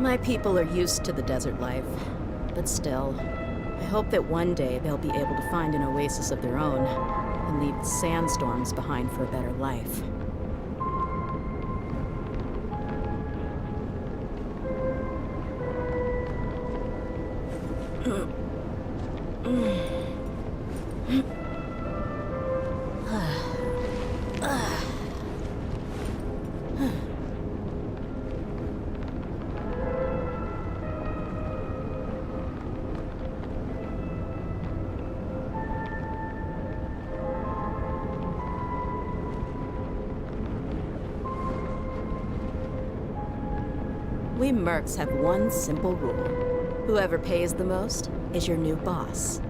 My people are used to the desert life, but still, I hope that one day they'll be able to find an oasis of their own and leave the sandstorms behind for a better life. We mercs have one simple rule. Whoever pays the most is your new boss.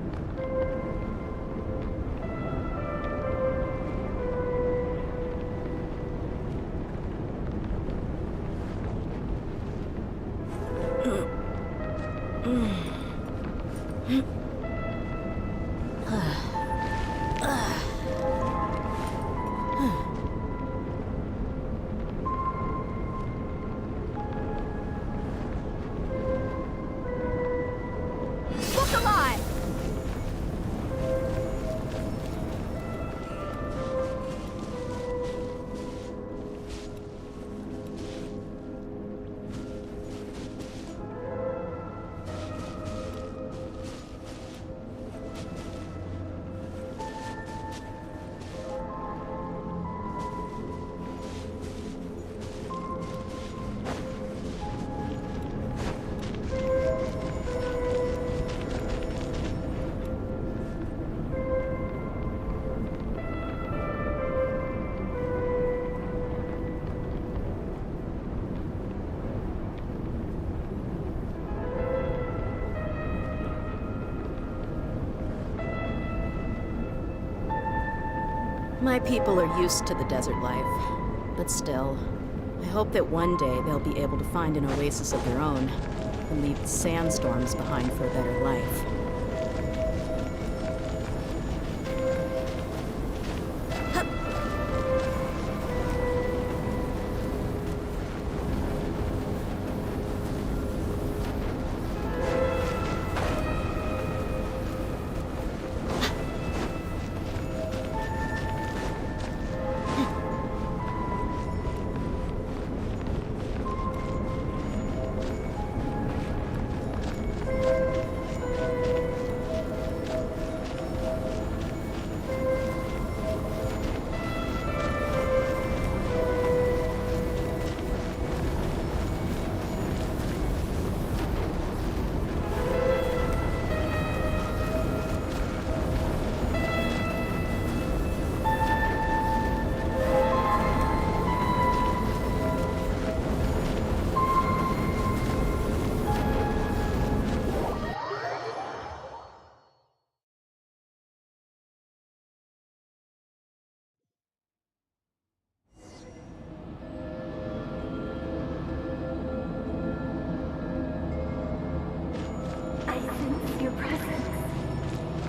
My people are used to the desert life, but still, I hope that one day they'll be able to find an oasis of their own and leave the sandstorms behind for a better life.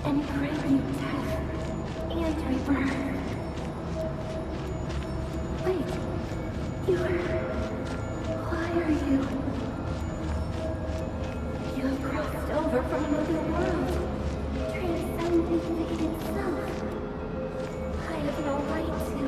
And bring you death and rebirth. Wait, why are you? You have crossed over from another world, transcending fate itself. I have no right to.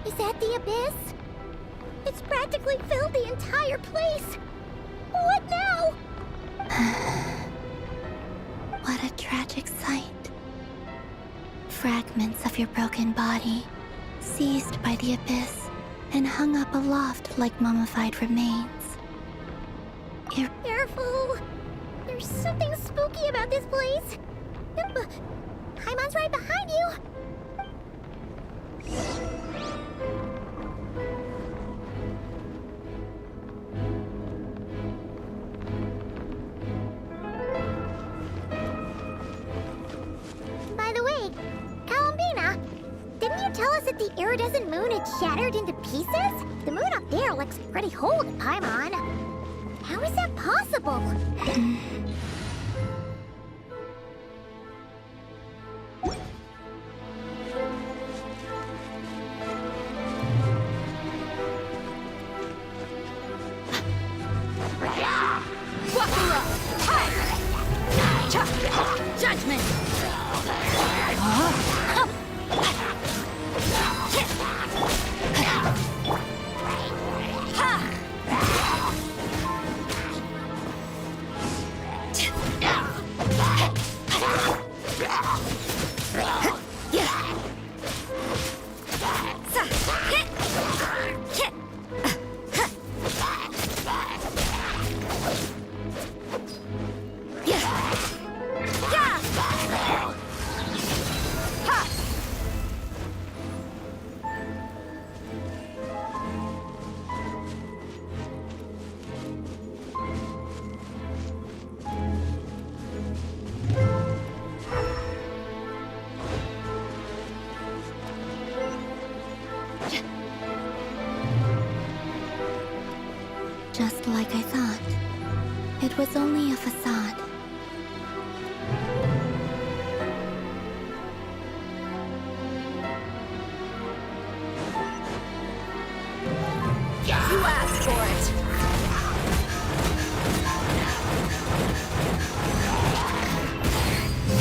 Is that the abyss? It's practically filled the entire place. What now? What a tragic sight. Fragments of your broken body, seized by the abyss, and hung up aloft like mummified remains. Careful! There's something spooky about this place. Paimon's right behind you. By the way, Columbina, didn't you you tell us that the iridescent moon had shattered into pieces? The moon up there looks pretty whole to Paimon. How is that possible? Judgment! Just like I thought. It was only a facade. You asked for it!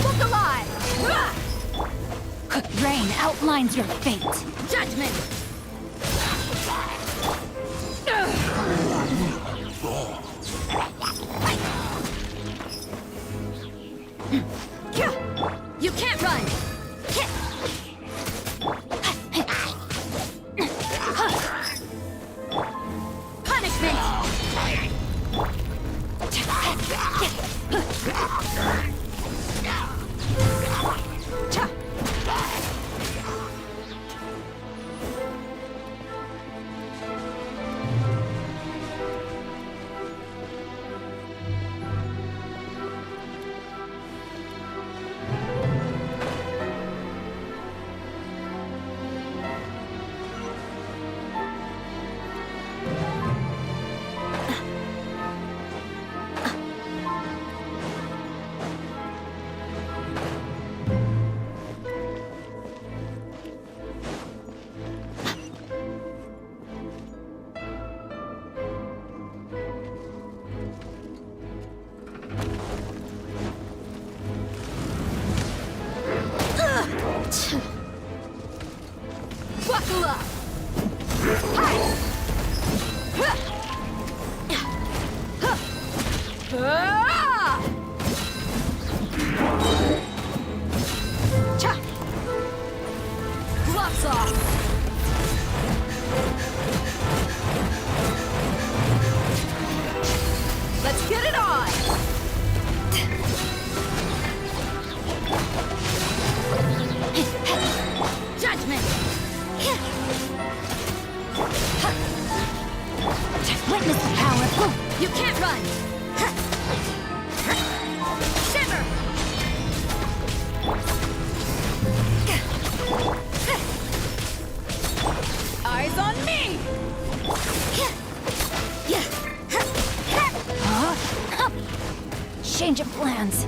Look alive! Rain outlines your fate. Judgment! You can't run! Punishment! Buckle up! Gloves off! Let's get it on! Judgment! Witness the power. You can't run! Shiver! Eyes on me! Change of plans.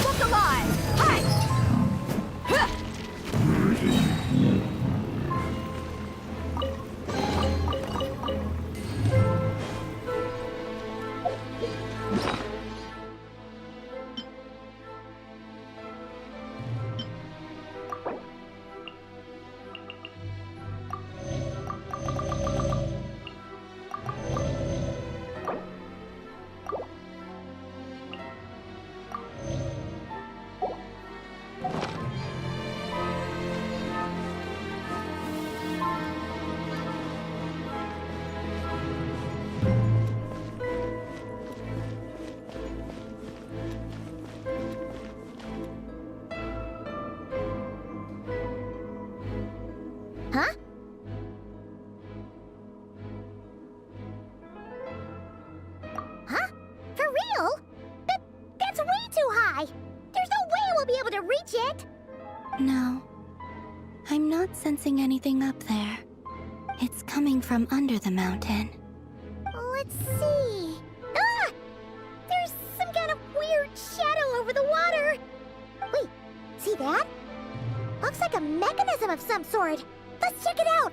Look alive! Hi! No. I'm not sensing anything up there. It's coming from under the mountain. Let's see. Ah! There's some kind of weird shadow over the water. Wait, see that? Looks like a mechanism of some sort. Let's check it out.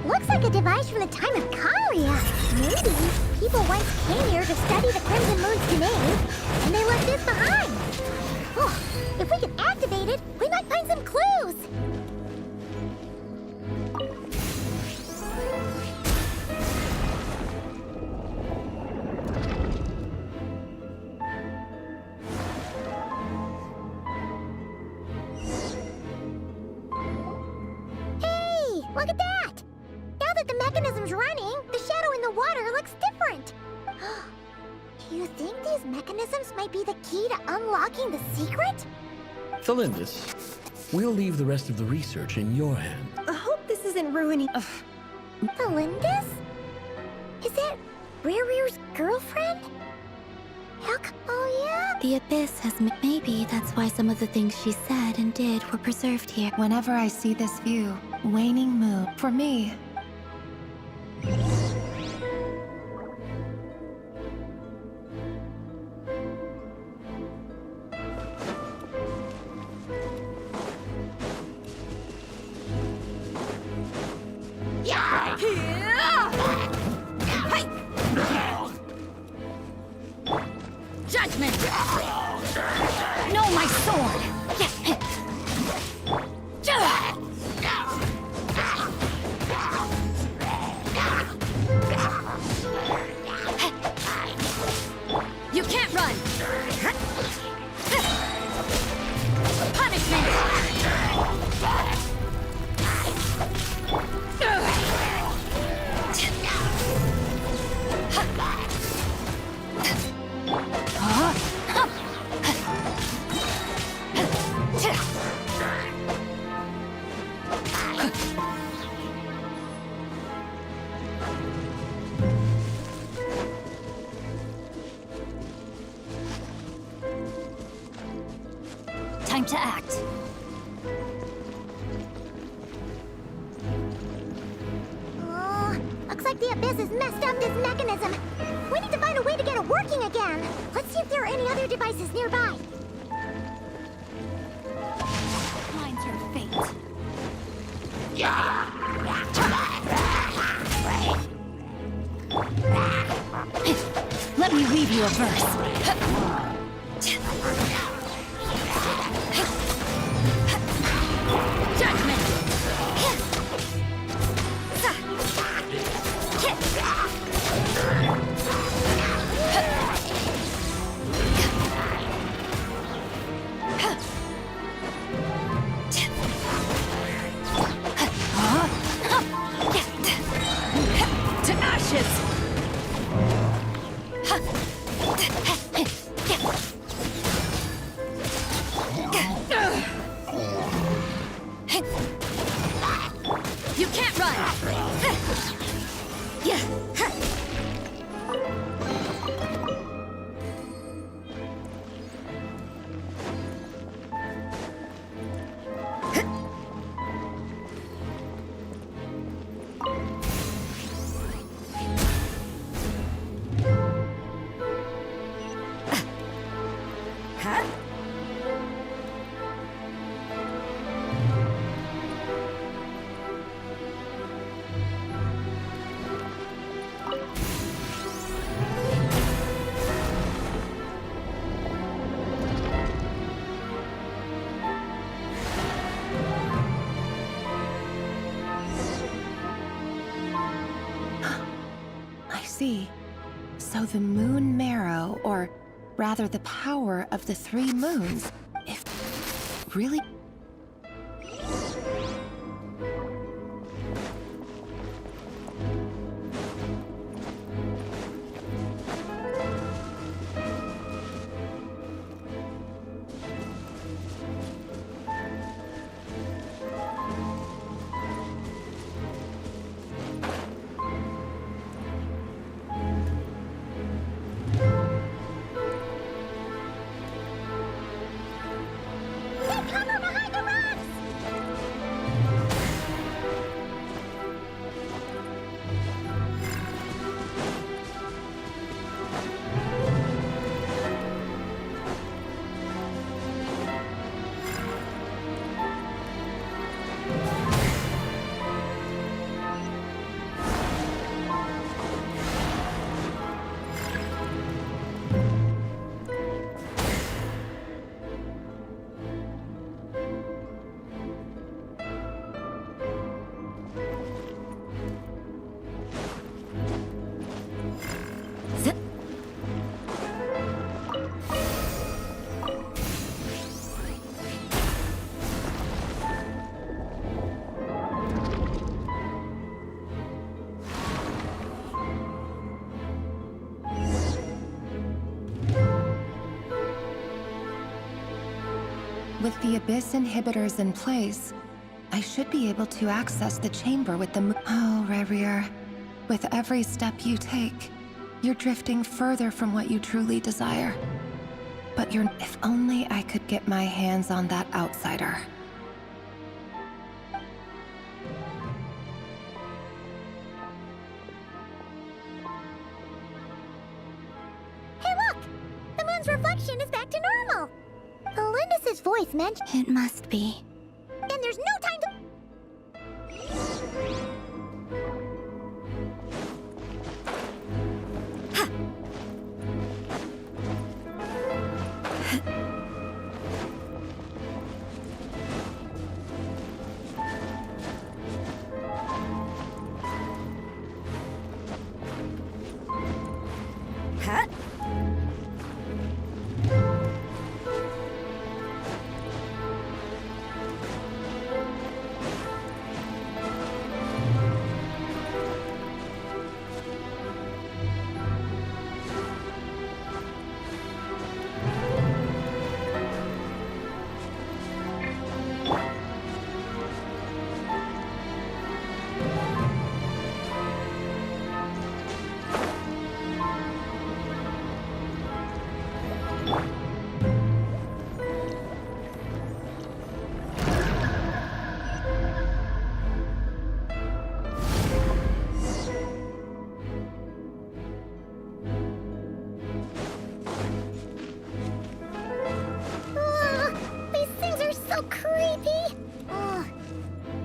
Looks like a device from the time of Kalia. Maybe people once came here to study the Crimson Moon's domain, and they left this behind. Oh, if we can activate it, we might find some clues. Hey, look at that! Now that the mechanism's running, the shadow in the water looks different. Do you think these mechanisms might be the key to unlocking the secret? Thalindis, we'll leave the rest of the research in your hand. I hope this isn't ruining. Belinda's? Is that Rear's girlfriend? Oh yeah? The Abyss has maybe that's why some of the things she said and did were preserved here. Whenever I see this view, waning moon, for me. Judgment! No, my sword! You can't run! Punishment! Time to act. Oh, looks like the Abyss has messed up this mechanism. We need to find a way to get it working again. Let's see if there are any other devices nearby. Mine's your fate. Let me weave you a verse. Judgment! To ashes! You can't run! Huh? I see. So the moon marrow, or rather the power of the three moons, if really... With the Abyss inhibitors in place, I should be able to access the chamber with the Oh, Rerir. With every step you take, you're drifting further from what you truly desire. But if only I could get my hands on that outsider. Hey, look! The moon's reflection is back to normal! Elendis' voice meant... It must be. Then there's no time to...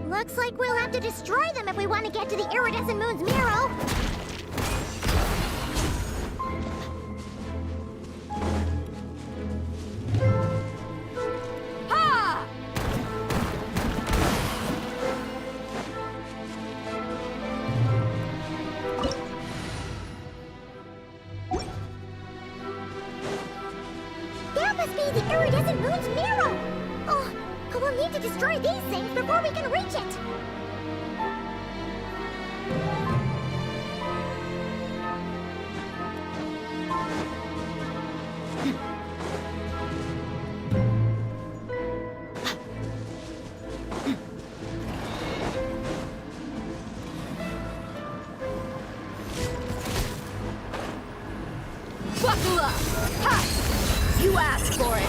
Looks like we'll have to destroy them if we want to get to the iridescent moon's Miro. Ha! That must be the iridescent moon's Miro. Oh, we'll need to destroy these things before we can reach it. Buckle up! Ha! You asked for it!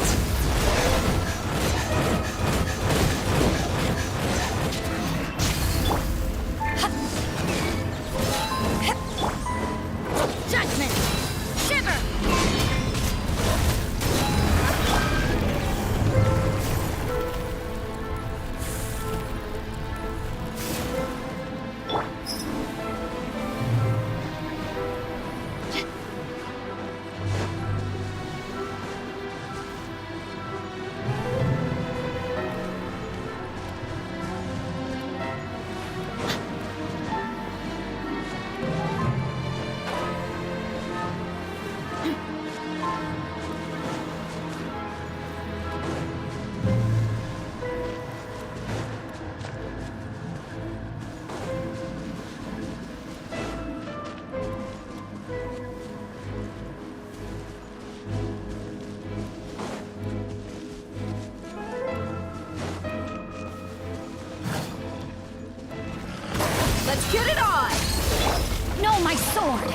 Judgment! Shiver! Let's get it on! No, my sword!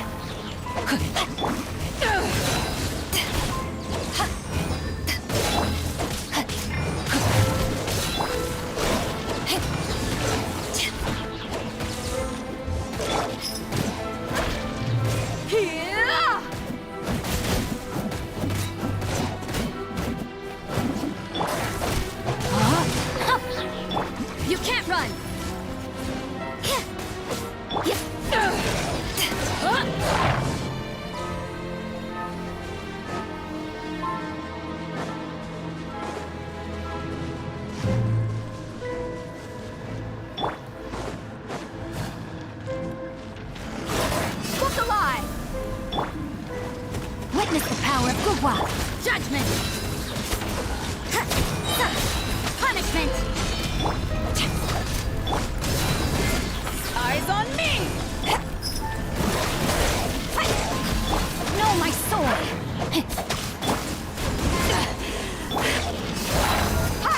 You can't run! Look alive! Witness the power of Gugwa! Judgment! Punishment! Eyes on me! No, my sword! Ha!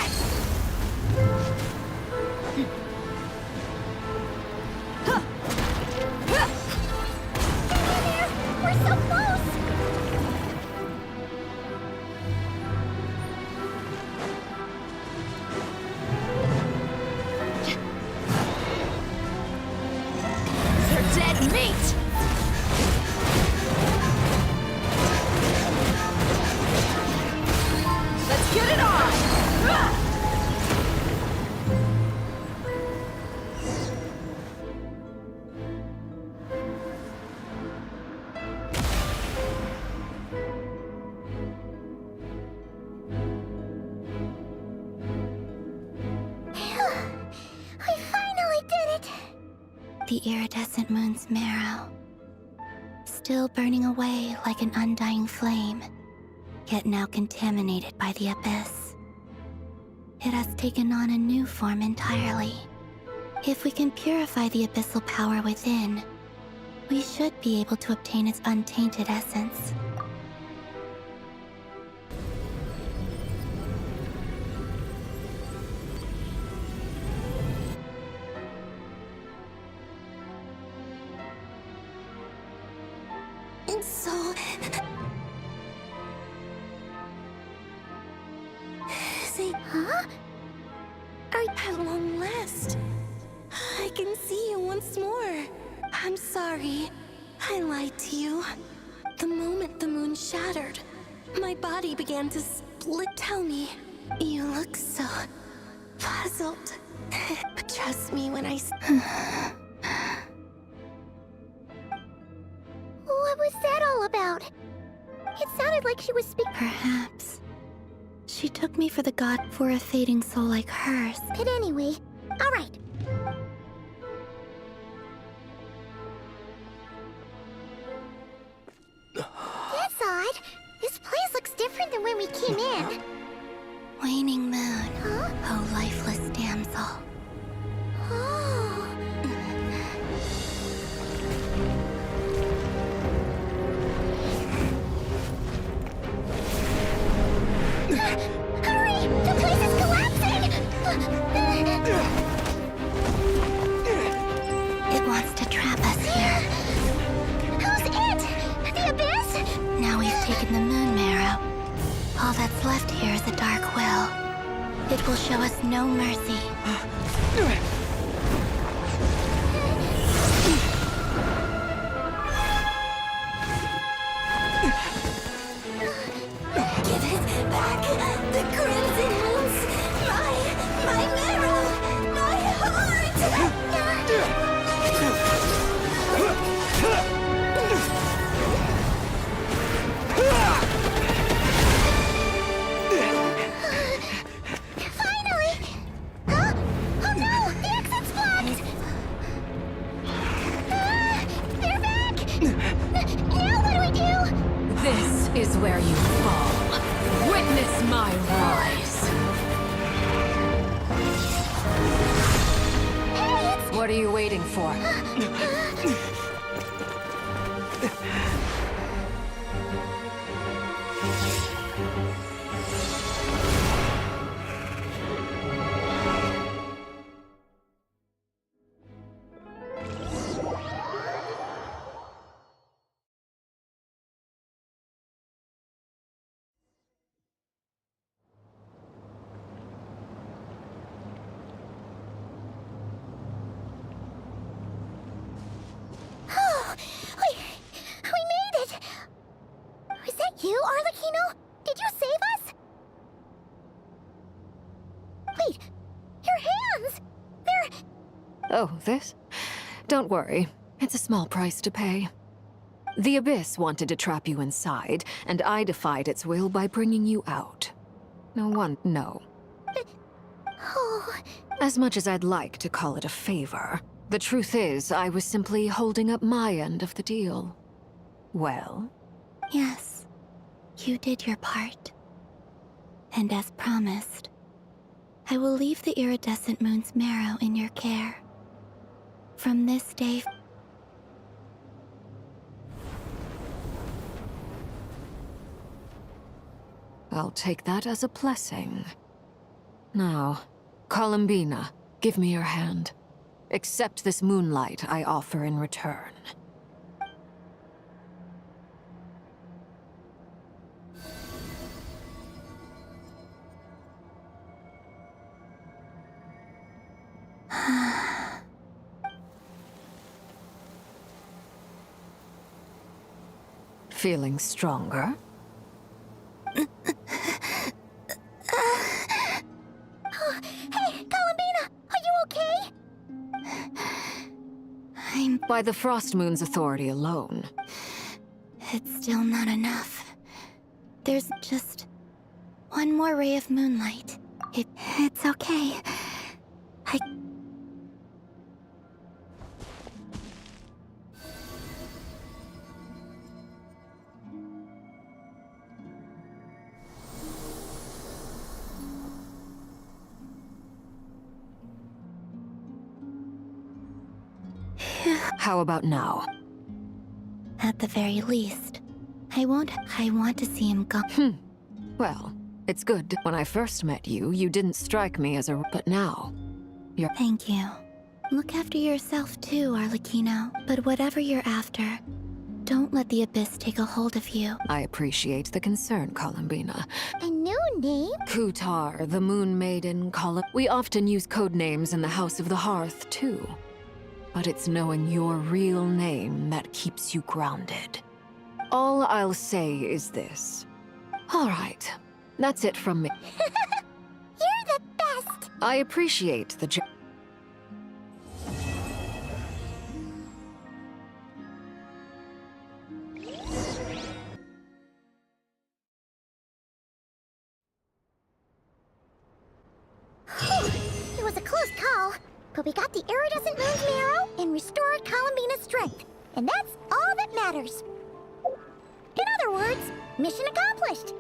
dead meat! Let's get it on! Ah! We finally did it! The iridescent moon's marrow, still burning away like an undying flame, yet now contaminated by the abyss. It has taken on a new form entirely. If we can purify the abyssal power within, we should be able to obtain its untainted essence. And so... Huh? At long last, I can see you once more. I'm sorry. I lied to you. The moment the moon shattered, my body began to split. Tell me, you look so puzzled. But trust me when I... What was that all about? It sounded like she was speaking. Perhaps. She took me for the god for a fading soul like hers. But anyway, alright. That's odd. This place looks different than when we came in. Waning moon, Huh? oh lifeless damsel. Oh. Hurry! The place is collapsing! It wants to trap us here. Who's it? The abyss? Now we've taken the moon marrow. All that's left here is a dark will. It will show us no mercy. Give it back! The crimson moons! My marrow! My heart! Finally! Huh? Oh no! The exit's blocked! They're back! Now what do we do? This is where you fall. Witness my rise. Hey, it's... What are you waiting for? Oh, we made it! Was that you, Arlecchino? Did you save us? Wait, your hands! They're... Oh, this? Don't worry. It's a small price to pay. The Abyss wanted to trap you inside, and I defied its will by bringing you out. No. Oh, As much as I'd like to call it a favor, the truth is I was simply holding up my end of the deal. Well? Yes, you did your part. And as promised, I will leave the iridescent moon's marrow in your care. From this day... I'll take that as a blessing. Now, Columbina, give me your hand. Accept this moonlight I offer in return. Feeling stronger? Hey, Columbina, are you okay? By the Frost Moon's authority alone. It's still not enough. There's just one more ray of moonlight. It's okay. How about now? At the very least, I want to see him go. Well, it's good. When I first met you, you didn't strike me as a... But now, you're... Thank you. Look after yourself too, Arlecchino. But whatever you're after, don't let the Abyss take a hold of you. I appreciate the concern, Columbina. A new name? Kutar, the Moon Maiden, We often use code names in the House of the Hearth, too. But it's knowing your real name that keeps you grounded. All I'll say is this. All right, that's it from me. You're the best! I appreciate the It was a close call, but we got the iridescent moon's marrow and restored Columbina's strength. And that's all that matters. In other words, mission accomplished.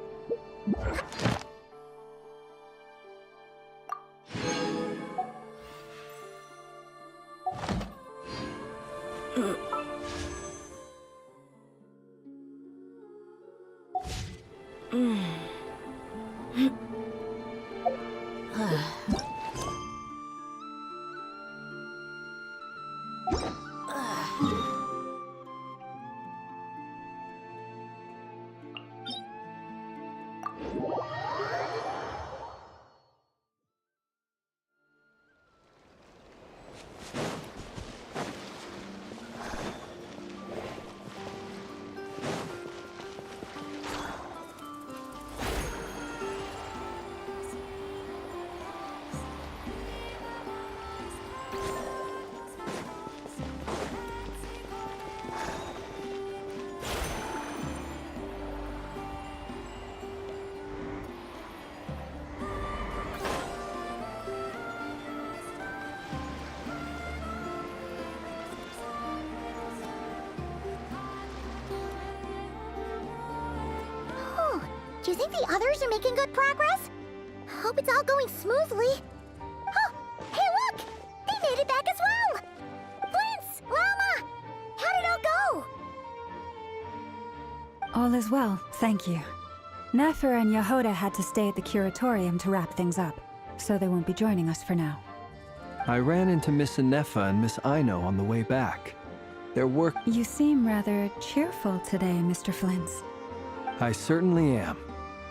Do you think the others are making good progress? Hope it's all going smoothly. Oh, hey look! They made it back as well! Prince! Llama! How did it all go? All is well, thank you. Nefer and Yehoda had to stay at the curatorium to wrap things up, so they won't be joining us for now. I ran into Miss Nefa and Miss Aino on the way back. Their work... You seem rather cheerful today, Mr. Flintz. I certainly am.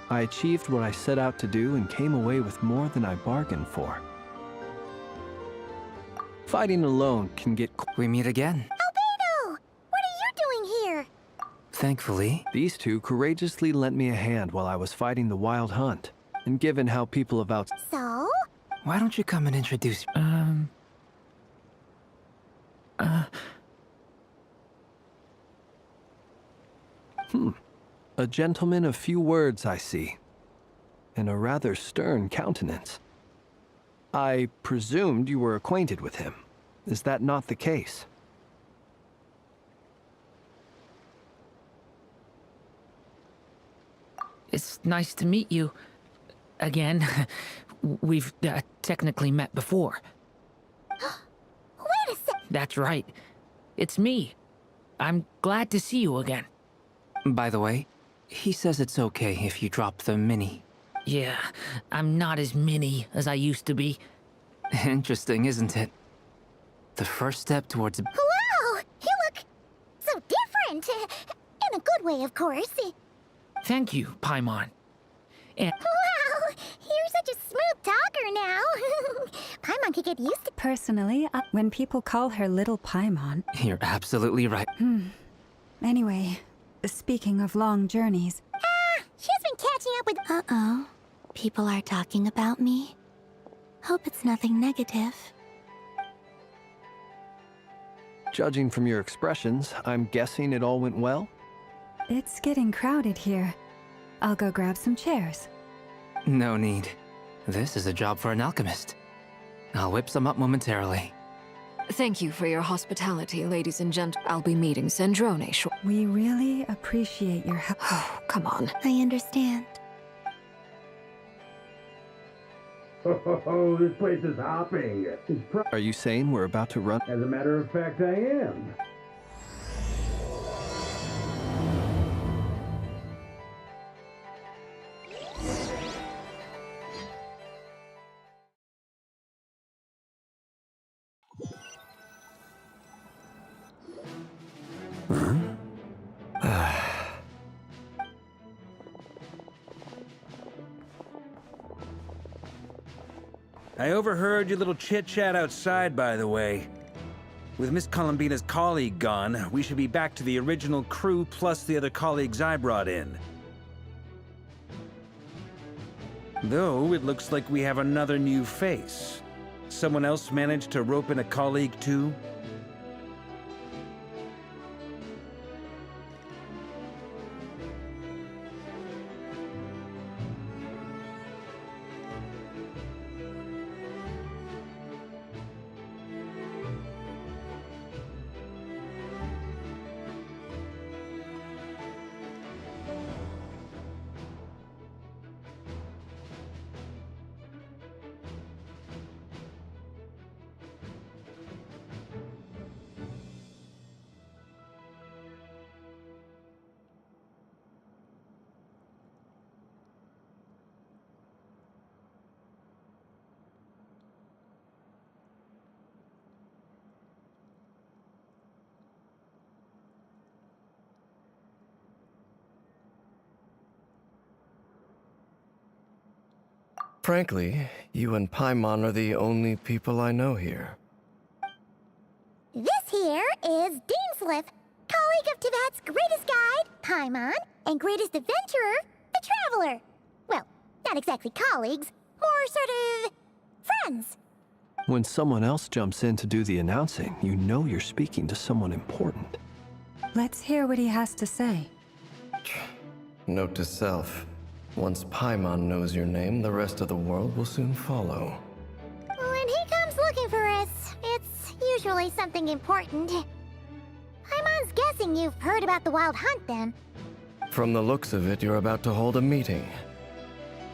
I achieved what I set out to do and came away with more than I bargained for. Fighting alone can get... We meet again. Albedo! What are you doing here? Thankfully. These two courageously lent me a hand while I was fighting the wild hunt. And given how people have out... So? Why don't you come and introduce... A gentleman of few words, I see. And a rather stern countenance. I presumed you were acquainted with him. Is that not the case? It's nice to meet you. Again. We've technically met before. Wait a sec. That's right. It's me. I'm glad to see you again. By the way, he says it's okay if you drop the mini. Yeah, I'm not as mini as I used to be. Interesting, isn't it? The first step towards... Wow! You look so different! In a good way, of course. Thank you, Paimon. And... Wow! You're such a smooth talker now. Paimon could get used to... Personally, when people call her Little Paimon... You're absolutely right. Anyway, Speaking of long journeys, She's been catching up with... Uh-oh. People are talking about me. Hope it's nothing negative. Judging from your expressions, I'm guessing it all went well? it's getting crowded here. I'll go grab some chairs. No need. This is a job for an alchemist. I'll whip some up momentarily. Thank you for your hospitality, ladies and gentlemen. I'll be meeting Sandrone We really appreciate your help. Come on. I understand. Oh, this place is hopping. Are you saying we're about to run? As a matter of fact, I am. I overheard your little chit-chat outside, by the way. With Miss Columbina's colleague gone, we should be back to the original crew plus the other colleagues I brought in. Though, it looks like we have another new face. Someone else managed to rope in a colleague too? Frankly, you and Paimon are the only people I know here. This here is Deansliff, colleague of Teyvat's greatest guide, Paimon, and greatest adventurer, the Traveler. Well, not exactly colleagues, more sort of friends. When someone else jumps in to do the announcing, you know you're speaking to someone important. Let's hear what he has to say. Note to self. Once Paimon knows your name, the rest of the world will soon follow. When he comes looking for us, it's usually something important. Paimon's guessing you've heard about the Wild Hunt, then. From the looks of it, you're about to hold a meeting.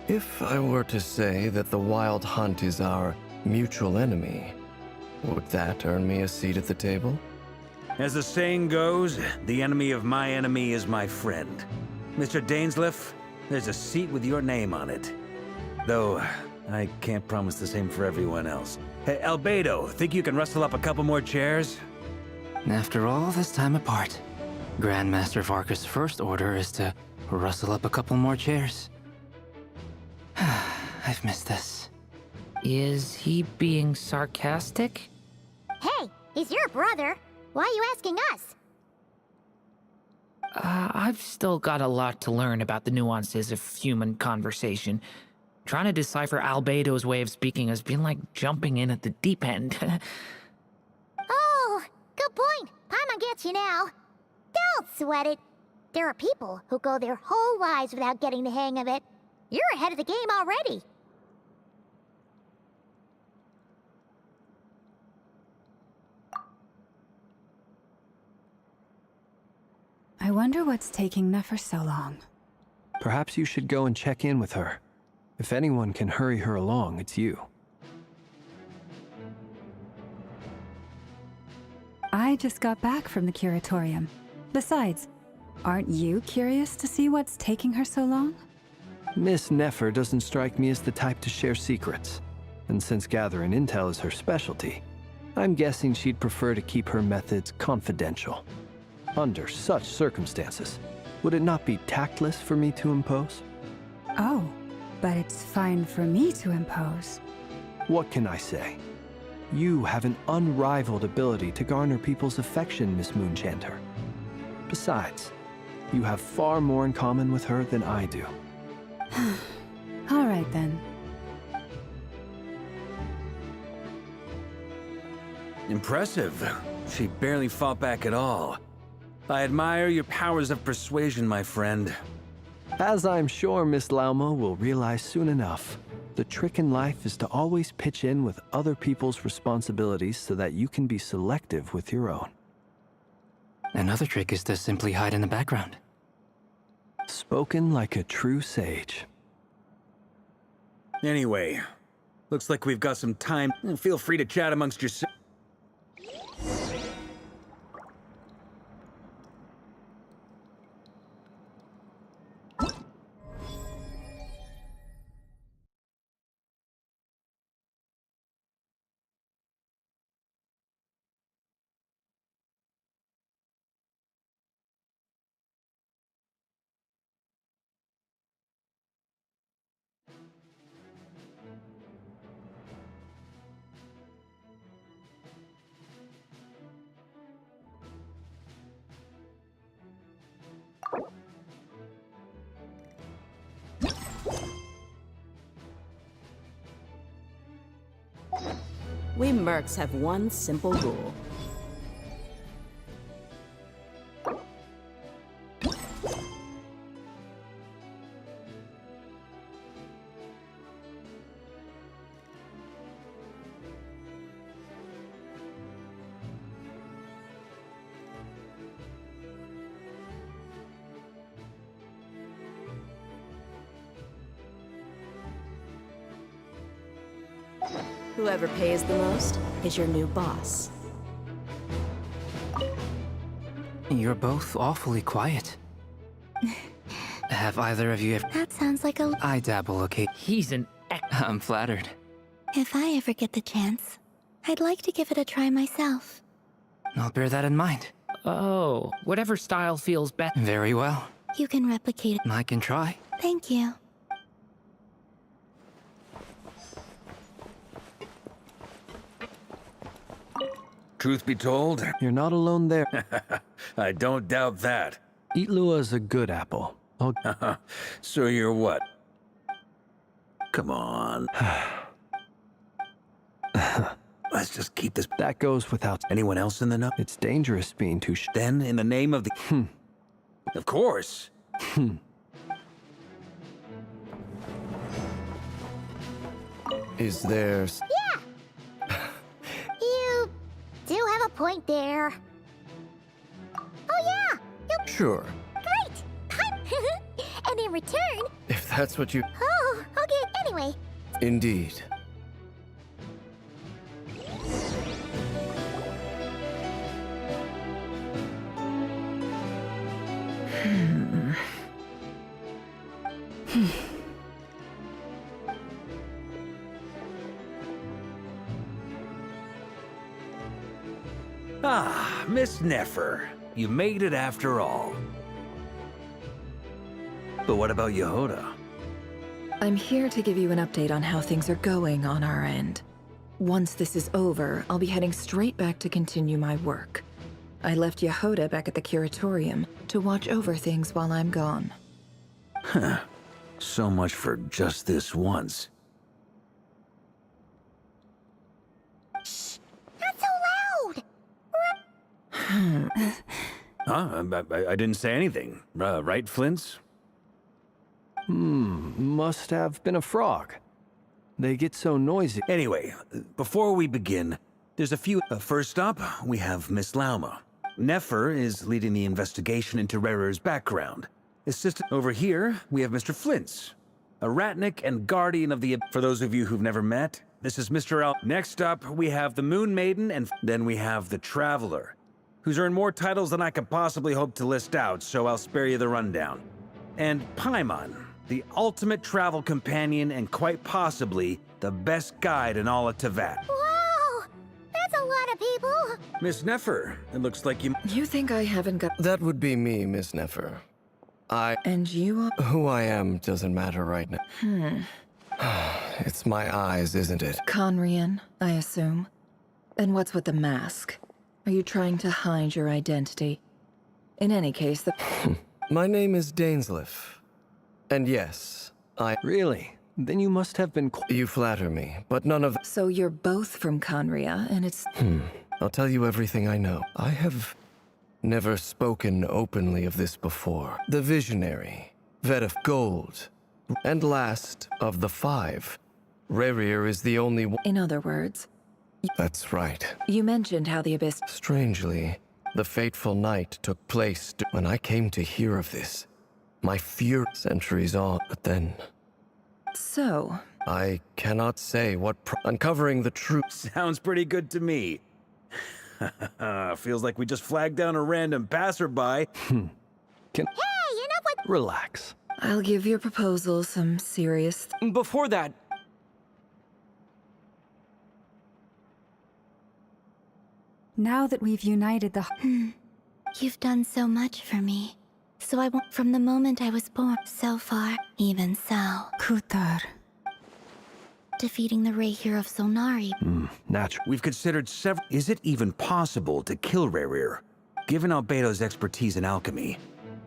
If I were to say that the Wild Hunt is our mutual enemy, would that earn me a seat at the table? As the saying goes, the enemy of my enemy is my friend. Mr. Dainsliff, there's a seat with your name on it. Though, I can't promise the same for everyone else. Hey, Albedo, think you can rustle up a couple more chairs? After all this time apart, Grandmaster Varka's first order is to rustle up a couple more chairs. I've missed this. Is he being sarcastic? Hey, he's your brother. Why are you asking us? I've still got a lot to learn about the nuances of human conversation. Trying to decipher Albedo's way of speaking has been like jumping in at the deep end. Oh, good point. Paimon gets you now. Don't sweat it. There are people who go their whole lives without getting the hang of it. You're ahead of the game already. I wonder what's taking Nefer so long. Perhaps you should go and check in with her. If anyone can hurry her along, it's you. I just got back from the curatorium. Besides, aren't you curious to see what's taking her so long? Miss Nefer doesn't strike me as the type to share secrets. And since gathering intel is her specialty, I'm guessing she'd prefer to keep her methods confidential. Under such circumstances, would it not be tactless for me to impose? Oh, but it's fine for me to impose. What can I say? You have an unrivaled ability to garner people's affection, Miss Moonchanter. Besides, You have far more in common with her than I do. All right then. Impressive. She barely fought back at all. I admire your powers of persuasion, my friend. As I'm sure Miss Lauma will realize soon enough, the trick in life is to always pitch in with other people's responsibilities so that you can be selective with your own. Another trick is to simply hide in the background. Spoken like a true sage. Anyway, looks like we've got some time. Feel free to chat amongst yourselves. We mercs have one simple rule. Whoever pays the most is your new boss. You're both awfully quiet. Have either of you ever... That sounds like a... I dabble, okay? He's an I'm flattered. If I ever get the chance, I'd like to give it a try myself. I'll bear that in mind. Oh, whatever style feels best. Very well. You can replicate it. I can try. Thank you. Truth be told, You're not alone there. I don't doubt that. Eatlua's a good apple. So you're what? Come on. Let's just keep this. That goes without... Anyone else in the know? It's dangerous being too Then, in the name of the... Of course. Is there... Yeah! You do have a point there. Oh yeah! You'll... Sure. Great! And in return... If that's what you... Oh, okay, anyway. Indeed. Ah, Miss Nefer. You made it after all. But what about Yehoda? I'm here to give you an update on how things are going on our end. Once this is over, I'll be heading straight back to continue my work. I left Yehoda back at the Curatorium to watch over things while I'm gone. Huh. So much for just this once. Shh! Not so loud! I didn't say anything. Right, Flints? Must have been a frog. They get so noisy. Anyway, before we begin, there's a few... first up, we have Miss Lauma. Nefer is leading the investigation into Rerer's background. Assistant over here, we have Mr. Flints, a Ratnik and guardian of the... For those of you who've never met, this is Mr. Al... Next up, we have the Moon Maiden, and then we have the Traveler, who's earned more titles than I could possibly hope to list out, so I'll spare you the rundown. And Paimon, the ultimate travel companion and quite possibly the best guide in all of Tevat. Wow! That's a lot of people! Miss Nefer, it looks like you... You think I haven't got... That would be me, Miss Nefer. And you are... Who I am doesn't matter right now. It's my eyes, isn't it? Conrian, I assume. And what's with the mask? Are you trying to hide your identity? In any case, My name is Dainsleif. And yes, Really? Then you must have been. You flatter me, but none of. So you're both from Conria, and it's... I'll tell you everything I know. I have never spoken openly of this before. The visionary, vet of gold, and last of the five. Rerir is the only one. In other words... That's right. You mentioned how the Abyss... Strangely, the fateful night took place when I came to hear of this. My fear centuries on, but then... So... I cannot say what uncovering the truth... Sounds pretty good to me. Feels like we just flagged down a random passerby. Hey, you know what? Relax. I'll give your proposal some serious... Before that... Now that we've united the... You've done so much for me. So I won't... From the moment I was born, so far, even so. Kutar. Defeating the Rerir of Solnari. Natural. We've considered several... Is it even possible to kill Rerir? Given Albedo's expertise in alchemy,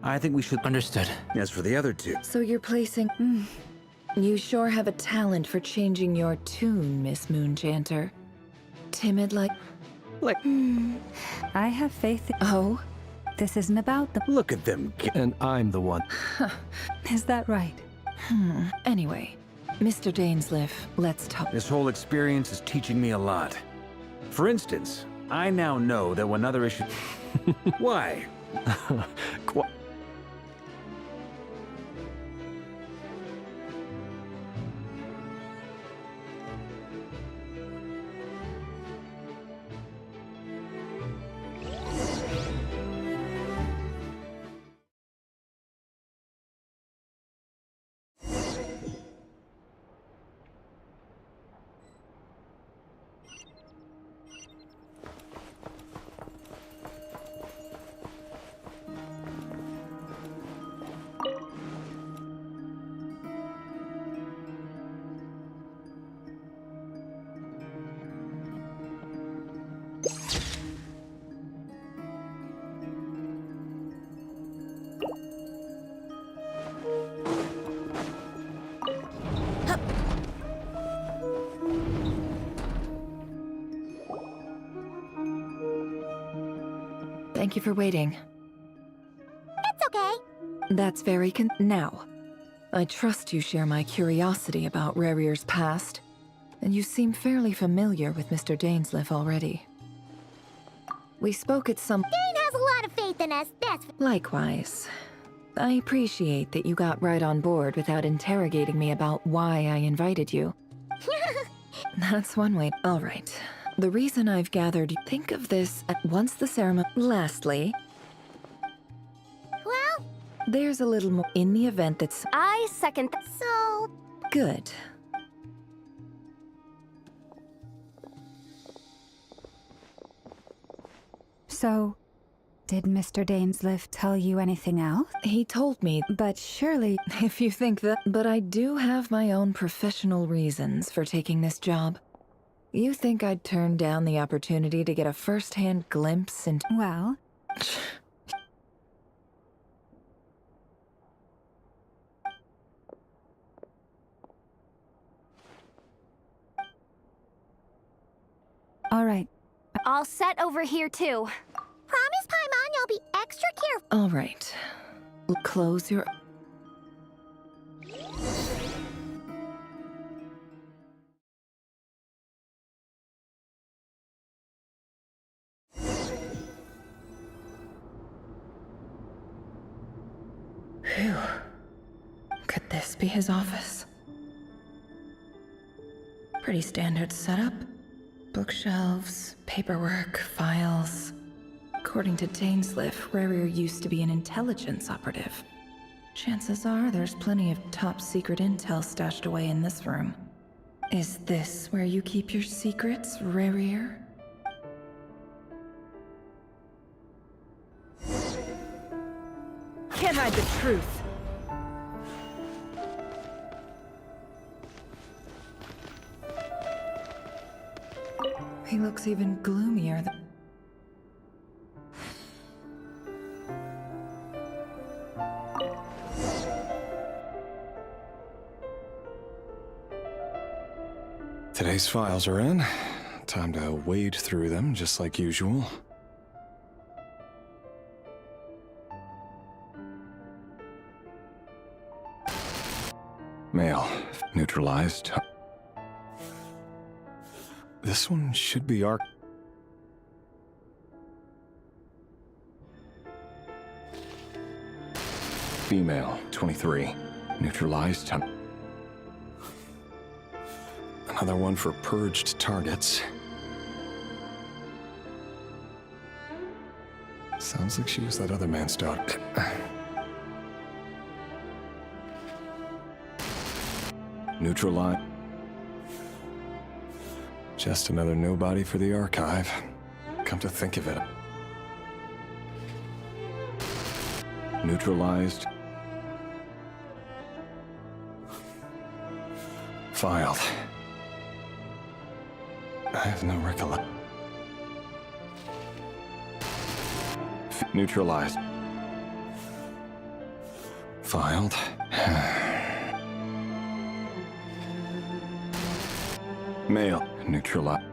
I think we should... Understood. As for the other two... So you're placing... You sure have a talent for changing your tune, Miss Moonchanter. Timid like... I have faith in... Oh? This isn't about them. Look at them. And I'm the one. Is that right? Anyway, Mr. Dainsleif, let's talk. This whole experience is teaching me a lot. For instance, I now know that when other issues... Why? Thank you for waiting. It's okay. That's very Now, I trust you share my curiosity about Rerir's past, and you seem fairly familiar with Mr. Dainsleif already. We spoke at some... Dane has a lot of faith in us, that's... Likewise. I appreciate that you got right on board without interrogating me about why I invited you. That's one way. All right. The reason I've gathered... Think of this once the ceremony... Lastly... Well... There's a little more in the event that's... I second... So... Good. So, did Mr. Dainsleif tell you anything else? He told me... But surely... If you think that... But I do have my own professional reasons for taking this job. You think I'd turn down the opportunity to get a first-hand glimpse into... Well... All right. All set over here, too. Promise, Paimon, you'll be extra careful. All right. Close your... Phew. Could this be his office? Pretty standard setup. Bookshelves, paperwork, files. According to Dainsleif, Rerir used to be an intelligence operative. Chances are there's plenty of top-secret intel stashed away in this room. Is this where you keep your secrets, Rerir? Can't hide the truth. He looks even gloomier than... Today's files are in. Time to wade through them, just like usual. Male. Neutralized. This one should be our... Female. 23. Neutralized. Another one for purged targets. Sounds like she was that other man's daughter. Neutralized. Just another nobody for the archive. Come to think of it. Neutralized. Filed. I have no recollection. Neutralized. Filed. Male. Neutralized.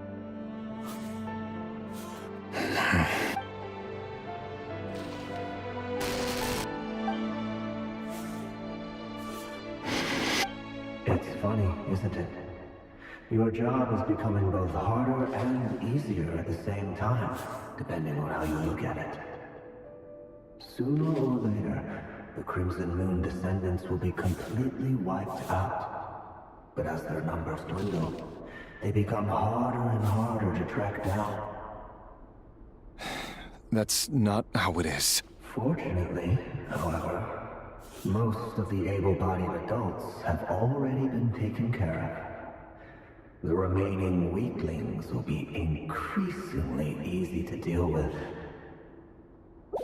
It's funny, isn't it? Your job is becoming both harder and easier at the same time, depending on how you look at it. Sooner or later, the Crimson Moon descendants will be completely wiped out. But as their numbers dwindle, they become harder and harder to track down. That's not how it is. Fortunately, however, most of the able-bodied adults have already been taken care of. The remaining weaklings will be increasingly easy to deal with.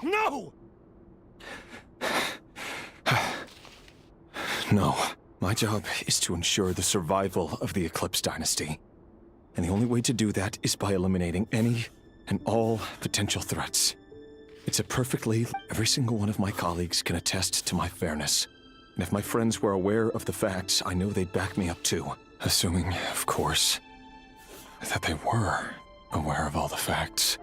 No! No. My job is to ensure the survival of the Eclipse Dynasty. And the only way to do that is by eliminating any and all potential threats. It's a perfectly... Every single one of my colleagues can attest to my fairness. And if my friends were aware of the facts, I know they'd back me up too. Assuming, of course, that they were aware of all the facts.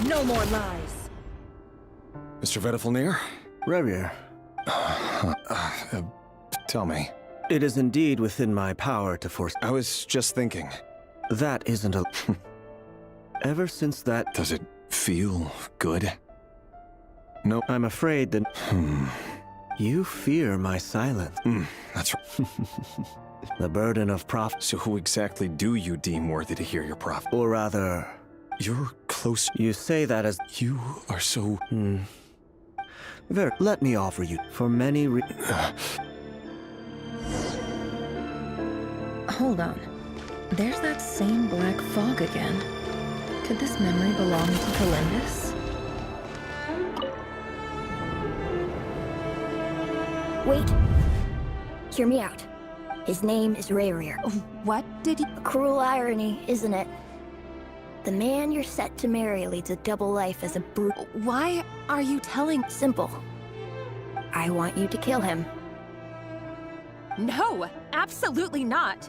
No more lies. Mr. Vedifalnir? Revier. Tell me. It is indeed within my power to force... I was just thinking. That isn't a... Ever since that... Does it feel good? No. I'm afraid that... You fear my silence. That's right. The burden of So who exactly do you deem worthy to hear your prophet? Or rather... You're close. You say that as... You are so... Let me offer you, for many Hold on. There's that same black fog again. Could this memory belong to Kalindis? Wait. Hear me out. His name is Rayrir. What did you... Cruel irony, isn't it? The man you're set to marry leads a double life as a brute. Why are you telling... Simple. I want you to kill him. No, absolutely not.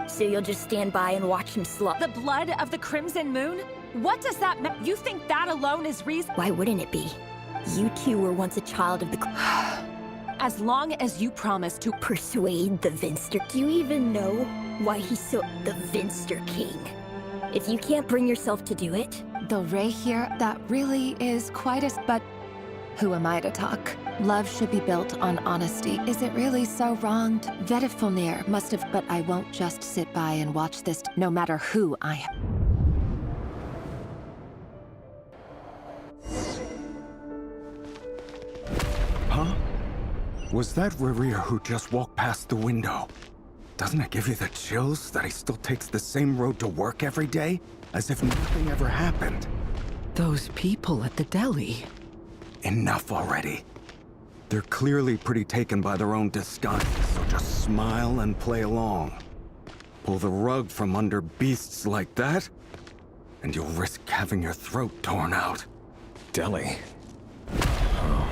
So you'll just stand by and watch him slaughter. The blood of the Crimson Moon? What does that mean? You think that alone is reason? Why wouldn't it be? You two were once a child of the... As long as you promise to... Persuade the Vinster. Do you even know why he's so... the Vinster King? If you can't bring yourself to do it... The Ray here, that really is quite a... But who am I to talk? Love should be built on honesty. Is it really so wrong? Vedifalnir must have... But I won't just sit by and watch this, no matter who I am. Huh? Was that Rayrir who just walked past the window? Doesn't it give you the chills that he still takes the same road to work every day? As if nothing ever happened. Those people at the deli. Enough already. They're clearly pretty taken by their own disguise, so just smile and play along. Pull the rug from under beasts like that, and you'll risk having your throat torn out. Delhi? Oh.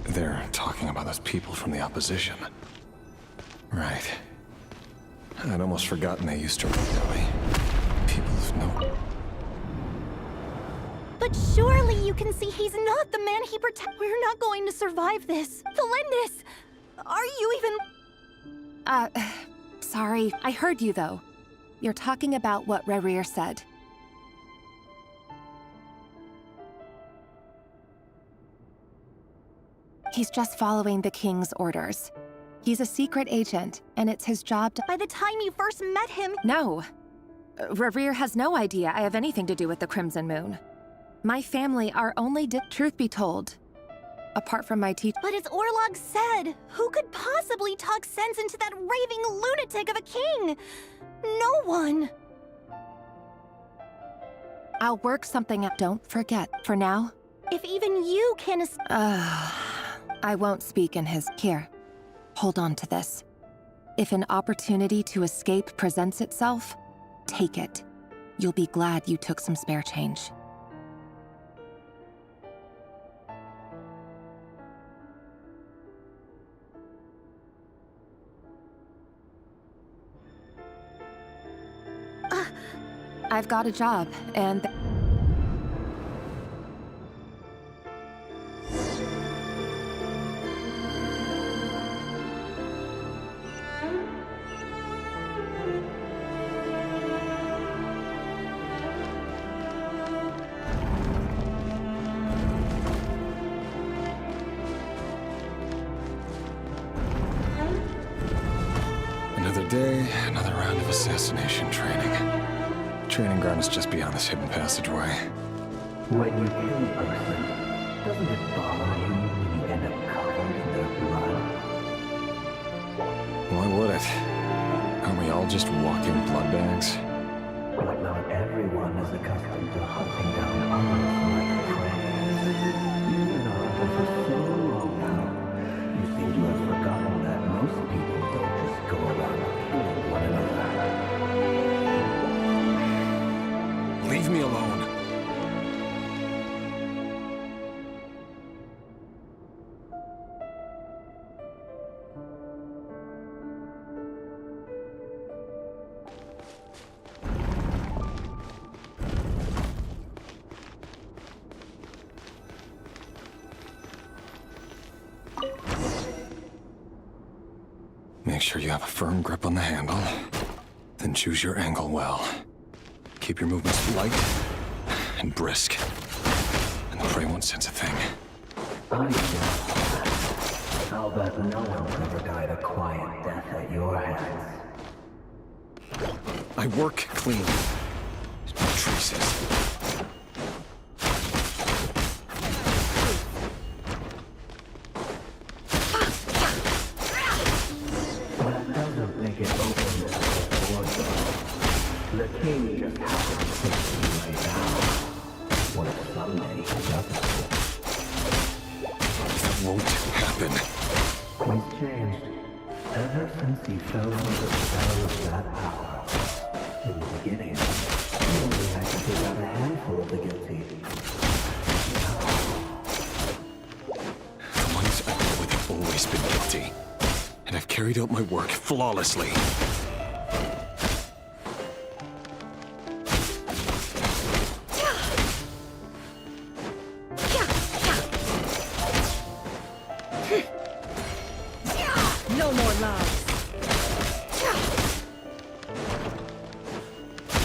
They're talking about those people from the opposition. Right. I'd almost forgotten they used to rule Delhi. People of no... But surely you can see he's not the man he protects. We're not going to survive this. Felindis! Are you even... Sorry. I heard you, though. You're talking about what Rerir said. He's just following the King's orders. He's a secret agent, and it's his job to— By the time you first met him... No. Rerir has no idea I have anything to do with the Crimson Moon. My family are only truth be told. Apart from my teacher— But as Orlog said, who could possibly talk sense into that raving lunatic of a king? No one. I'll work something out. Don't forget, for now. If even you can... I won't speak in his— Here, hold on to this. If an opportunity to escape presents itself, take it. You'll be glad you took some spare change. I've got a job, and... Another day, another round of assassination training. Training ground is just beyond this hidden passageway. When you kill a person, doesn't it bother you when you end up covered in their blood? Why would it? Aren't we all just walking blood bags? But not everyone is accustomed to hunting down others like prey. You've been on for so long now, you seem to have forgotten that most people don't just go around killing one another. Leave me alone. Make sure you have a firm grip on the handle, then choose your angle well. Keep your movements light and brisk, and the prey won't sense a thing. I guess. I'll bet no one's ever died a quiet death at your hands. I work clean. No traces. That doesn't make it open or the king just happens to be right now. What if someday he doesn't? That won't happen. He's changed. Ever since he fell under the spell of that power. In the beginning, he only had to take out a handful of the guilty. The ones I dealt with have always been guilty. And I've carried out my work flawlessly. No more lies.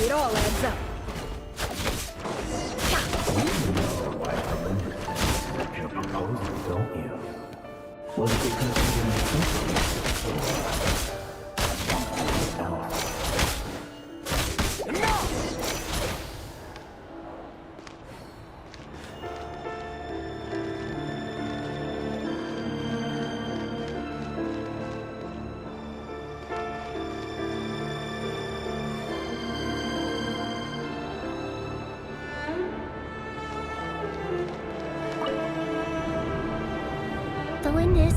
It all adds up. You know why Felindis accepted your proposal, don't you? Was it because he didn't think it? Lindis,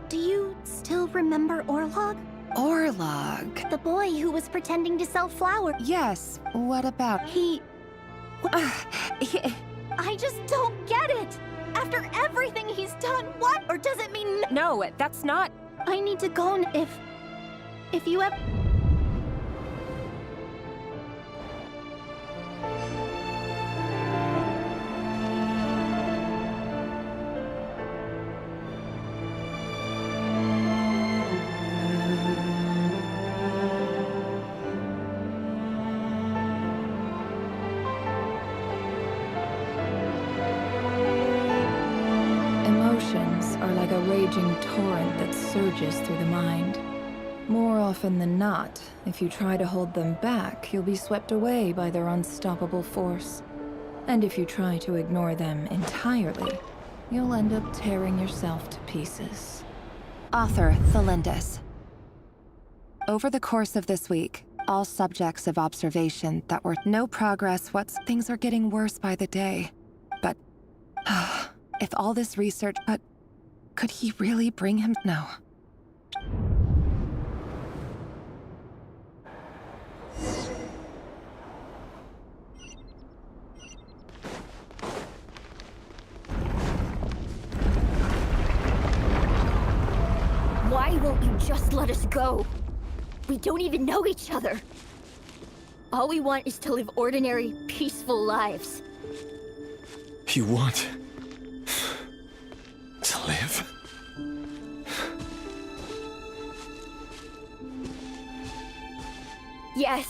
do you still remember Orlog? Orlog? The boy who was pretending to sell flowers. Yes, what about? I just don't get it! After everything he's done, what? Or does it mean... No, that's not... I need to go if you have... Emotions are like a raging torrent that surges through the mind. More often than not, if you try to hold them back, you'll be swept away by their unstoppable force. And if you try to ignore them entirely, you'll end up tearing yourself to pieces. Author Thelindis. Over the course of this week, all subjects of observation that were no progress things are getting worse by the day. But if all this research, but could he really bring him? No. Why won't you just let us go? We don't even know each other. All we want is to live ordinary, peaceful lives. You want to live? Yes.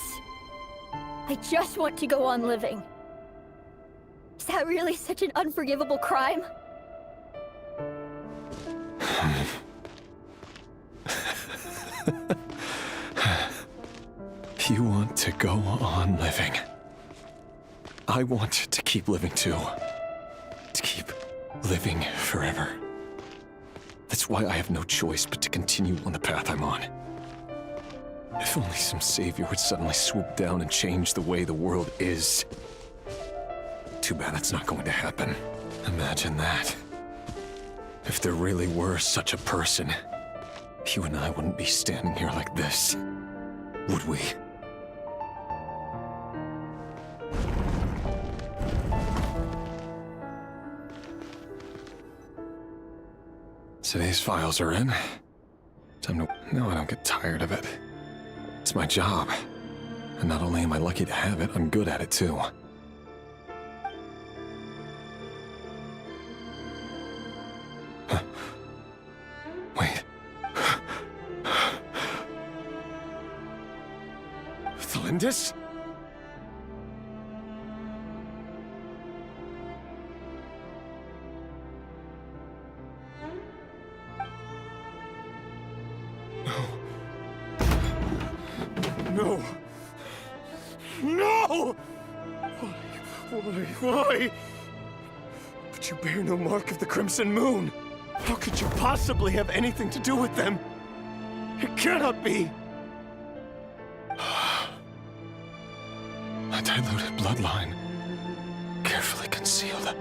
I just want to go on living. Is that really such an unforgivable crime? You want to go on living. I want to keep living too. To keep living forever. That's why I have no choice but to continue on the path I'm on. If only some savior would suddenly swoop down and change the way the world is. Too bad that's not going to happen. Imagine that. If there really were such a person, you and I wouldn't be standing here like this, would we? Today's files are in. Time to... No, I don't get tired of it. It's my job. And not only am I lucky to have it, I'm good at it too. Wait. Thelindis? No! No! Why? But you bear no mark of the Crimson Moon. How could you possibly have anything to do with them? It cannot be! A diluted bloodline. Carefully concealed.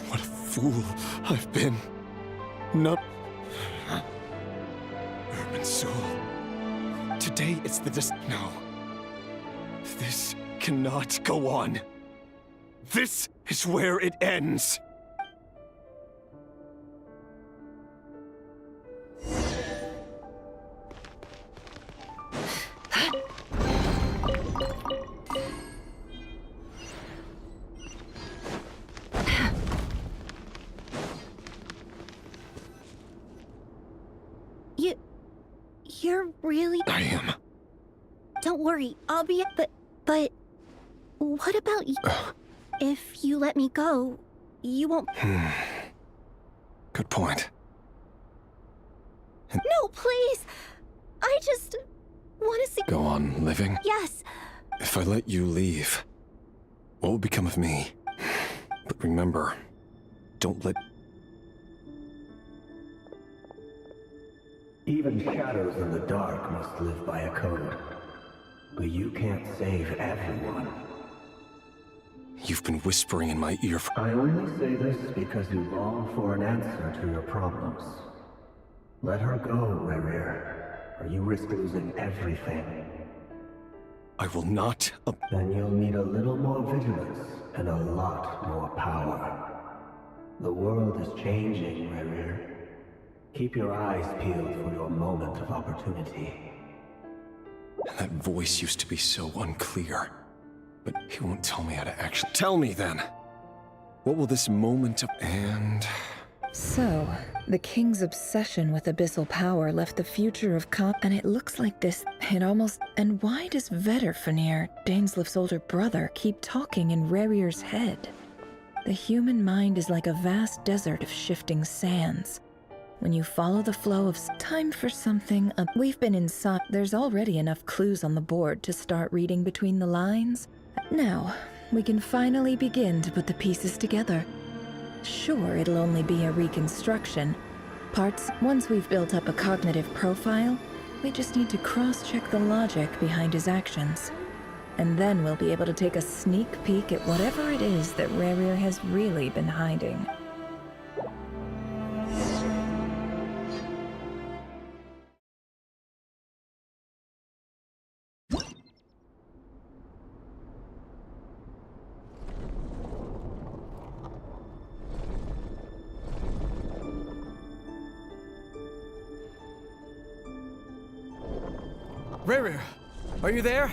What a fool I've been. Not... Urban Soul. Today it's the No. This cannot go on. This is where it ends. You're really... I am. Don't worry, I'll be... But... What about you? If you let me go, you won't... Good point. No, please! I just... want to see... Go on living? Yes. If I let you leave, what will become of me? But remember, don't let... Even shadows in the dark must live by a code. But you can't save everyone. You've been whispering in my ear for— I only say this because you long for an answer to your problems. Let her go, Rerir, or you risk losing everything. I will not— Then you'll need a little more vigilance and a lot more power. The world is changing, Rerir. Keep your eyes peeled for your moment of opportunity. That voice used to be so unclear. But he won't tell me how to actually— Tell me then! What will this moment of— And... So, the king's obsession with abyssal power left the future of and it looks like this, it almost— And why does Vedderfanir, Daneslif's older brother, keep talking in Rerir's head? The human mind is like a vast desert of shifting sands. When you follow the flow of time for something, we've been inside. There's already enough clues on the board to start reading between the lines. Now, we can finally begin to put the pieces together. Sure, it'll only be a reconstruction. Once we've built up a cognitive profile, we just need to cross-check the logic behind his actions. And then we'll be able to take a sneak peek at whatever it is that Rerir has really been hiding. Rerir, are you there?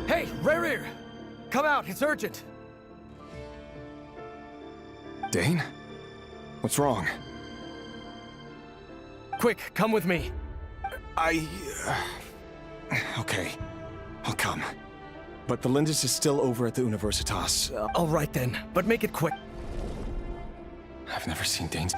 Hey, Rerir! Come out, it's urgent! Dane? What's wrong? Quick, come with me. Okay. I'll come. But the Lindis is still over at the Universitas. All right then, but make it quick. I've never seen Dane's...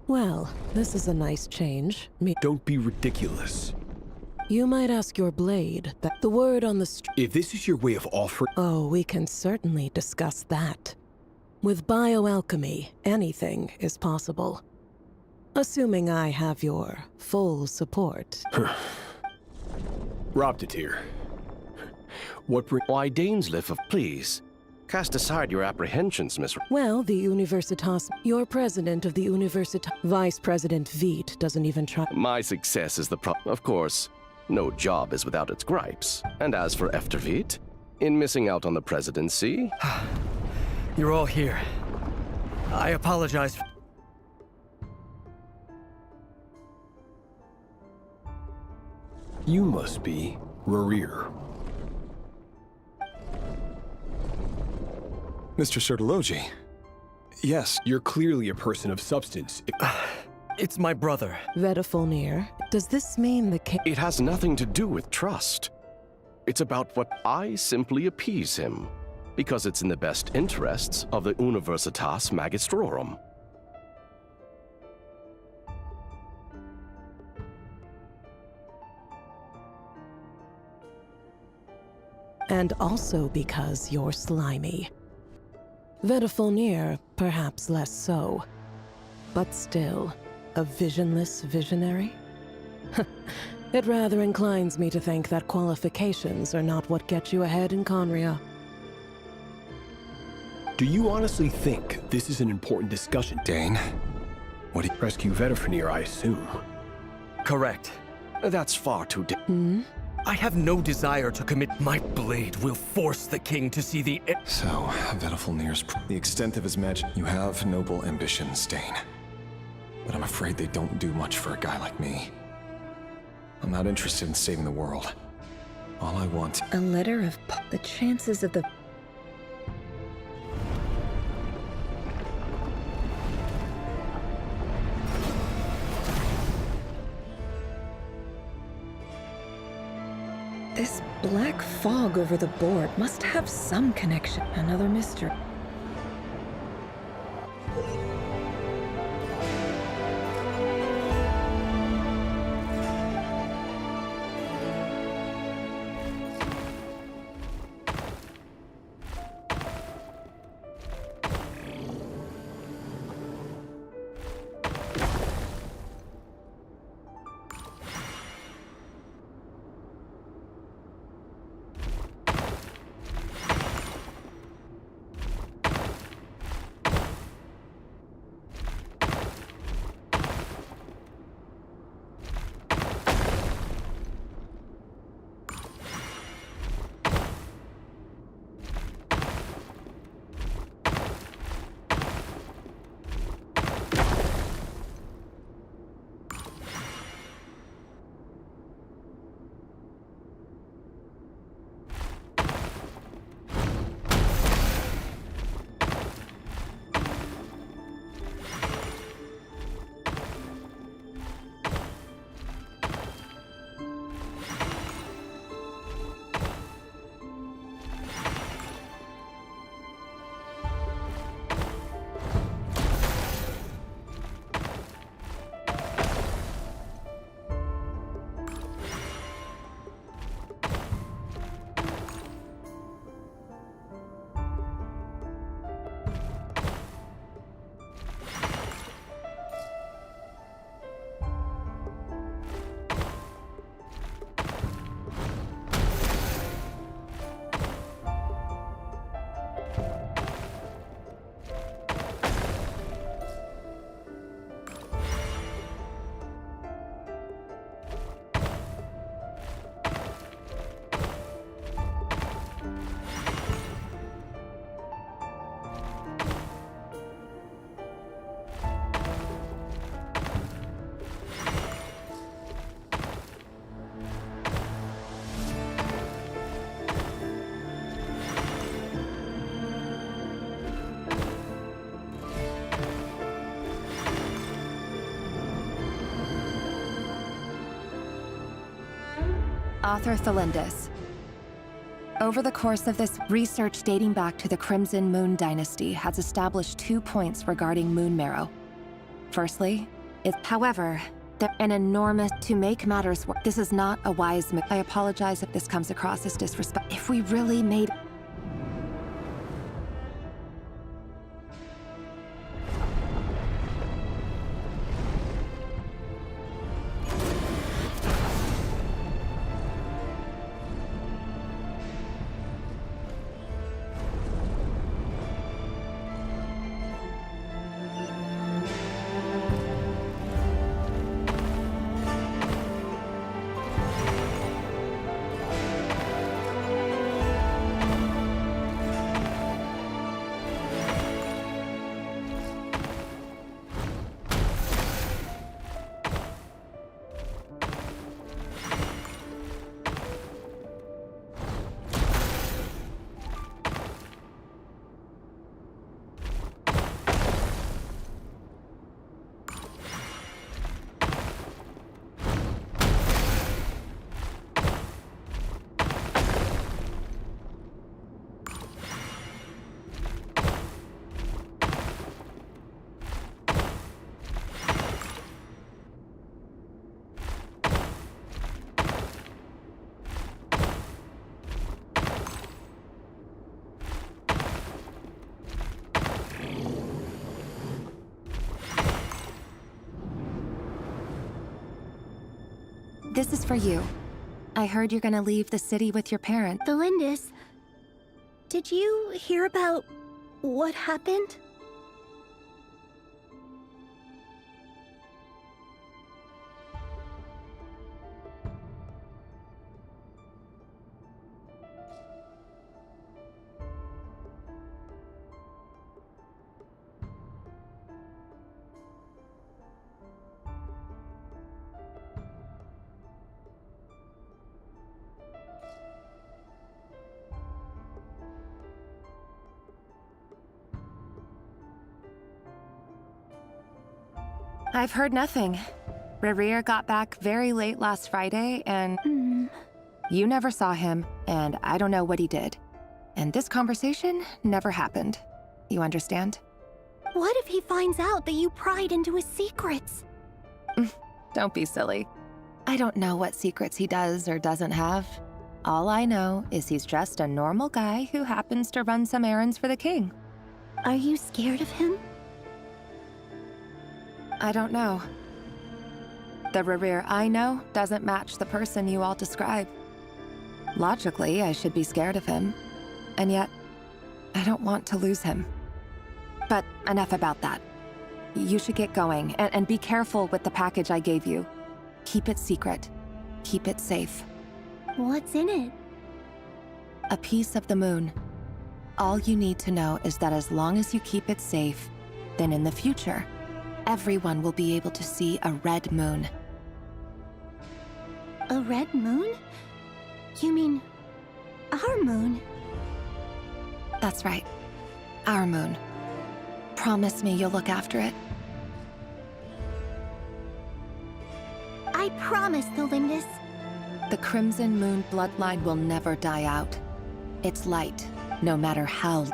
Well, this is a nice change. Don't be ridiculous. You might ask your blade that the word on the street. If this is your way of offering... Oh, we can certainly discuss that. With bioalchemy, anything is possible. Assuming I have your full support. Robdetir. Why Daneslif, please? Cast aside your apprehensions, Miss... Well, the Universitas... You're president of the Universitas... Vice President Veit doesn't even try... My success is the Of course, no job is without its gripes. And as for Efterveit, in missing out on the presidency... You're all here. I apologize. You must be Rerir. Mr. Sertologi. Yes, You're clearly a person of substance. It's my brother. Vedafulnir, does this mean the king? It has nothing to do with trust. It's about what I simply appease him, because it's in the best interests of the Universitas Magistrorum. And also because you're slimy. Vedafulnir, perhaps less so. But still, a visionless visionary? It rather inclines me to think that qualifications are not what get you ahead in Conria. Do you honestly think this is an important discussion? Dane, what do you... Rescue Vedafulnir, I assume. Correct. That's far too I have no desire to commit. My blade will force the king to see the... So, Vedafulnir's... The extent of his magic... You have noble ambitions, Dane. But I'm afraid they don't do much for a guy like me. I'm not interested in saving the world. All I want... A letter of... The chances of the... This black fog over the board must have some connection. Another mystery. Author Thelindis. Over the course of this research dating back to the Crimson Moon Dynasty has established 2 points regarding moon marrow. Firstly, however, they're an enormous... To make matters worse, this is not a wise move. I apologize if this comes across as disrespect. If we really made... This is for you. I heard you're gonna leave the city with your parents. Delindis, did you hear about what happened? I've heard nothing. Rerir got back very late last Friday, and you never saw him, and I don't know what he did. And this conversation never happened. You understand? What if he finds out that you pried into his secrets? Don't be silly. I don't know what secrets he does or doesn't have. All I know is he's just a normal guy who happens to run some errands for the king. Are you scared of him? I don't know. The Rerir I know doesn't match the person you all describe. Logically, I should be scared of him. And yet, I don't want to lose him. But enough about that. You should get going, and be careful with the package I gave you. Keep it secret. Keep it safe. What's in it? A piece of the moon. All you need to know is that as long as you keep it safe, then in the future, everyone will be able to see a red moon. A red moon? You mean our moon? That's right. Our moon. Promise me you'll look after it. I promise, Delindis. The Crimson Moon bloodline will never die out. It's light, no matter how.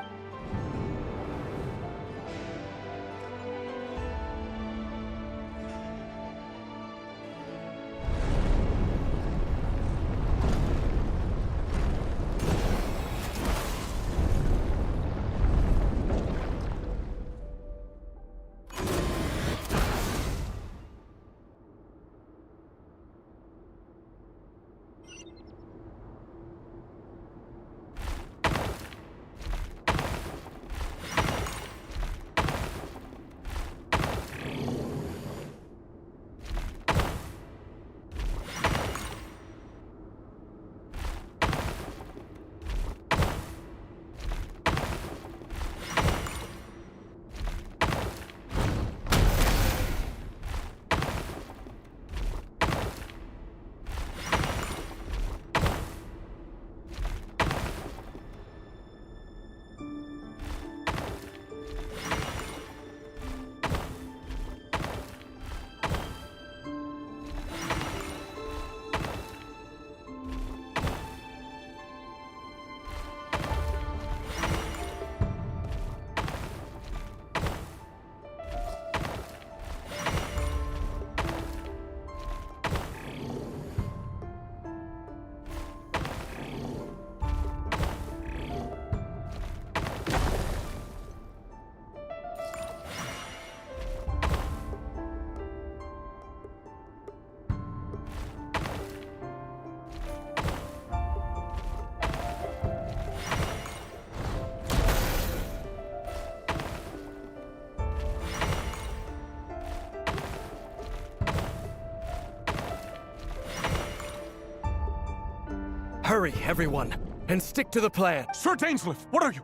Hurry, everyone, and stick to the plan. Sir Dainsleif, what are you?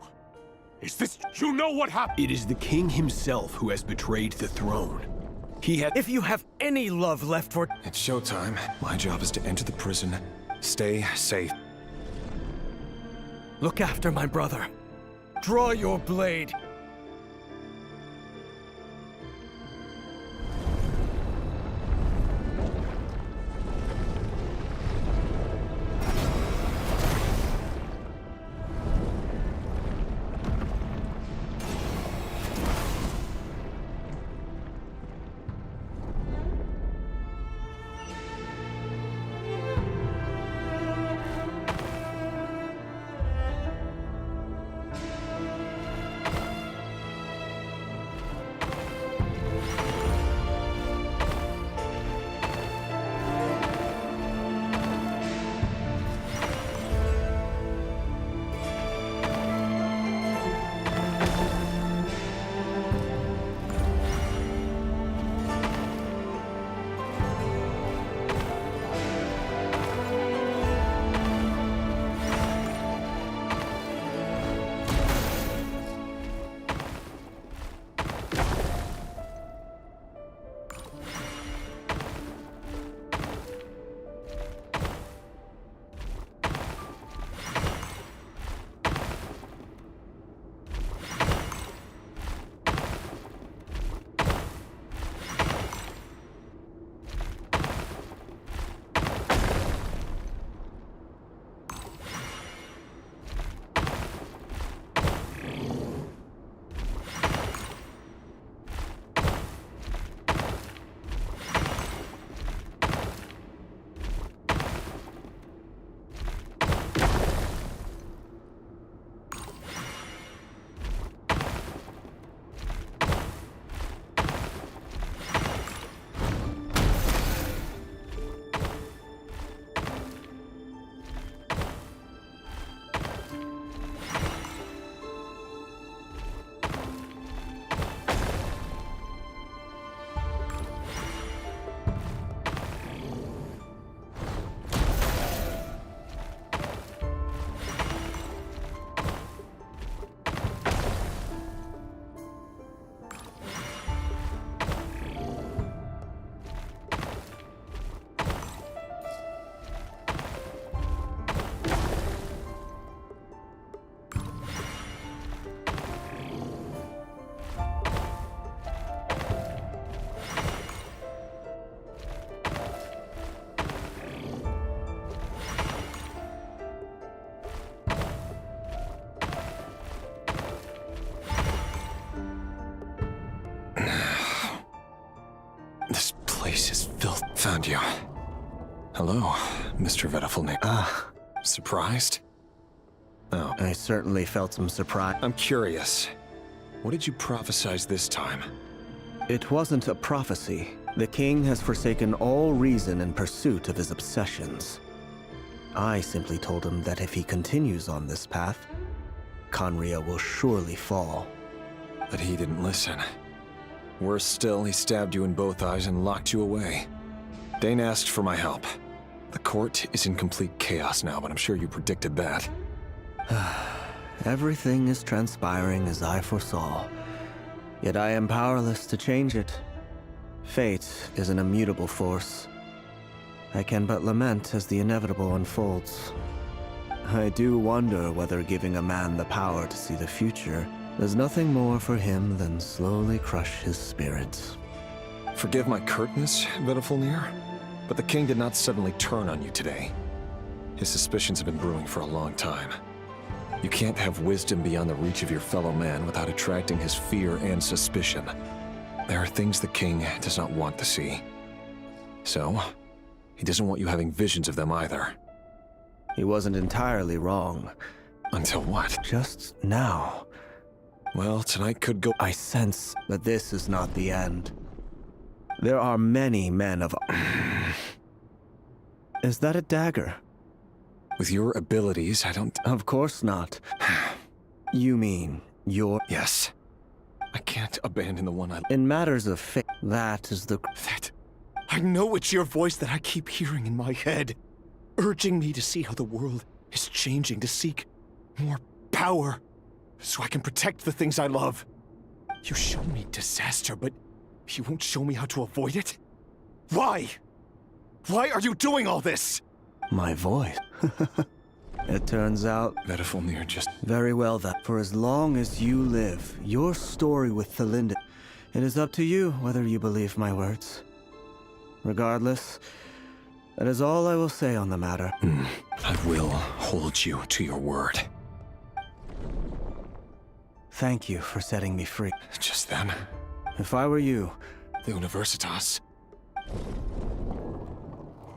Is this... You know what happened? It is the king himself who has betrayed the throne. He had... If you have any love left for... It's showtime. My job is to enter the prison. Stay safe. Look after my brother. Draw your blade. found you. Hello, Mr. Vedafilnir. Surprised? Oh. I certainly felt some surprise. I'm curious. What did you prophesize this time? It wasn't a prophecy. The king has forsaken all reason in pursuit of his obsessions. I simply told him that if he continues on this path, Khaenri'ah will surely fall. But he didn't listen. Worse still, he stabbed you in both eyes and locked you away. Dane asked for my help. The court is in complete chaos now, but I'm sure you predicted that. Everything is transpiring as I foresaw. Yet I am powerless to change it. Fate is an immutable force. I can but lament as the inevitable unfolds. I do wonder whether giving a man the power to see the future does nothing more for him than slowly crush his spirits. Forgive my curtness, Vedafilnir, but the king did not suddenly turn on you today. His suspicions have been brewing for a long time. You can't have wisdom beyond the reach of your fellow man without attracting his fear and suspicion. There are things the king does not want to see. So, he doesn't want you having visions of them either. He wasn't entirely wrong. Until what? Just now. Well, tonight could go— I sense that this is not the end. There are many men of— Is that a dagger? With your abilities, I don't— Of course not. You mean your— Yes. I can't abandon the one I— In matters of fate, that is the— That— I know it's your voice that I keep hearing in my head, urging me to see how the world is changing, to seek more power, so I can protect the things I love. You show me disaster, but you won't show me how to avoid it? Why? Why are you doing all this? My voice. It turns out— Vedafilnir just— Very well then. For as long as you live, your story with Thelinda, it is up to you whether you believe my words. Regardless, that is all I will say on the matter. I will hold you to your word. Thank you for setting me free. Just then, if I were you— the Universitas—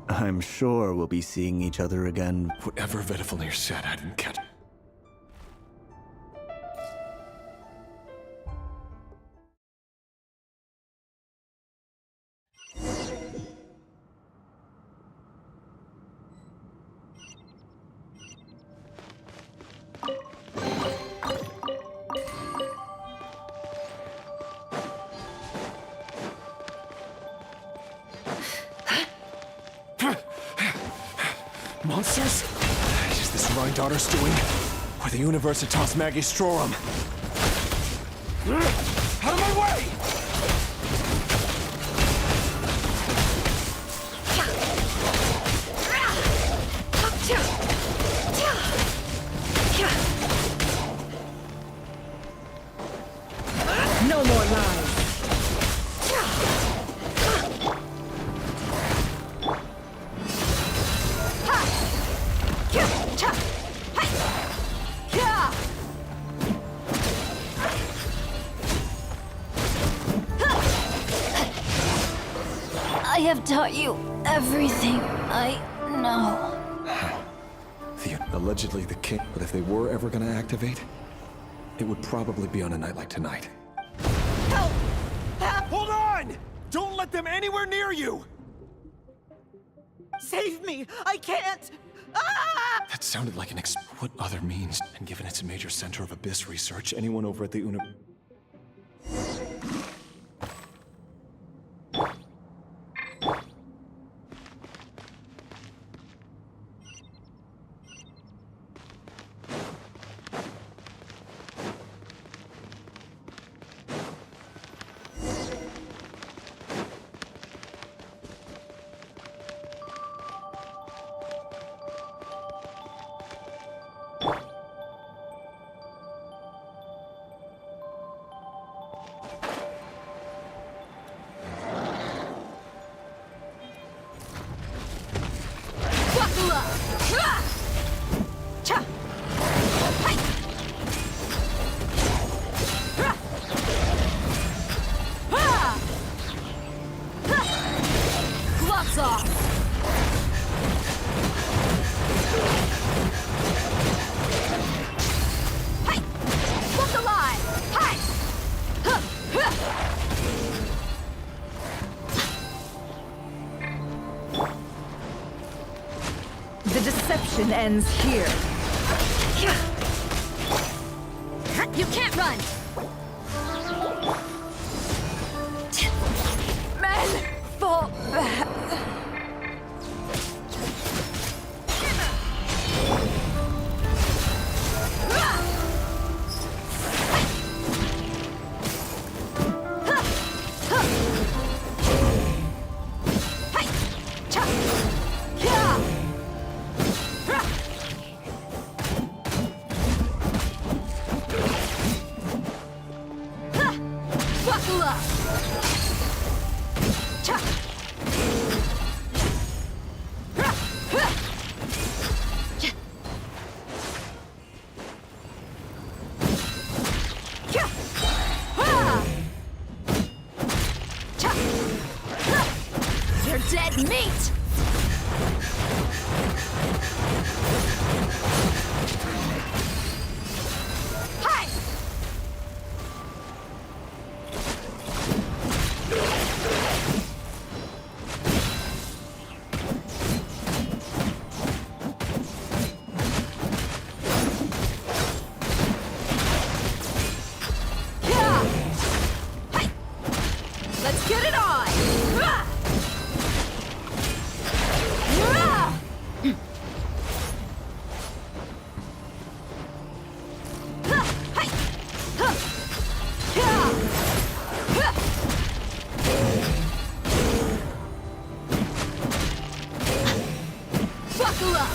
I'm sure we'll be seeing each other again. Whatever Vedafilnir said, I didn't catch. Monsters? Is this Rhindaughter's doing? Or the Universitas Magistrorum? Out of my way! No more lies. I have taught you everything I know. Allegedly the king, but if they were ever gonna activate, it would probably be on a night like tonight. Help! Help! Hold on! Don't let them anywhere near you! Save me! I can't! Ah! That sounded like an what other means? And given it's a major center of abyss research, anyone over at the Gloves off! mission ends here. You can't run! Men, fall back. Buckle up! You're dead meat! Hi! Let's get it on! Buckle up!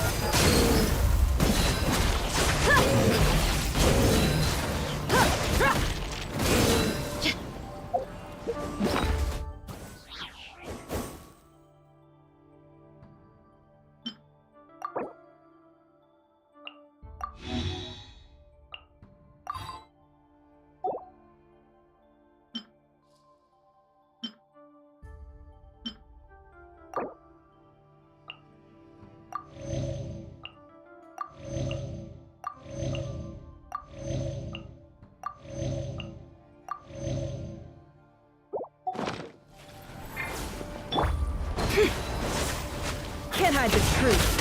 Can't hide the truth.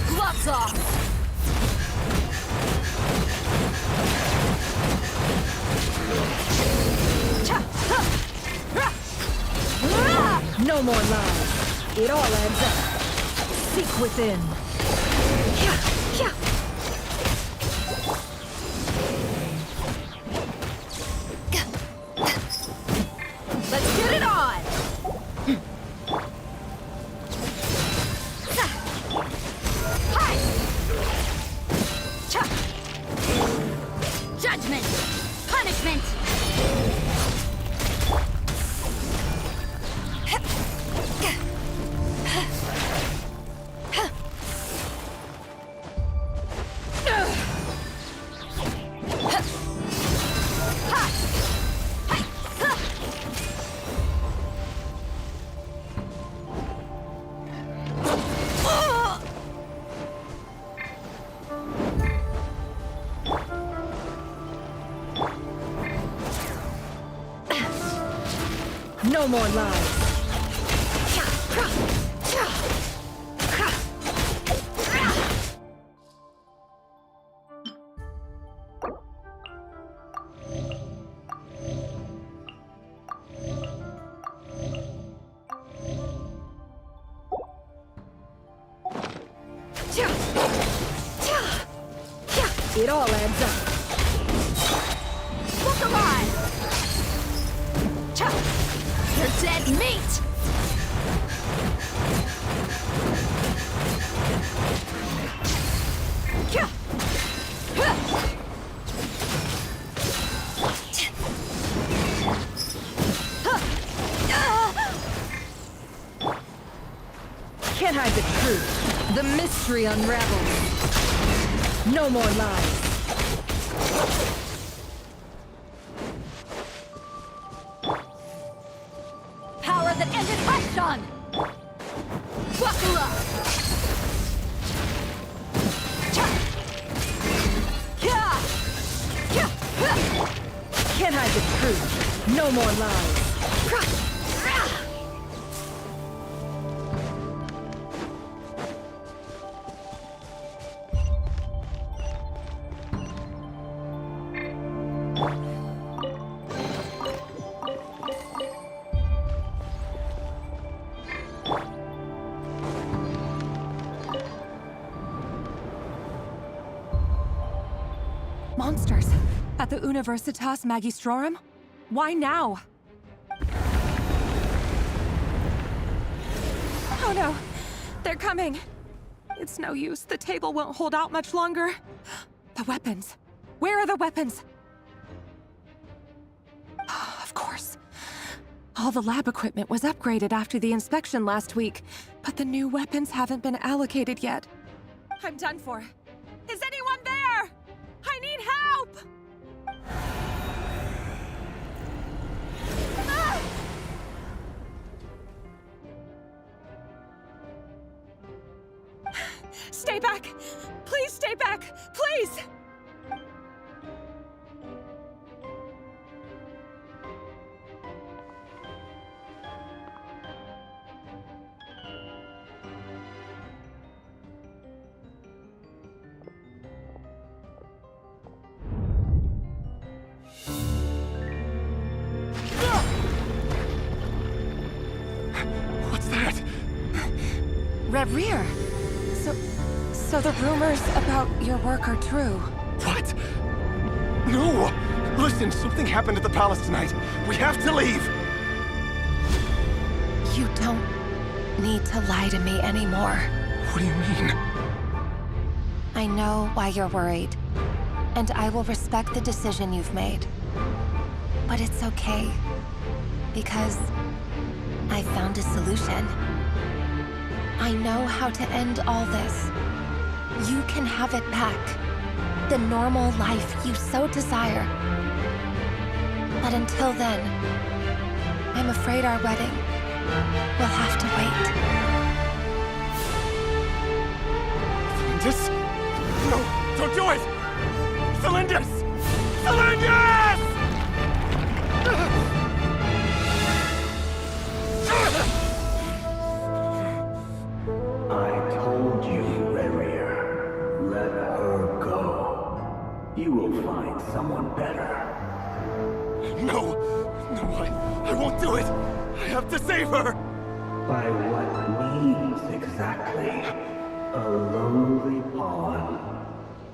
Gloves off! No more lies. It all adds up. Seek within. Let's get it on! Hi! Judgment! Punishment! No more lies. It all adds up. Look alive! You're dead meat! Can't hide the truth. The mystery unravels. No more lies. Power that ended Heshon! Buckle up! Can't hide the truth. No more lies. Monsters! At the Universitas Magistrorum? Why now? Oh no! They're coming! It's no use. The table won't hold out much longer. The weapons. Where are the weapons? Of course. All the lab equipment was upgraded after the inspection last week, but the new weapons haven't been allocated yet. I'm done for. Is anyone there? I need help! Ah! Stay back! Please stay back! Please! What's that? Rear. So the rumors about your work are true. What? No! Listen, something happened at the palace tonight. We have to leave! You don't need to lie to me anymore. What do you mean? I know why you're worried, and I will respect the decision you've made. But it's okay, because I found a solution. I know how to end all this. You can have it back. The normal life you so desire. But until then, I'm afraid our wedding will have to wait. Cylindus? No, don't do it! Cylindus! Cylindus! I told you, Rerir. Let her go. You will find someone better. No! I won't do it! I have to save her! By what means exactly? A lowly pawn.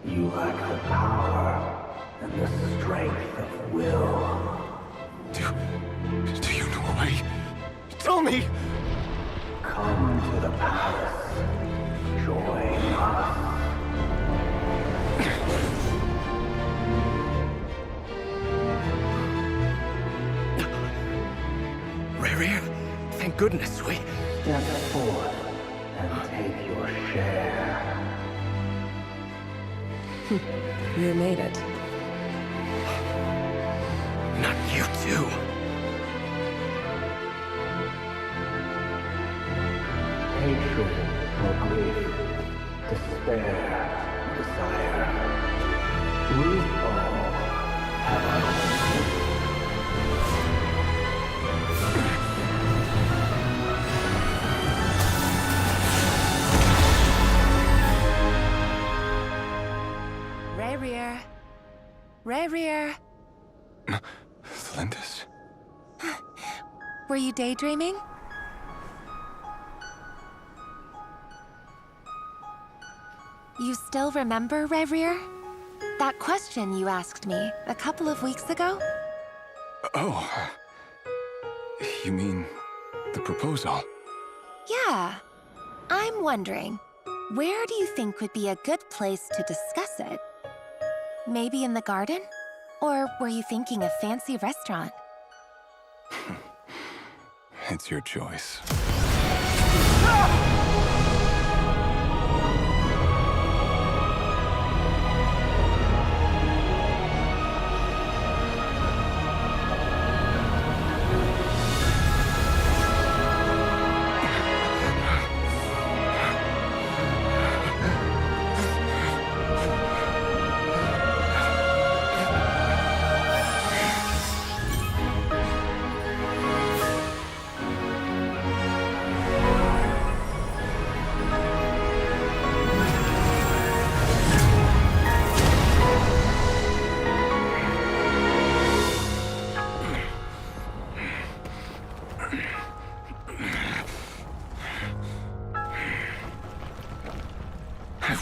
You lack the power and the strength of will. Do you know a way? Tell me! Come to the palace. Join us. Rerir, thank goodness we... Step forth and take your share. You made it. Not you too. Hatred or grief, despair, desire. We all have our own. Rerir. Cylindus? Were you daydreaming? You still remember, Rerir? That question you asked me a couple of weeks ago? Oh. You mean the proposal? Yeah. I'm wondering, where do you think would be a good place to discuss it? Maybe in the garden? Or were you thinking a fancy restaurant? It's your choice.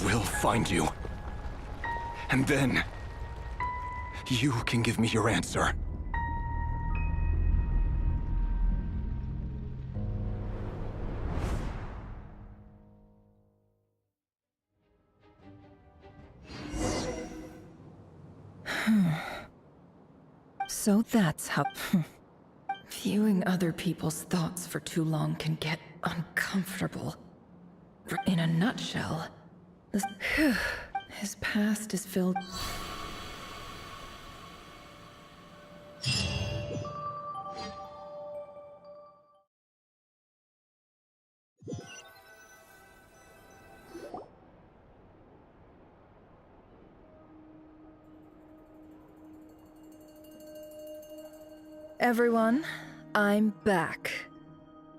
will find you. And then, you can give me your answer. So that's how... Viewing other people's thoughts for too long can get uncomfortable. In a nutshell, his past is filled... Everyone, I'm back.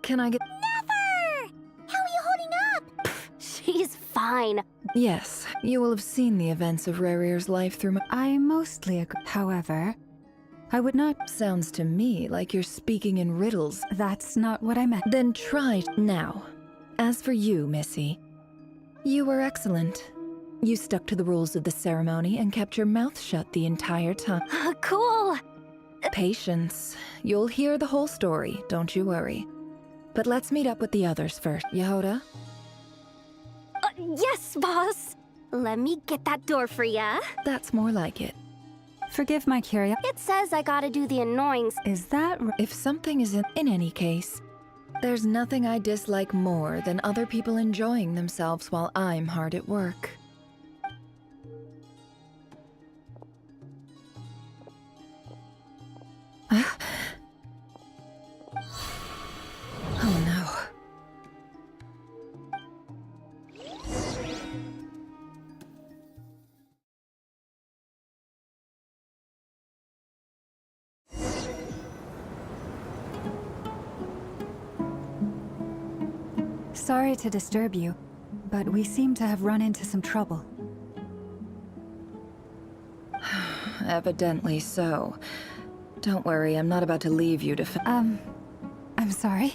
Can I get... Never! How are you holding up? She's fine. Yes, you will have seen the events of Rarier's life through my... I mostly agree. However, I would not... Sounds to me like you're speaking in riddles. That's not what I meant. Then try now. As for you, Missy, you were excellent. You stuck to the rules of the ceremony and kept your mouth shut the entire time. Cool. Patience. You'll hear the whole story, don't you worry. But let's meet up with the others first. Yehoda? Yes, boss. Let me get that door for ya. That's more like it. Forgive my curiosity. It says I gotta do the annoying... Is that... If something isn't... In any case, there's nothing I dislike more than other people enjoying themselves while I'm hard at work. Oh no. Sorry to disturb you, but we seem to have run into some trouble. Evidently so. Don't worry, I'm not about to leave you to I'm sorry?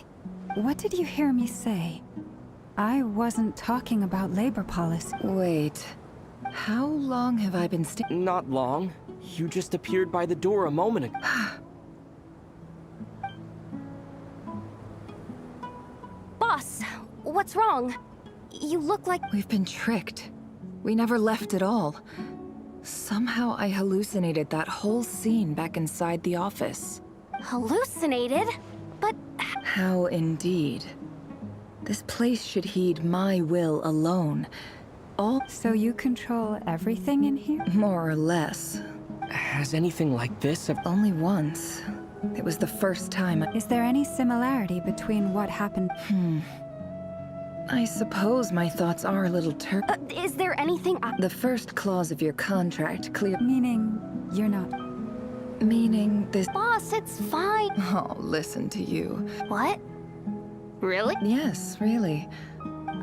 What did you hear me say? I wasn't talking about labor policy. Wait. How long have I been Not long. You just appeared by the door a moment ago. Boss, what's wrong? You look like... We've been tricked. We never left at all. Somehow I hallucinated that whole scene back inside the office. Hallucinated? But... How indeed. This place should heed my will alone. So you control everything in here? More or less. Has anything like this ever... Only once. It was the first time. Is there any similarity between what happened? I suppose my thoughts are a little is there anything The first clause of your contract clear... Meaning, you're not... Meaning this... Boss, it's fine. Oh, listen to you. What? Really? Yes, really.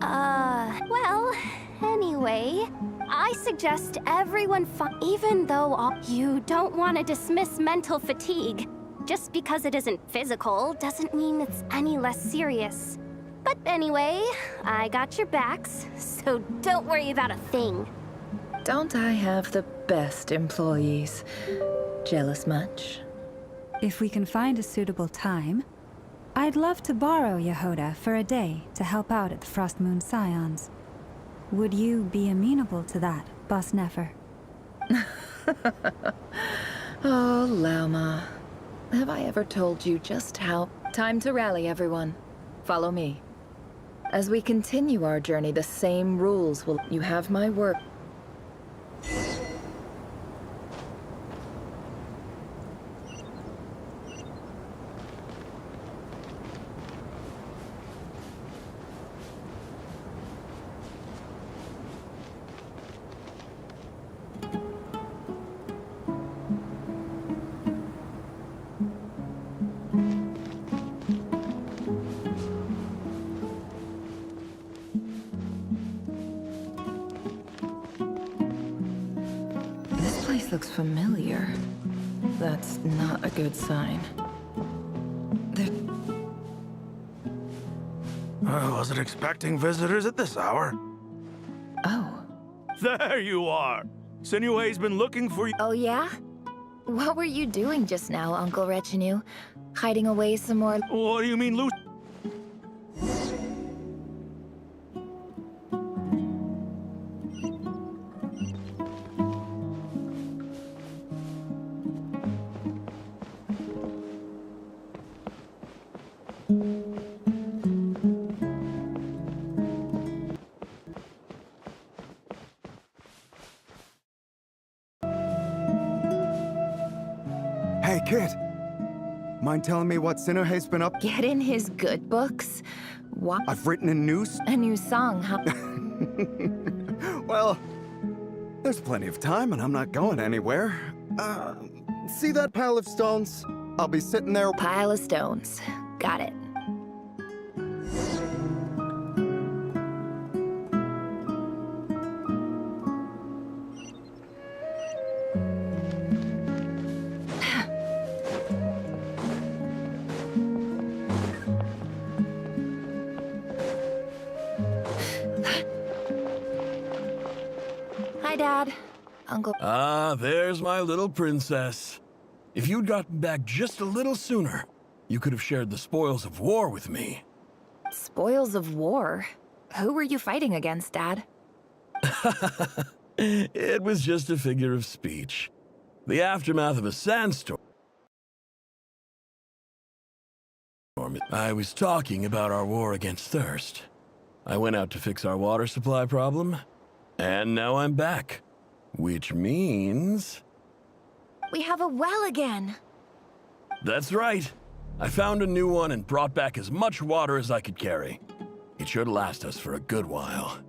Well, anyway, I suggest everyone even though you don't want to dismiss mental fatigue. Just because it isn't physical doesn't mean it's any less serious. But anyway, I got your backs, so don't worry about a thing. Don't I have the best employees? Jealous much? If we can find a suitable time, I'd love to borrow Yehoda for a day to help out at the Frost Moon Scions. Would you be amenable to that, Boss Nefer? Oh, Lauma. Have I ever told you just how... Time to rally, everyone. Follow me. As we continue our journey, the same rules will... You have my word. Looks familiar. That's not a good sign. I wasn't expecting visitors at this hour. Oh. There you are! Sinue's been looking for you. Oh, yeah? What were you doing just now, Uncle Retinue? Hiding away some more? What do you mean, Lucy? Hey, kid. Mind telling me what Sinuhe's been up? Get in his good books. What? I've written a A new song, huh? Well, there's plenty of time and I'm not going anywhere. See that pile of stones? I'll be sitting there. Pile of stones. Got it. Hi, Dad. Uncle. Ah, there's my little princess. If you'd gotten back just a little sooner, you could have shared the spoils of war with me. Spoils of war? Who were you fighting against, Dad? It was just a figure of speech. The aftermath of a sandstorm. I was talking about our war against thirst. I went out to fix our water supply problem, and now I'm back. Which means... We have a well again. That's right. I found a new one and brought back as much water as I could carry. It should last us for a good while.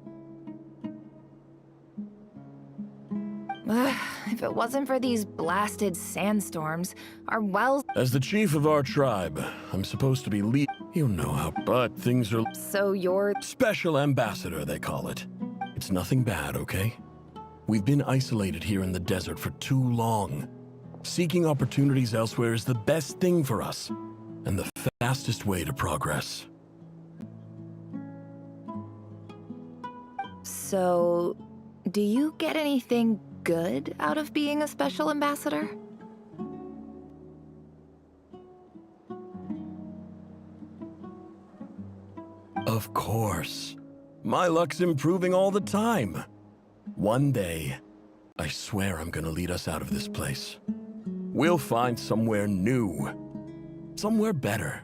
If it wasn't for these blasted sandstorms, our wells... As the chief of our tribe, I'm supposed to be lead... You know how... But things are... So you're... Special ambassador, they call it. It's nothing bad, okay? We've been isolated here in the desert for too long. Seeking opportunities elsewhere is the best thing for us, and the fastest way to progress. So, do you get anything good out of being a special ambassador? Of course. My luck's improving all the time. One day, I swear I'm gonna lead us out of this place. We'll find somewhere new. Somewhere better.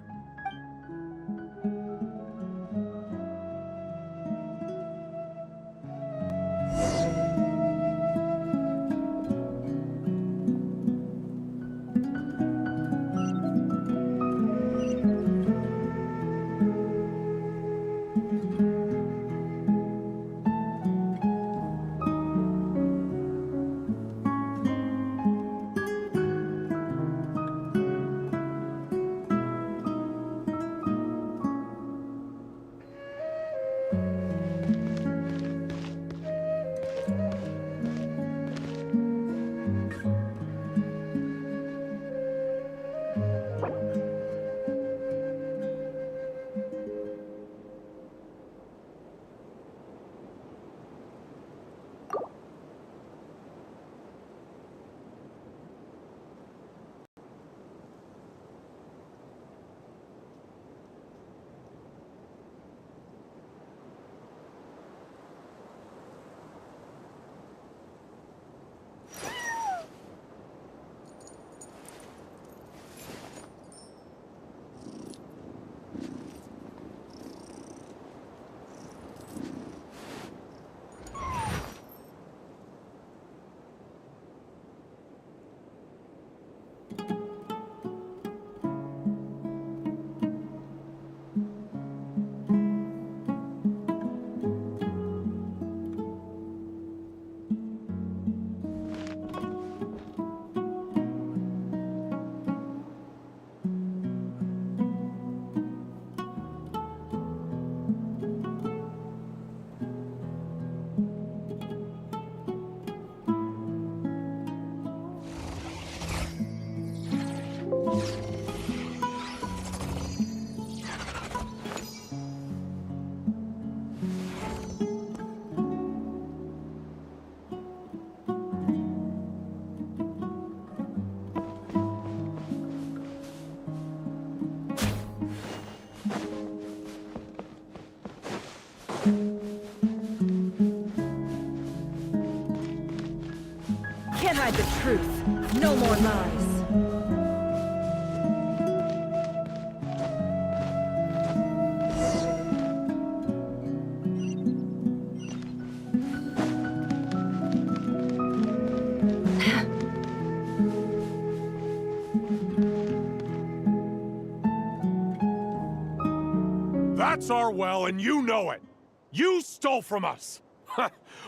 the truth. No more lies. That's our well, and you know it. You stole from us.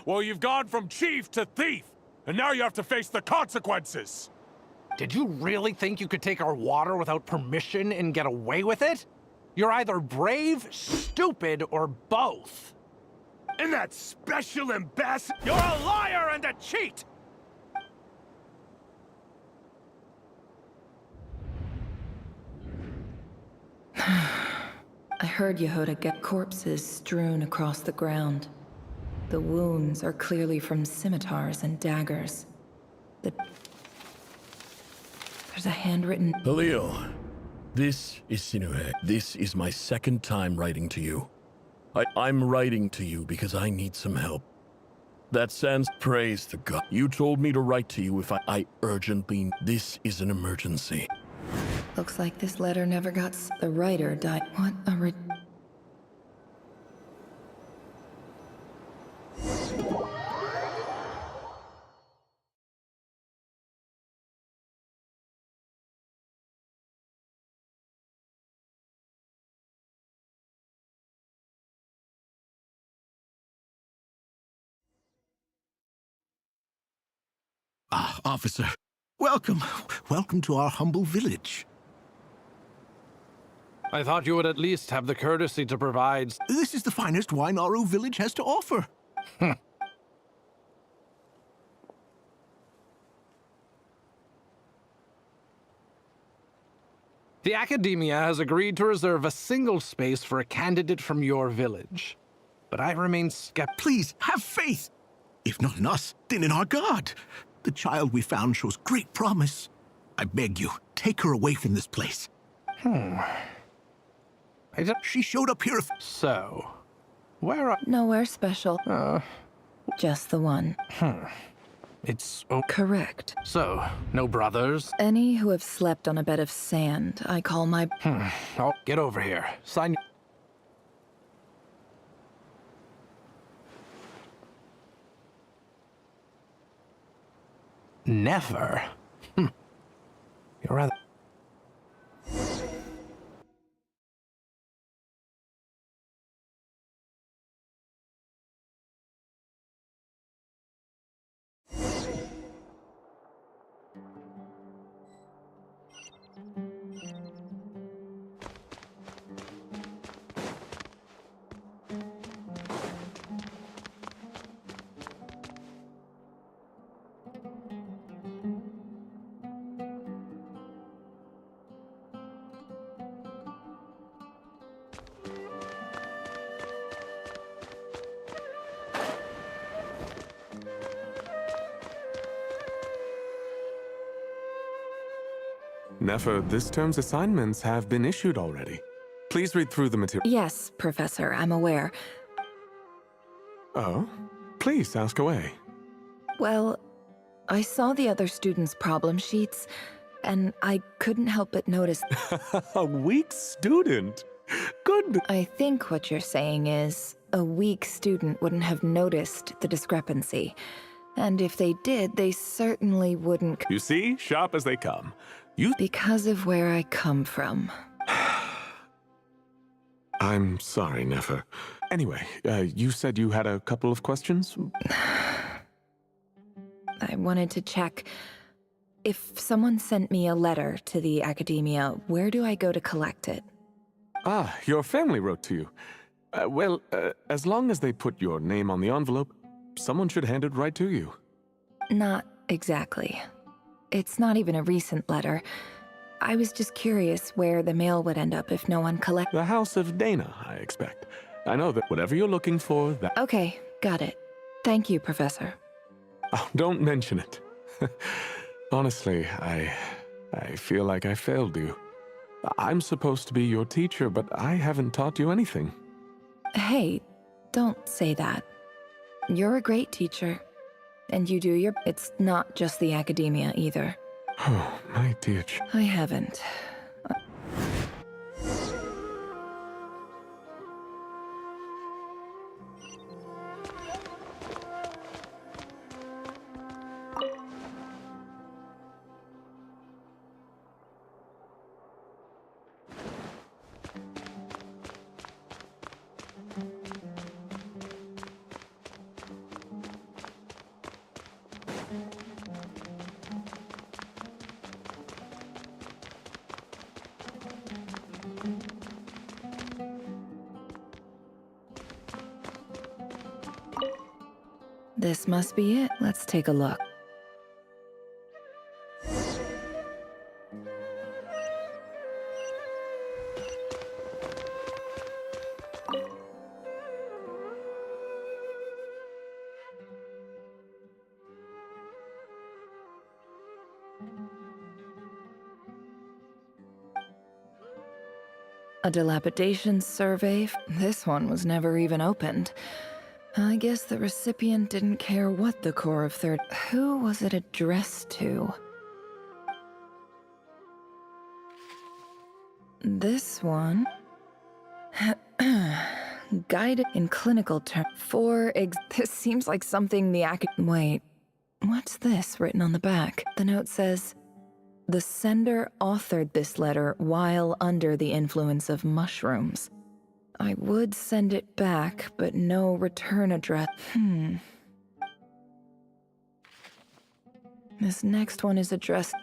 Well, you've gone from chief to thief, and now you have to face the consequences. Did you really think you could take our water without permission and get away with it? You're either brave, stupid, or both. And that special ambassador, you're a liar and a cheat! I heard Yehoda get corpses strewn across the ground. The wounds are clearly from scimitars and daggers. There's a handwritten... Halil, this is Sinuhe. This is my second time writing to you. I'm writing to you because I need some help. That sends praise to God. You told me to write to you if I urgently... This is an emergency. Looks like this letter never got... The writer died. What a Ah, officer. Welcome. Welcome to our humble village. I thought you would at least have the courtesy to provide... This is the finest wine Aru village has to offer. The Academia has agreed to reserve a single space for a candidate from your village. But I remain skeptical. Please, have faith. If not in us, then in our God. The child we found shows great promise. I beg you, take her away from this place. She showed up here... So, where are... Nowhere special. Just the one. It's... Correct. So, no brothers? Any who have slept on a bed of sand, I call my... Oh, get over here. Sign... Never? You're rather... Nefer, this term's assignments have been issued already. Please read through the material. Yes, Professor, I'm aware. Oh? Please, ask away. Well, I saw the other students' problem sheets, and I couldn't help but notice... A weak student? Good. I think what you're saying is, a weak student wouldn't have noticed the discrepancy. And if they did, they certainly wouldn't... You see? Sharp as they come. Because of where I come from. I'm sorry, Nefer. Anyway, you said you had a couple of questions? I wanted to check. If someone sent me a letter to the Academia, where do I go to collect it? Ah, your family wrote to you. Well, as long as they put your name on the envelope, someone should hand it right to you. Not exactly. It's not even a recent letter. I was just curious where the mail would end up if no one collected. The House of Dana, I expect. I know that whatever you're looking for, that... Okay, got it. Thank you, Professor. Oh, don't mention it. Honestly, I feel like I failed you. I'm supposed to be your teacher, but I haven't taught you anything. Hey, don't say that. You're a great teacher. And you do your... It's not just the academia, either. Oh, my dear I haven't. This must be it. Let's take a look. A dilapidation survey. This one was never even opened. I guess the recipient didn't care what the core of third... Who was it addressed to? This one... Guided in clinical terms. This seems like something the Wait. What's this written on the back? The note says... The sender authored this letter while under the influence of mushrooms. I would send it back, but no return address. This next one is addressed...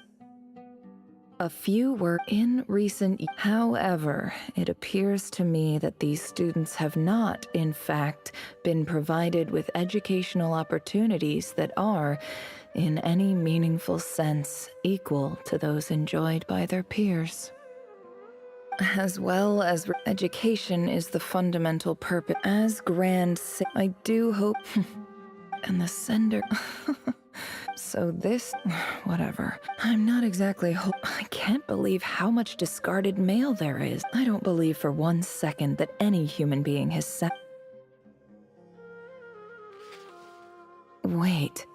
A few were in recent... However, it appears to me that these students have not, in fact, been provided with educational opportunities that are, in any meaningful sense, equal to those enjoyed by their peers. As well as education is the fundamental purpose. As I do hope... And the sender... So this... Whatever. I'm not exactly I can't believe how much discarded mail there is. I don't believe for 1 second that any human being has sent... Wait.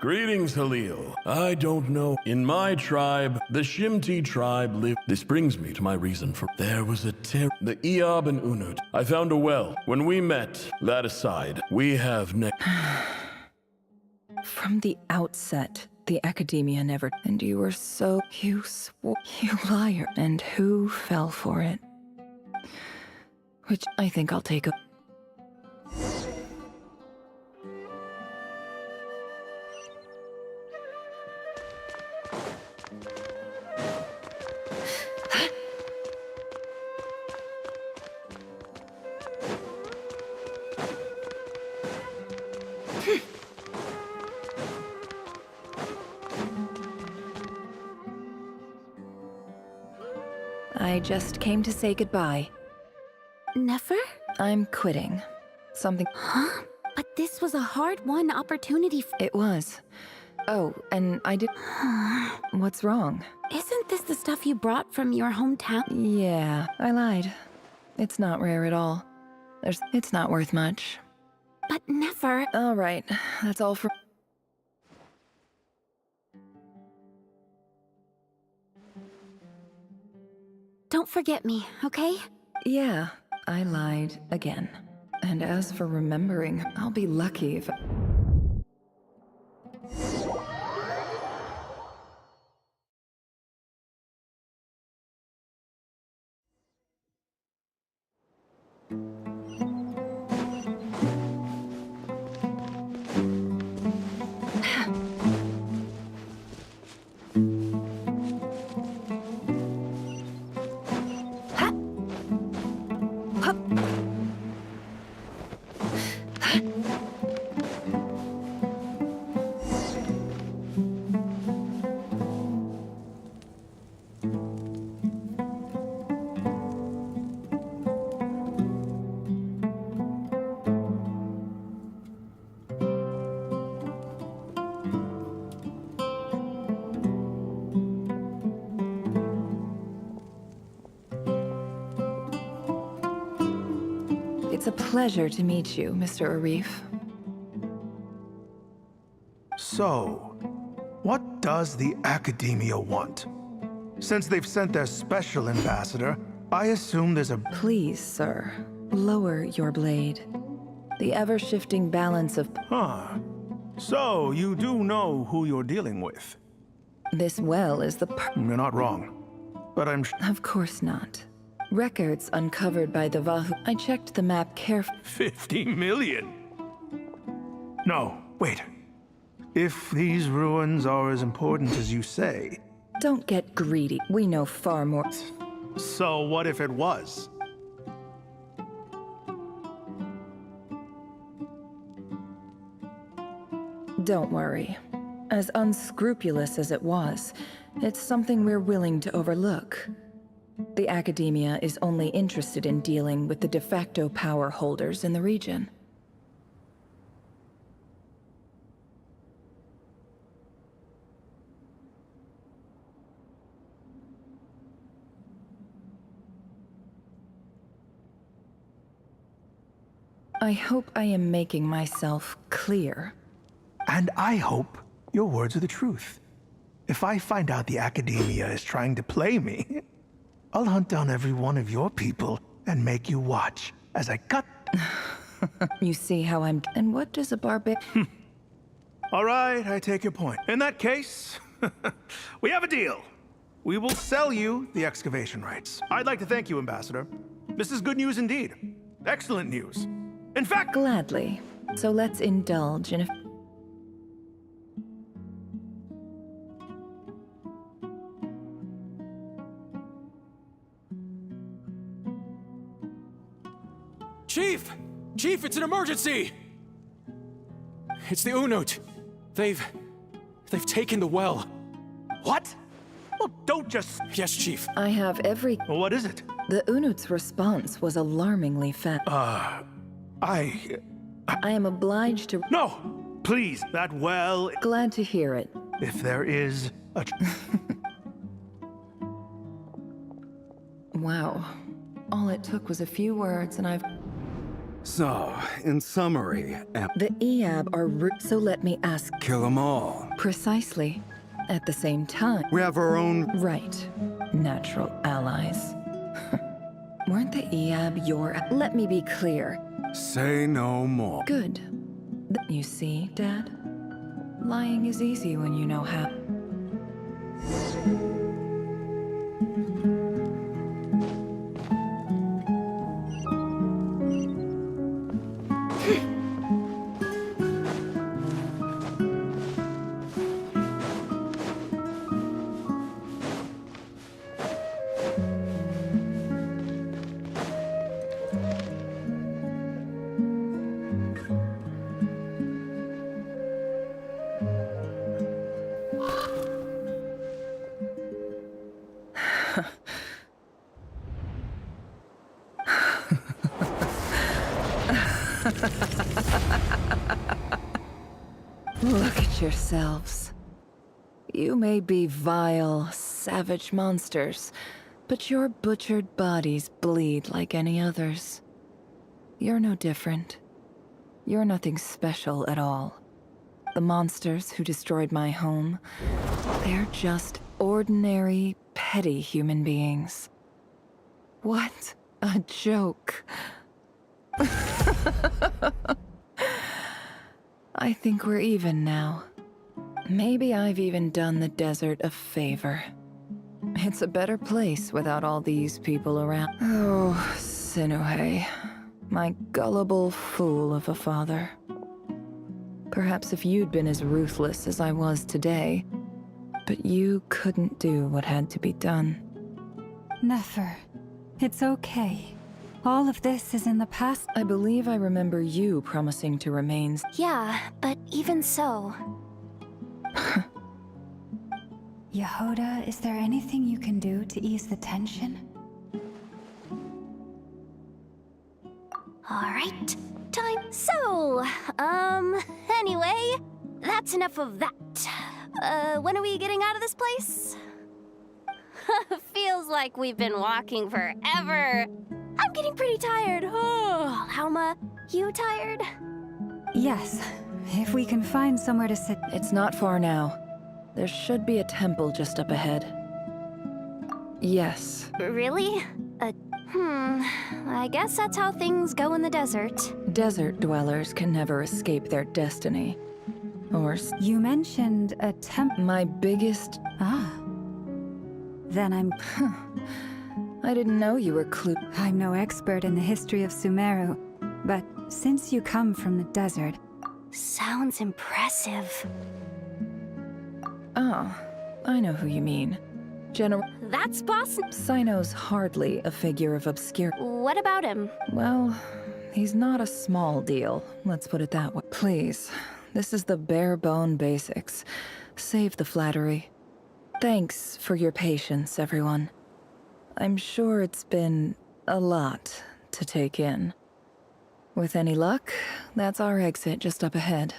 Greetings, Halil. I don't know. In my tribe, the Shimti tribe live. This brings me to my reason for... There was a the Eob and Unut. I found a well. When we met, that aside, we have From the outset, the academia never... And you were so... You liar. And who fell for it? Which I think I'll take a... I just came to say goodbye. Never? I'm quitting. Something... Huh? But this was a hard-won opportunity It was. Oh, and I did... What's wrong? Isn't this the stuff you brought from your hometown? Yeah, I lied. It's not rare at all. It's not worth much. But never... All right, that's all for... Don't forget me, okay? Yeah, I lied again. And as for remembering, I'll be lucky if... It's a pleasure to meet you, Mr. Arif. So, what does the Academia want? Since they've sent their special ambassador, I assume there's a... Please, sir, lower your blade. The ever-shifting balance of... Huh. So, you do know who you're dealing with? This well is the You're not wrong. But I'm... Of course not. Records uncovered by the Vahu... I checked the map carefully. 50 million? No, wait. If these ruins are as important as you say... Don't get greedy. We know far more. So what if it was? Don't worry. As unscrupulous as it was, it's something we're willing to overlook. The Academia is only interested in dealing with the de facto power holders in the region. I hope I am making myself clear. And I hope your words are the truth. If I find out the Academia is trying to play me, I'll hunt down every one of your people and make you watch as I cut... You see how I'm... And what does a barbarian... All right, I take your point. In that case, we have a deal. We will sell you the excavation rights. I'd like to thank you, Ambassador. This is good news indeed. Excellent news. In fact... Gladly. So let's indulge in a... Chief! Chief, it's an emergency! It's the Unut. They've taken the well. What? Well, don't just... Yes, Chief. I have every... Well, what is it? The Unut's response was alarmingly fast. I am obliged to... No! Please, that well... Glad to hear it. If there is a... Wow. All it took was a few words and I've... So, in summary... The Eab are so let me ask... Kill them all. Precisely. At the same time... We have our own... Right. Natural allies. Weren't the Eab your... Let me be clear. Say no more. Good. You see, Dad? Lying is easy when you know how. Look at yourselves. You may be vile, savage monsters, but your butchered bodies bleed like any others. You're no different. You're nothing special at all. The monsters who destroyed my home, they're just ordinary, petty human beings. What a joke. I think we're even now. Maybe I've even done the desert a favor. It's a better place without all these people around. Oh, Sinuhe, my gullible fool of a father. Perhaps if you'd been as ruthless as I was today, but you couldn't do what had to be done. Nefer, it's okay. All of this is in the past. I believe I remember you promising to remain. Yeah, but even so... Yehoda, is there anything you can do to ease the tension? Alright, time. So, anyway, that's enough of that. When are we getting out of this place? Feels like we've been walking forever. I'm getting pretty tired. Oh, Alma, you tired? Yes, if we can find somewhere to sit. It's not far now. There should be a temple just up ahead. Yes. Really? I guess that's how things go in the desert. Desert dwellers can never escape their destiny. Or... You mentioned a temple. My biggest... Ah. Then I'm... I didn't know you were I'm no expert in the history of Sumeru, but since you come from the desert... Sounds impressive. Oh, I know who you mean. General... That's Boss... Sino's hardly a figure of obscure... What about him? Well, he's not a small deal, let's put it that way. Please, this is the bare-bone basics. Save the flattery. Thanks for your patience, everyone. I'm sure it's been a lot to take in. With any luck, that's our exit just up ahead.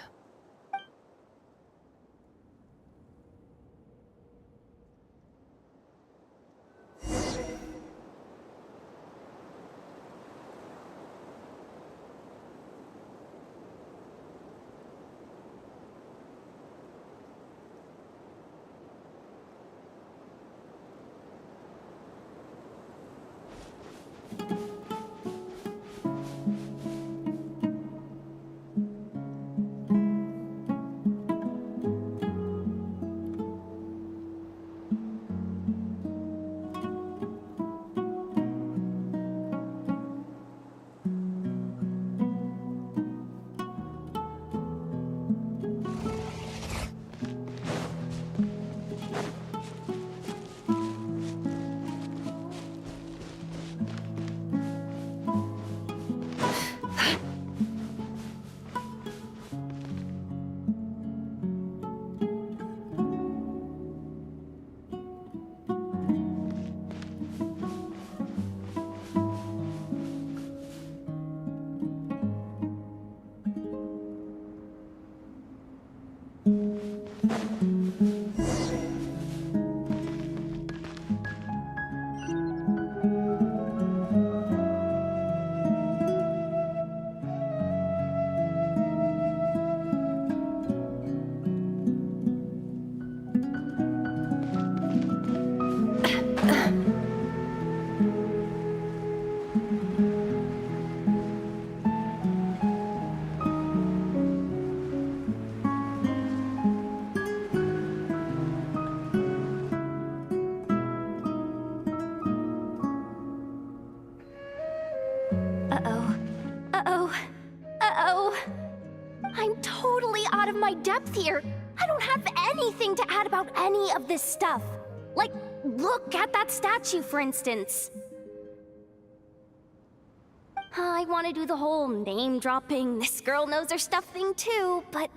Depth here. I don't have anything to add about any of this stuff. Like, look at that statue, for instance. I want to do the whole name-dropping, this girl knows her stuff thing too, but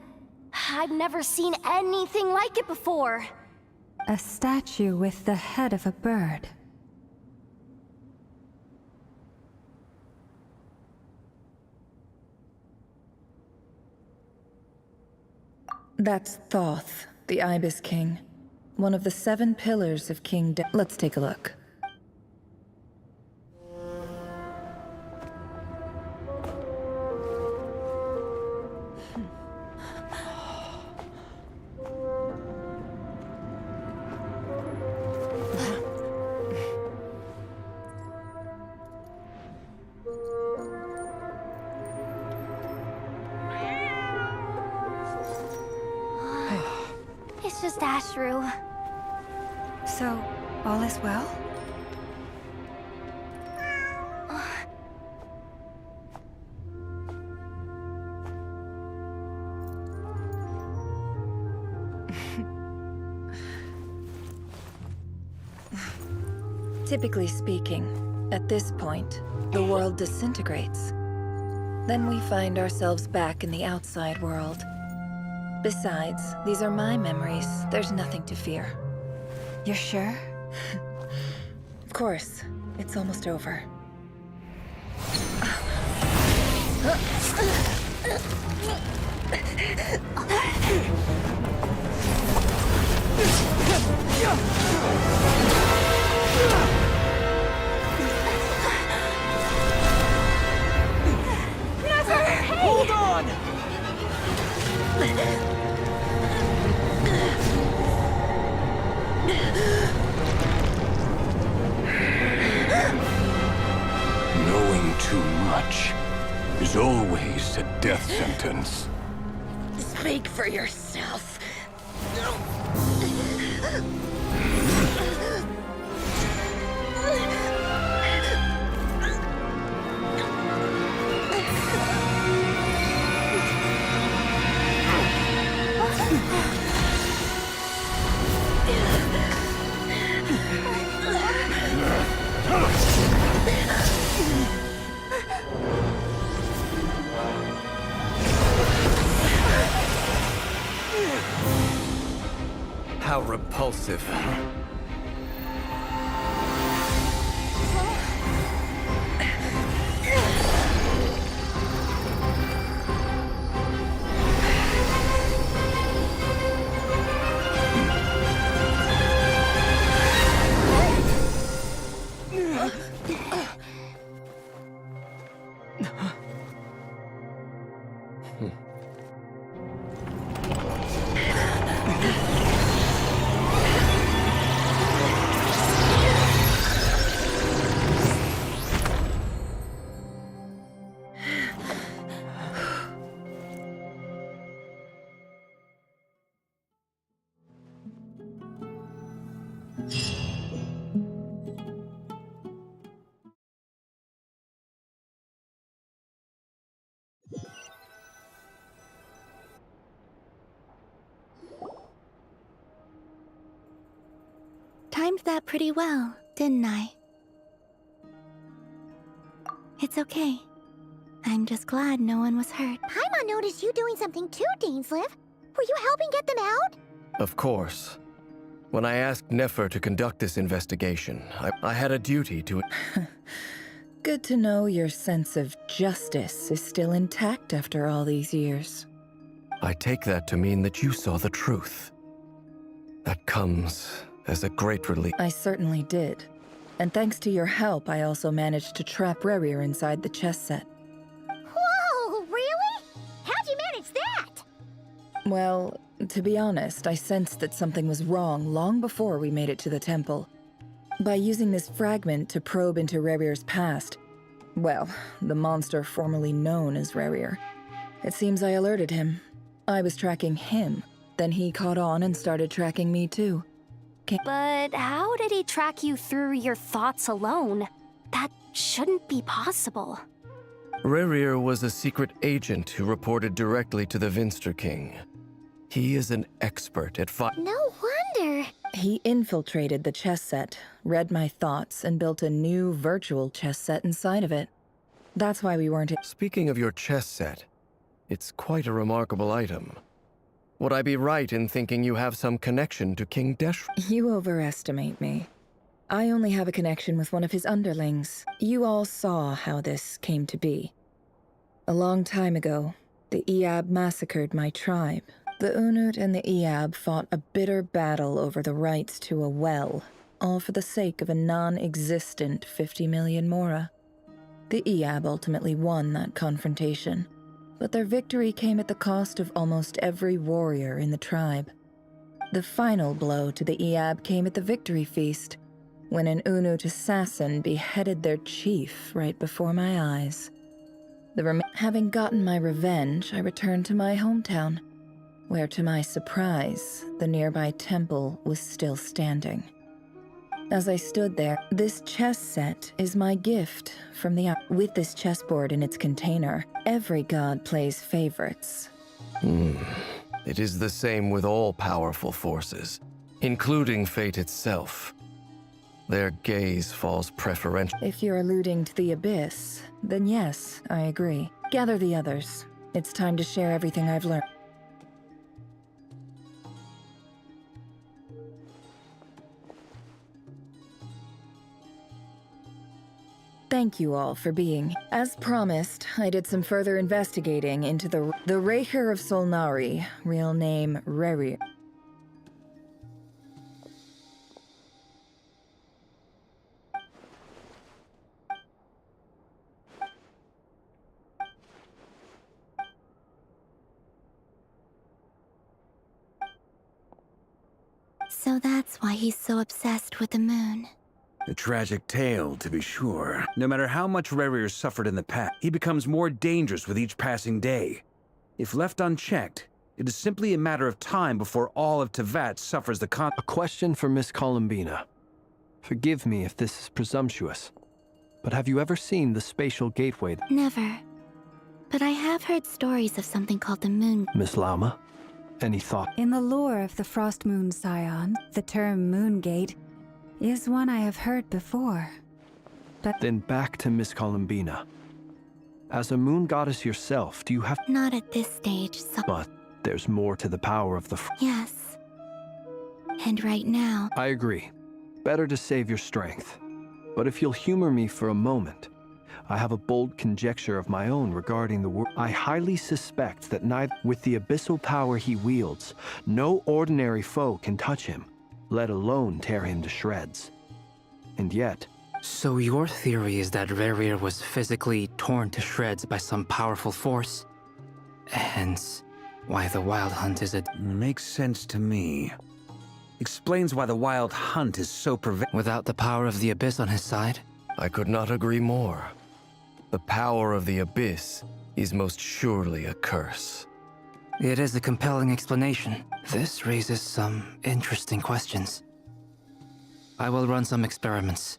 I've never seen anything like it before. A statue with the head of a bird. That's Thoth, the Ibis King. One of the 7 pillars of King Let's take a look. It's just Ashru. So, all is well? Typically speaking, at this point, the world disintegrates. Then we find ourselves back in the outside world. Besides, these are my memories. There's nothing to fear. You're sure? Of course. It's almost over. always a death sentence. Speak for yourself. How repulsive. Timed that pretty well, didn't I? It's okay. I'm just glad no one was hurt. Paimon noticed you doing something too, Dainsleif. Were you helping get them out? Of course. When I asked Nefer to conduct this investigation, I had a duty to... Good to know your sense of justice is still intact after all these years. I take that to mean that you saw the truth. That comes as a great relief. I certainly did. And thanks to your help, I also managed to trap Rerir inside the chess set. Whoa, really? How'd you manage that? Well, to be honest, I sensed that something was wrong long before we made it to the temple. By using this fragment to probe into Rerir's past, well, the monster formerly known as Rerir, it seems I alerted him. I was tracking him, then he caught on and started tracking me too. But how did he track you through your thoughts alone? That shouldn't be possible. Rerir was a secret agent who reported directly to the Vinster King. He is an expert at No wonder. He infiltrated the chess set, read my thoughts, and built a new virtual chess set inside of it. That's why we weren't... Speaking of your chess set, it's quite a remarkable item. Would I be right in thinking you have some connection to King Desh? You overestimate me. I only have a connection with one of his underlings. You all saw how this came to be. A long time ago, the Eab massacred my tribe. The Unut and the Eab fought a bitter battle over the rights to a well, all for the sake of a non-existent 50 million Mora. The Eab ultimately won that confrontation, but their victory came at the cost of almost every warrior in the tribe. The final blow to the Eab came at the victory feast, when an Unut assassin beheaded their chief right before my eyes. Having gotten my revenge, I returned to my hometown, where to my surprise, the nearby temple was still standing. As I stood there, this chess set is my gift from the... With this chessboard in its container, every god plays favorites. It is the same with all powerful forces, including fate itself. Their gaze falls preferential. If you're alluding to the Abyss, then yes, I agree. Gather the others. It's time to share everything I've learned. Thank you all for being. As promised, I did some further investigating into the Raker of Solnari, real name Rerir. So that's why he's so obsessed with the moon. A tragic tale, to be sure. No matter how much Rerir suffered in the past, he becomes more dangerous with each passing day. If left unchecked, it is simply a matter of time before all of Tevat suffers the A question for Miss Columbina. Forgive me if this is presumptuous, but have you ever seen the spatial gateway? Never. But I have heard stories of something called the moon. Miss Lauma, any thought? In the lore of the Frost Moon Scion, the term Moongate is one I have heard before. But then back to Miss Columbina. As a moon goddess yourself, do you have— Not at this stage, so— But there's more to the power of the— Yes. And right now— I agree. Better to save your strength. But if you'll humor me for a moment, I have a bold conjecture of my own regarding the world. I highly suspect that with the abyssal power he wields, no ordinary foe can touch him, let alone tear him to shreds. And yet— So your theory is that Rerir was physically torn to shreds by some powerful force? Hence, why the Wild Hunt is a— Makes sense to me. Explains why the Wild Hunt is so Without the power of the Abyss on his side? I could not agree more. The power of the Abyss is most surely a curse. It is a compelling explanation. This raises some interesting questions. I will run some experiments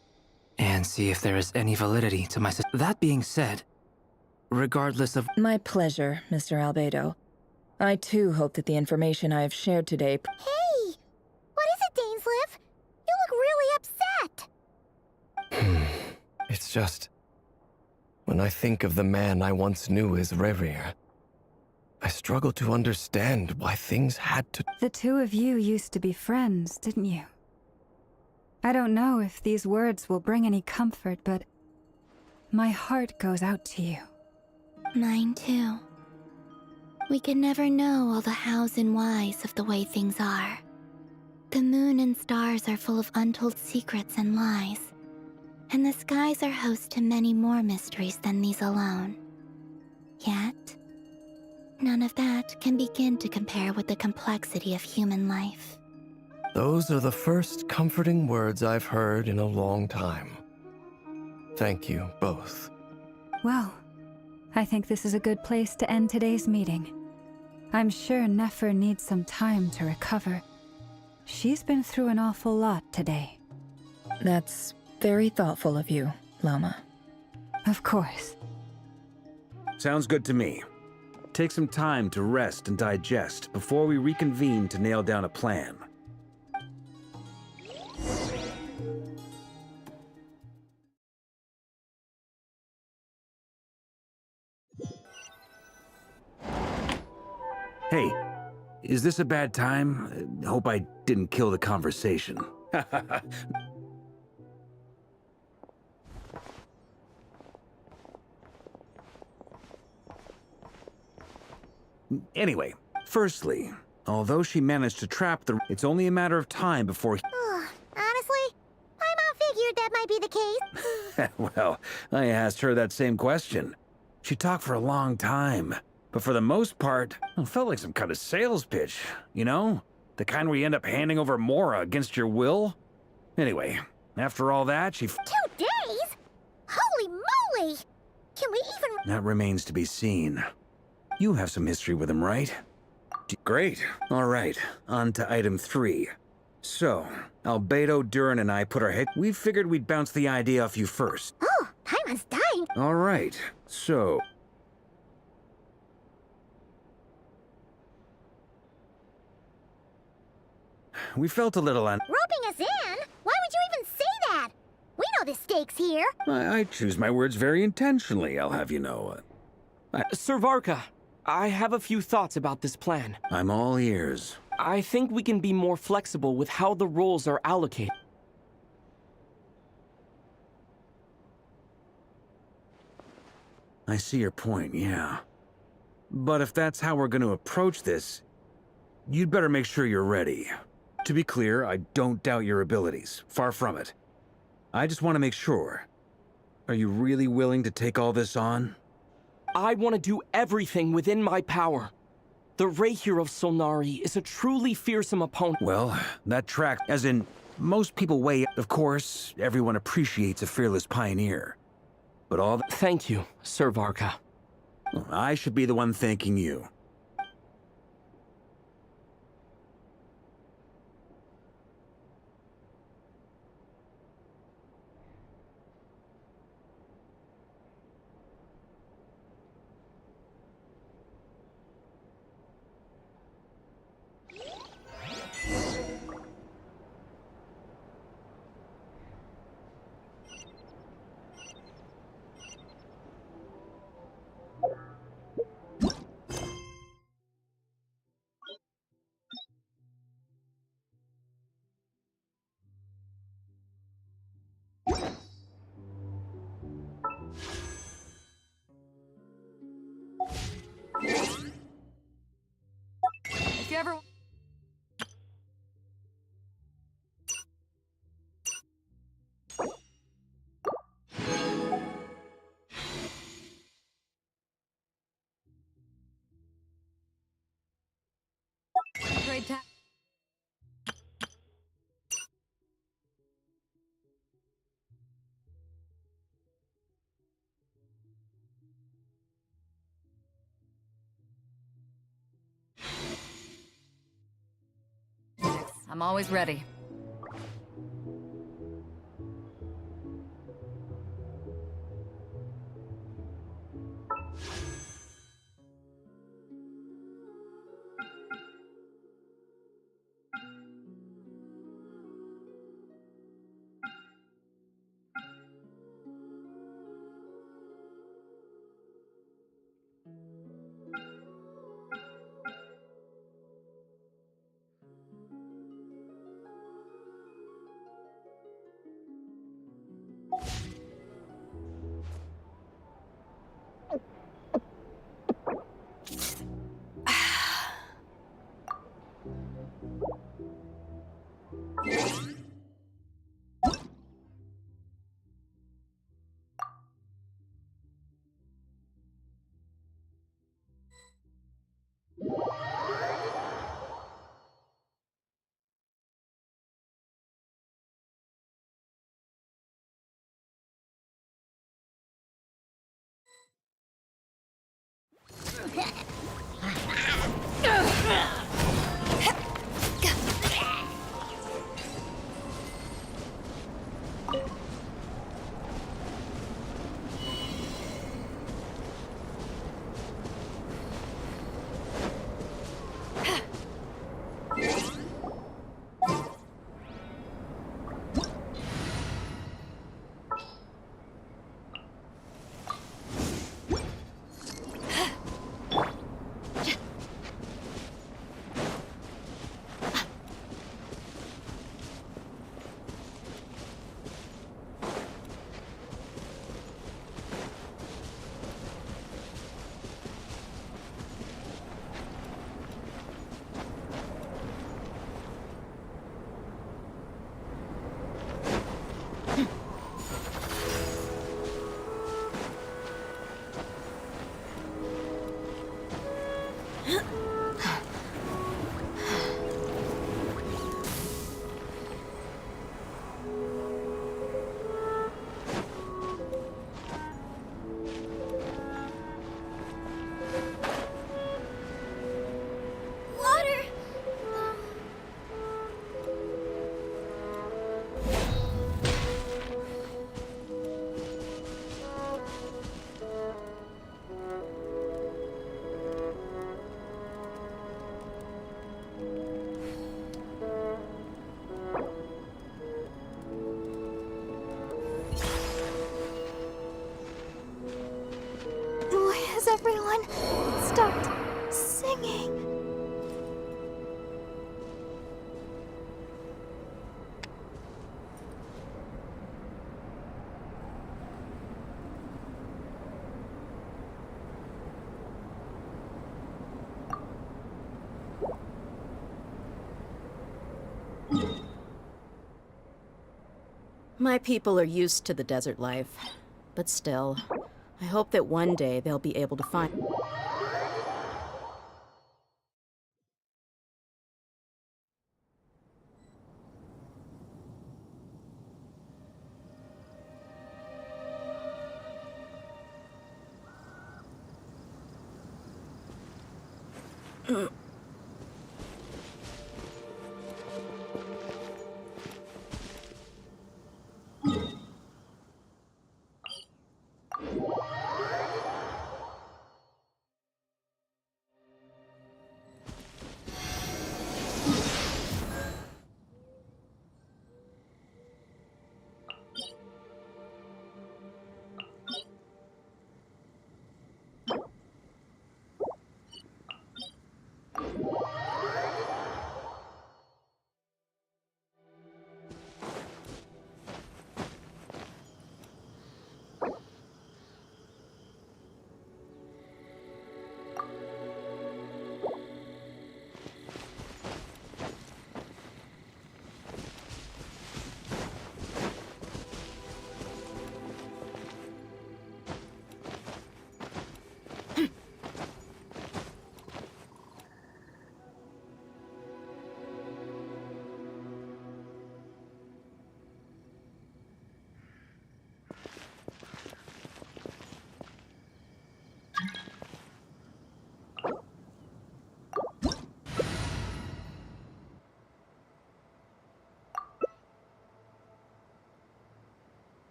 and see if there is any validity to my— That being said, regardless of— My pleasure, Mr. Albedo. I too hope that the information I have shared today— Hey! What is it, Dainsleif? You look really upset! It's just— when I think of the man I once knew as Rerir, I struggle to understand why things had to— the two of you used to be friends, didn't you? I don't know if these words will bring any comfort, but my heart goes out to you. Mine too. We can never know all the hows and whys of the way things are. The moon and stars are full of untold secrets and lies, and the skies are host to many more mysteries than these alone. Yet, none of that can begin to compare with the complexity of human life. Those are the first comforting words I've heard in a long time. Thank you both. Well, I think this is a good place to end today's meeting. I'm sure Nefer needs some time to recover. She's been through an awful lot today. That's very thoughtful of you, Lama. Of course. Sounds good to me. Take some time to rest and digest before we reconvene to nail down a plan. Hey, is this a bad time? Hope I didn't kill the conversation. Anyway, firstly, although she managed to trap it's only a matter of time before Honestly, my mom figured that might be the case. Well, I asked her that same question. She talked for a long time, but for the most part, it felt like some kind of sales pitch, you know? The kind where you end up handing over Mora against your will. Anyway, after all that, 2 days? Holy moly! Can we even— That remains to be seen. You have some history with him, right? Great. All right, on to item 3. So, Albedo, Durin, and I put our head— We figured we'd bounce the idea off you first. Oh, Paimon's dying. All right, so— we felt a little Roping us in? Why would you even say that? We know the stakes here. I choose my words very intentionally, I'll have you know. Sir Varka, I have a few thoughts about this plan. I'm all ears. I think we can be more flexible with how the roles are allocated. I see your point, yeah. But if that's how we're going to approach this, you'd better make sure you're ready. To be clear, I don't doubt your abilities. Far from it. I just want to make sure. Are you really willing to take all this on? I want to do everything within my power. The Rahir of Solnari is a truly fearsome opponent. Well, that track, as in, Most people weigh... Of course, everyone appreciates a fearless pioneer. But all... Thank you, Sir Varka. I should be the one thanking you. If you ever... Trade ta- I'm always ready. everyone start singing? My people are used to the desert life, but still, I hope that one day they'll be able to find...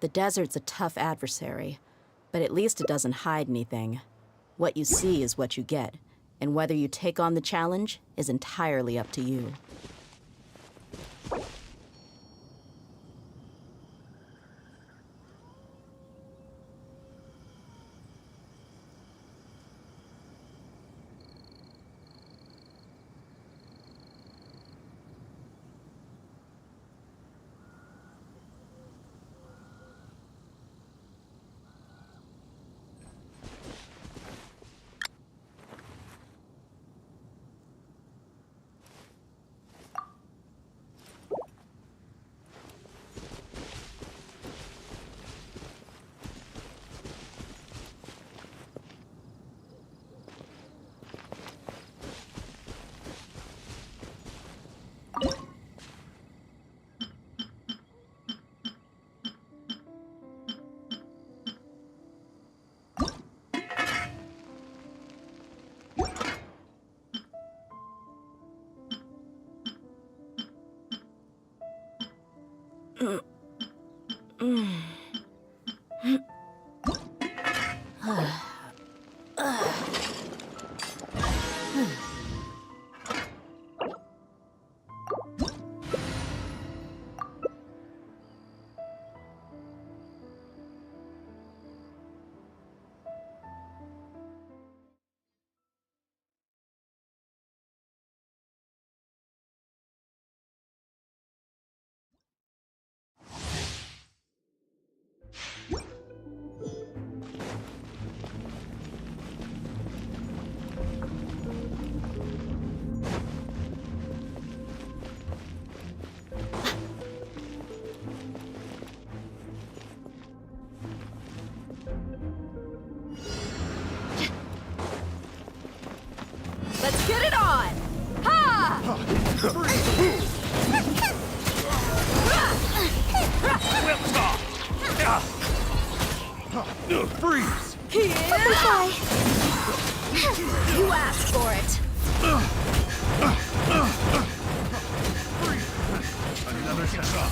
The desert's a tough adversary, but at least it doesn't hide anything. What you see is what you get, and whether you take on the challenge is entirely up to you. Let's get it on! Ha! Freeze! You asked for it. Another shot.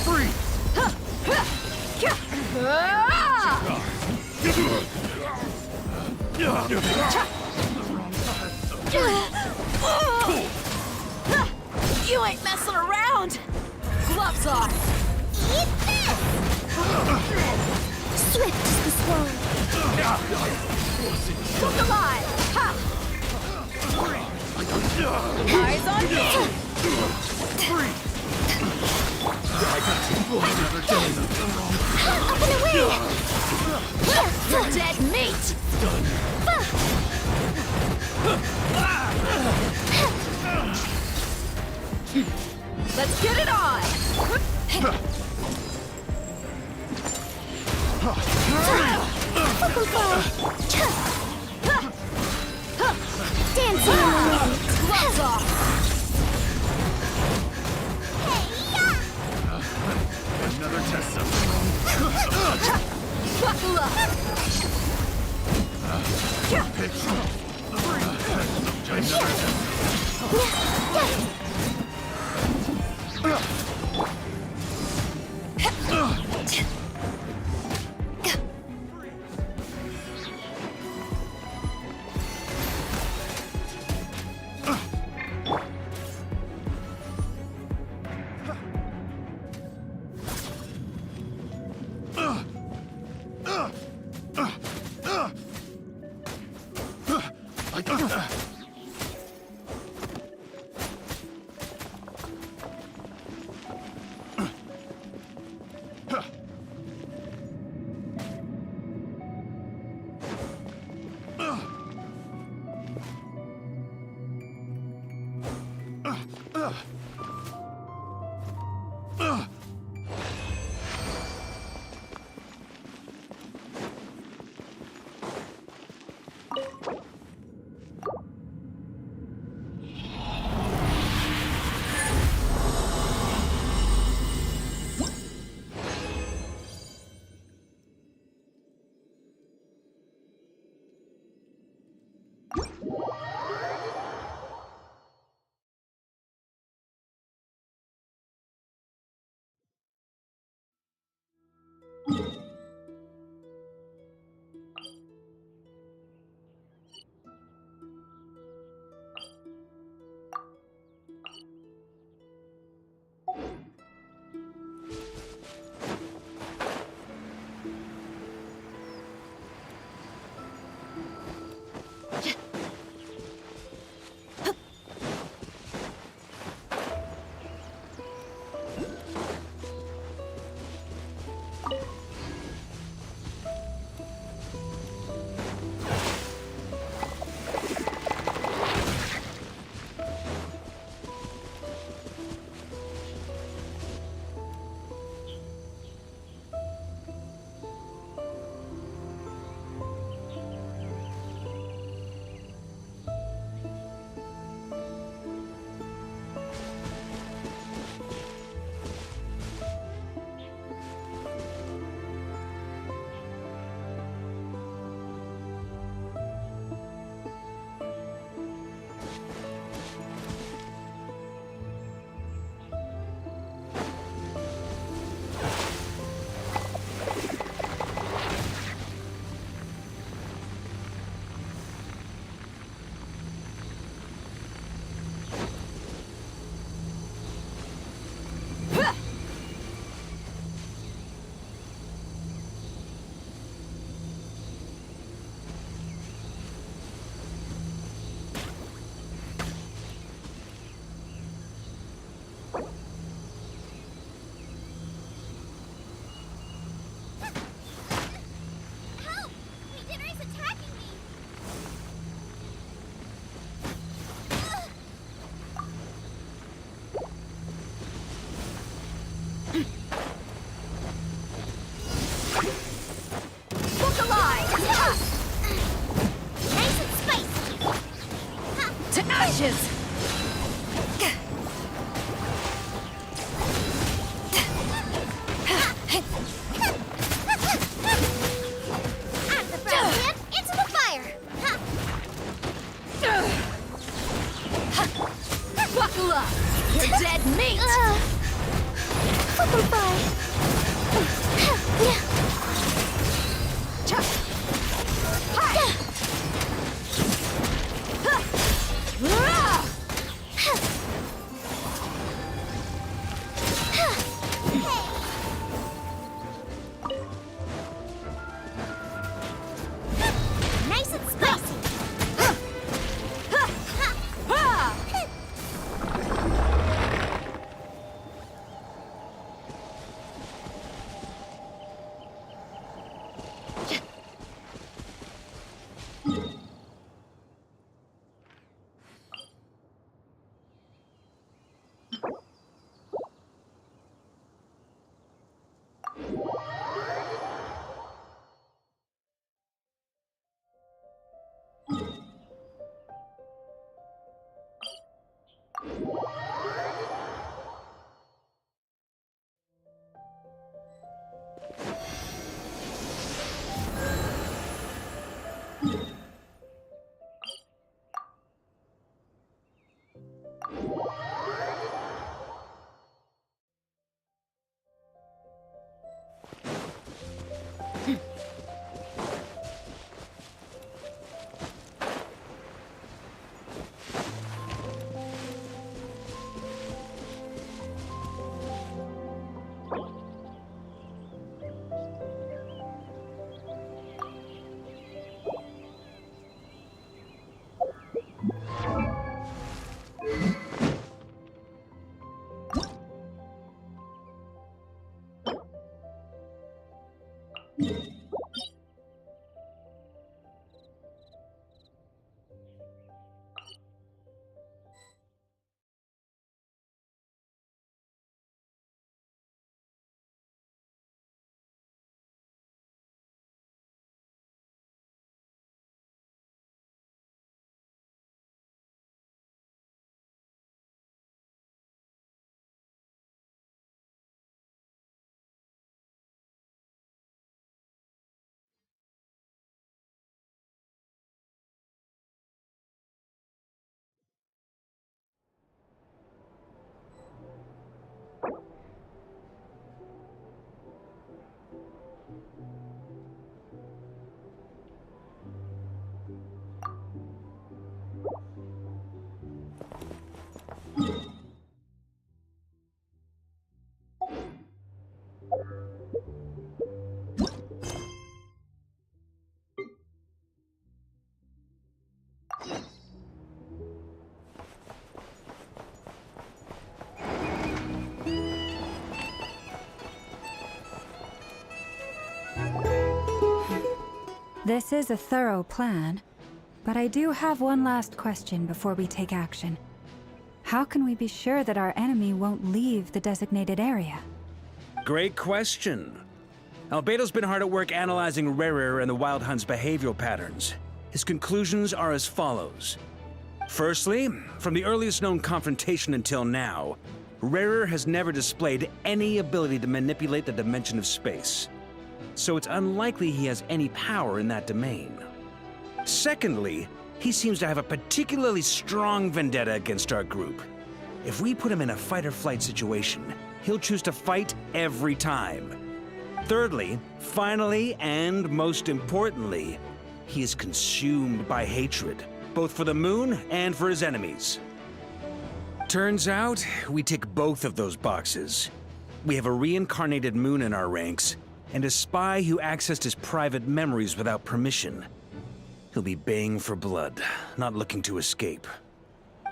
Freeze! You ain't messing around! Gloves off! Eat this! Swift is the sword. Look alive! Ha! Eyes on me! Up and away! You're dead meat! Let's get it on! Dancing in the wind. Gloves off! Another test. Buckle up! ashes! Out the brown hand, into the fire! Buckle up! You're dead meat! Fucking fire! Nice and spicy! This is a thorough plan, but I do have one last question before we take action. How can we be sure that our enemy won't leave the designated area? Great question. Albedo's been hard at work analyzing Rarer and the Wild Hunt's behavioral patterns. His conclusions are as follows. Firstly, from the earliest known confrontation until now, Rarer has never displayed any ability to manipulate the dimension of space. So it's unlikely he has any power in that domain. Secondly, he seems to have a particularly strong vendetta against our group. If we put him in a fight-or-flight situation, he'll choose to fight every time. Thirdly, finally, and most importantly, he is consumed by hatred, both for the moon and for his enemies. Turns out, we tick both of those boxes. We have a reincarnated moon in our ranks, and a spy who accessed his private memories without permission. He'll be baying for blood, not looking to escape.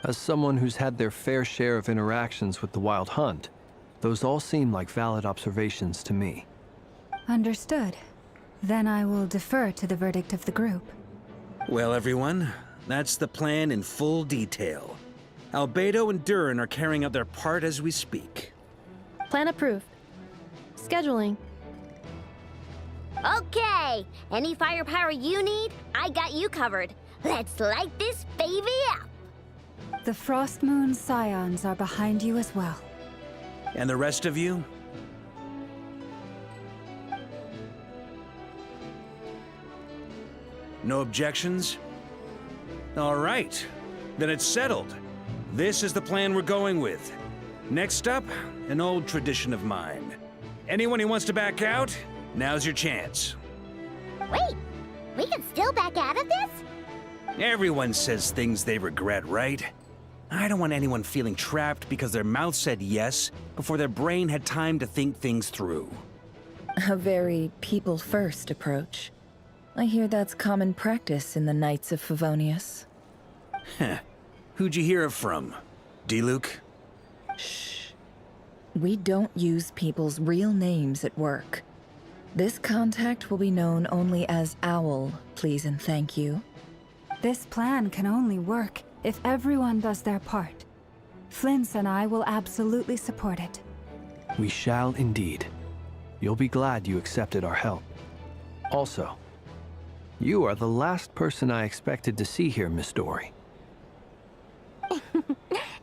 As someone who's had their fair share of interactions with the Wild Hunt, those all seem like valid observations to me. Understood. Then I will defer to the verdict of the group. Well, everyone, that's the plan in full detail. Albedo and Durin are carrying out their part as we speak. Plan approved. Scheduling. Okay, any firepower you need, I got you covered. Let's light this baby up. The Frost Moon Scions are behind you as well. And the rest of you? No objections? All right, then it's settled. This is the plan we're going with. Next up, an old tradition of mine. Anyone who wants to back out, now's your chance. Wait, we can still back out of this? Everyone says things they regret, right? I don't want anyone feeling trapped because their mouth said yes before their brain had time to think things through. A very people-first approach. I hear that's common practice in the Knights of Favonius. Heh. Who'd you hear it from? D-Luke? Shh. We don't use people's real names at work. This contact will be known only as Owl, please and thank you. This plan can only work if everyone does their part. Flint's and I will absolutely support it. We shall indeed. You'll be glad you accepted our help. Also, you are the last person I expected to see here, Miss Dory.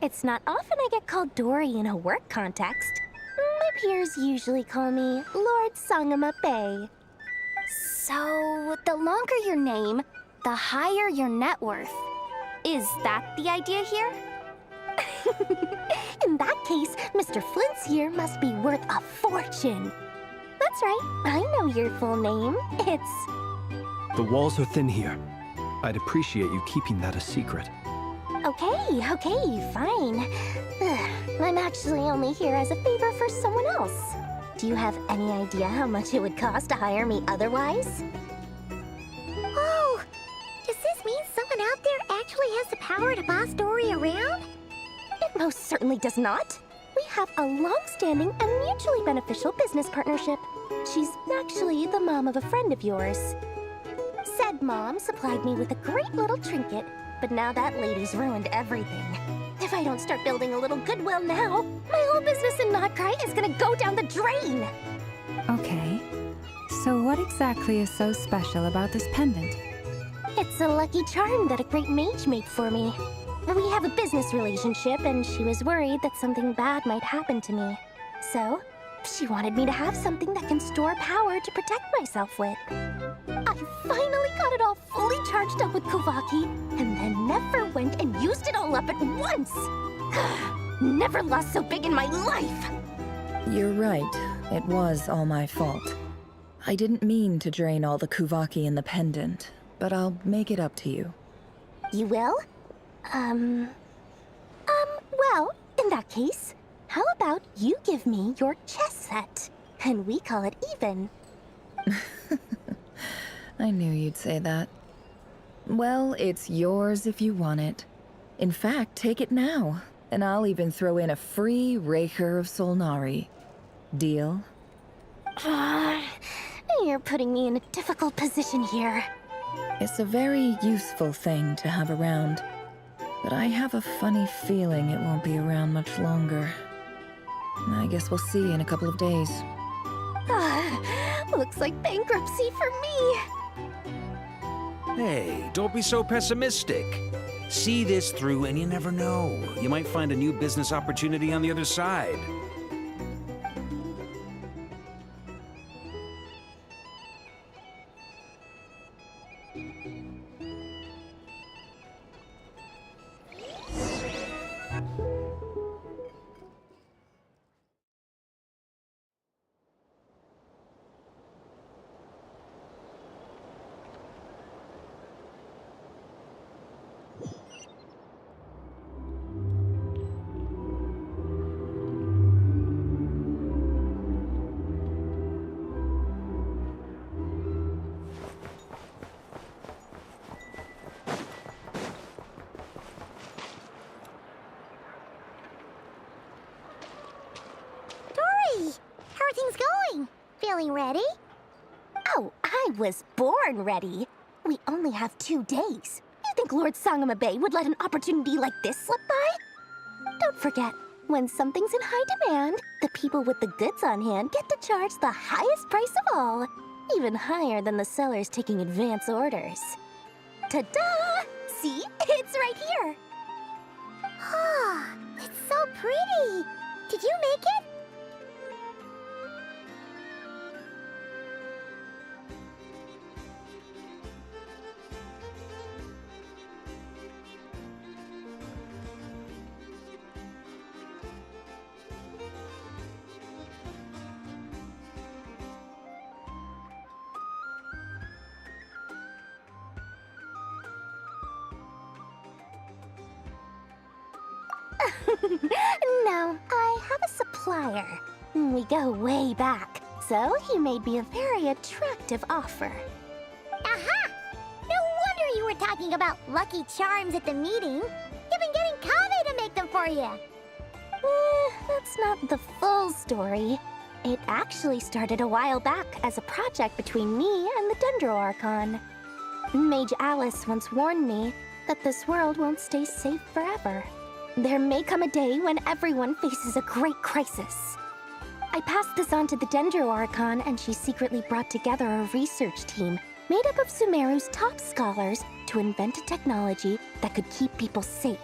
It's not often I get called Dory in a work context. My peers usually call me Lord Sangama Bay. So, the longer your name, the higher your net worth. Is that the idea here? In that case, Mr. Flint's here must be worth a fortune. That's right, I know your full name. It's... The walls are thin here. I'd appreciate you keeping that a secret. Okay, fine. I'm actually only here as a favor for someone else. Do you have any idea how much it would cost to hire me otherwise? Oh, does this mean someone out there actually has the power to boss Dory around? It most certainly does not. We have a long-standing and mutually beneficial business partnership. She's actually the mom of a friend of yours. Said mom supplied me with a great little trinket, but now that lady's ruined everything. If I don't start building a little goodwill now, my whole business in Notcry is gonna go down the drain! Okay. So what exactly is so special about this pendant? It's a lucky charm that a great mage made for me. We have a business relationship, and she was worried that something bad might happen to me. So, she wanted me to have something that can store power to protect myself with. I finally got it all fully charged up with Kuvaki, and then never went and used it all up at once! Never lost so big in my life! You're right. It was all my fault. I didn't mean to drain all the Kuvaki in the pendant, but I'll make it up to you. You will? Well, in that case, how about you give me your chess set, and we call it even? I knew you'd say that. Well, it's yours if you want it. In fact, take it now, and I'll even throw in a free Raker of Solnari. Deal? You're putting me in a difficult position here. It's a very useful thing to have around, but I have a funny feeling it won't be around much longer. I guess we'll see in a couple of days. Looks like bankruptcy for me. Hey, don't be so pessimistic. See this through and you never know. You might find a new business opportunity on the other side. Dory! How are things going? Feeling ready? Oh, I was born ready. We only have 2 days. You think Lord Sangamabe would let an opportunity like this slip by? Don't forget, when something's in high demand, the people with the goods on hand get to charge the highest price of all, even higher than the sellers taking advance orders. Ta-da! See? It's right here. Ah, it's so pretty. Did you make it? No, I have a supplier. We go way back, so he made me a very attractive offer. Aha! No wonder you were talking about Lucky Charms at the meeting. You've been getting Kave to make them for you. That's not the full story. It actually started a while back as a project between me and the Dendro Archon. Mage Alice once warned me that this world won't stay safe forever. There may come a day when everyone faces a great crisis. I passed this on to the Dendro Archon, and she secretly brought together a research team made up of Sumeru's top scholars to invent a technology that could keep people safe.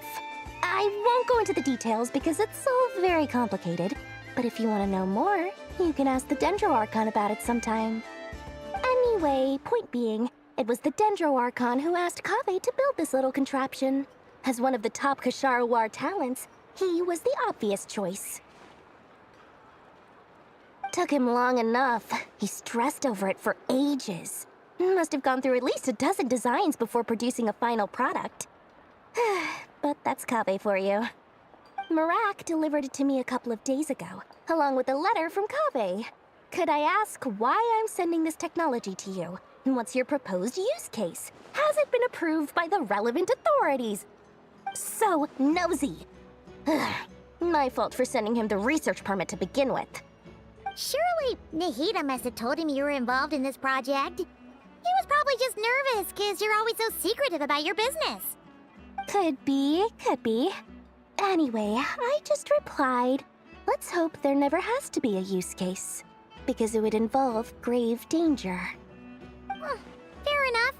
I won't go into the details because it's all very complicated, but if you want to know more, you can ask the Dendro Archon about it sometime. Anyway, point being, it was the Dendro Archon who asked Kave to build this little contraption. As one of the top Kashara War talents, he was the obvious choice. Took him long enough. He stressed over it for ages. Must have gone through at least a dozen designs before producing a final product. But that's Kave for you. Marak delivered it to me a couple of days ago, along with a letter from Kave. Could I ask why I'm sending this technology to you? And what's your proposed use case? Has it been approved by the relevant authorities? So nosy. My fault for sending him the research permit to begin with. Surely Nahida must have told him you were involved in this project. He was probably just nervous because you're always so secretive about your business. Could be. Anyway, I just replied, let's hope there never has to be a use case, because it would involve grave danger. Fair enough.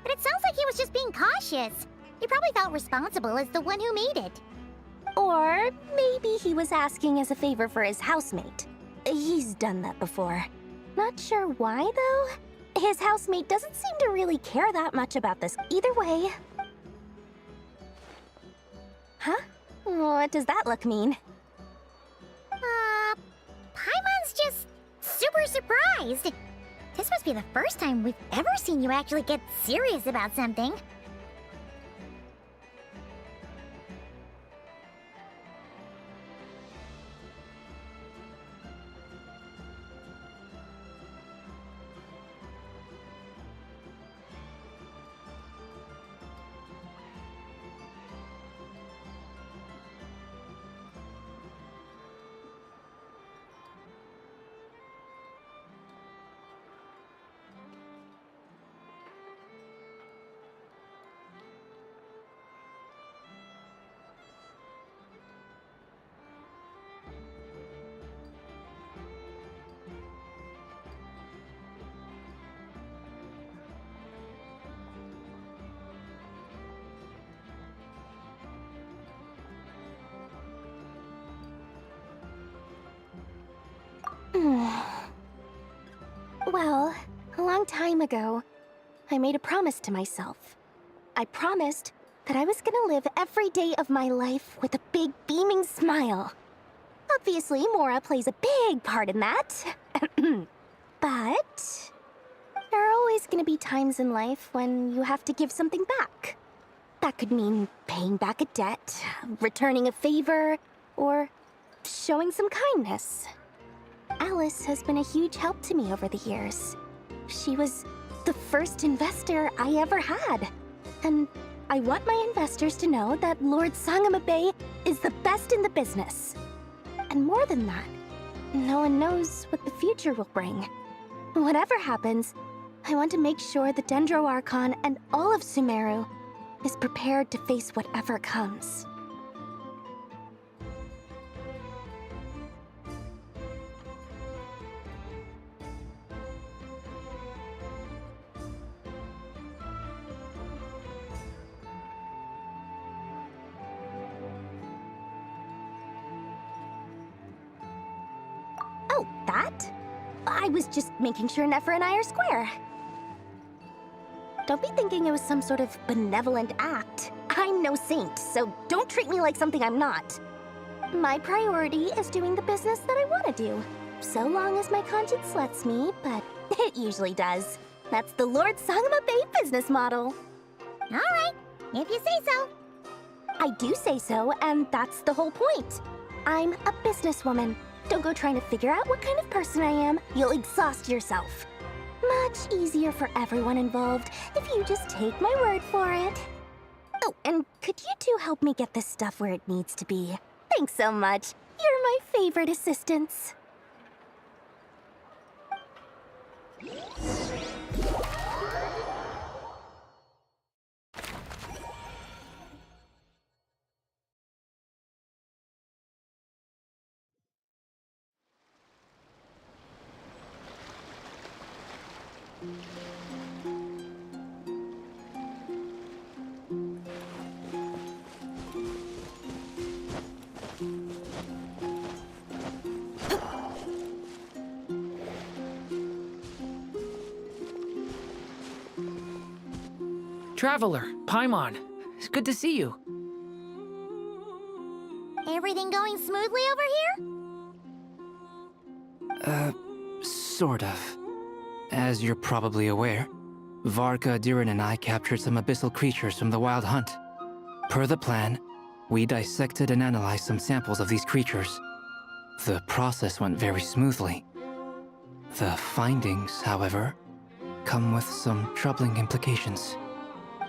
But it sounds like he was just being cautious. He probably felt responsible as the one who made it. Or maybe he was asking as a favor for his housemate. He's done that before. Not sure why, though. His housemate doesn't seem to really care that much about this either way. Huh? What does that look mean? Paimon's just super surprised. This must be the first time we've ever seen you actually get serious about something. Well, a long time ago, I made a promise to myself. I promised that I was gonna live every day of my life with a big, beaming smile. Obviously, Mora plays a big part in that. But there are always gonna be times in life when you have to give something back. That could mean paying back a debt, returning a favor, or showing some kindness. Alice has been a huge help to me over the years. She was the first investor I ever had. And I want my investors to know that Lord Sangamabe is the best in the business. And more than that, no one knows what the future will bring. Whatever happens, I want to make sure the Dendro Archon and all of Sumeru is prepared to face whatever comes. Oh, that? I was just making sure Nefer and I are square. Don't be thinking it was some sort of benevolent act. I'm no saint, so don't treat me like something I'm not. My priority is doing the business that I want to do, so long as my conscience lets me, but it usually does. That's the Lord Sangamabe business model. All right, if you say so. I do say so, and that's the whole point. I'm a businesswoman. Don't go trying to figure out what kind of person I am. You'll exhaust yourself. Much easier for everyone involved if you just take my word for it. Oh, and could you two help me get this stuff where it needs to be? Thanks so much. You're my favorite assistants. Traveler, Paimon, it's good to see you. Everything going smoothly over here? Sort of. As you're probably aware, Varka, Durin, and I captured some abyssal creatures from the Wild Hunt. Per the plan, we dissected and analyzed some samples of these creatures. The process went very smoothly. The findings, however, come with some troubling implications.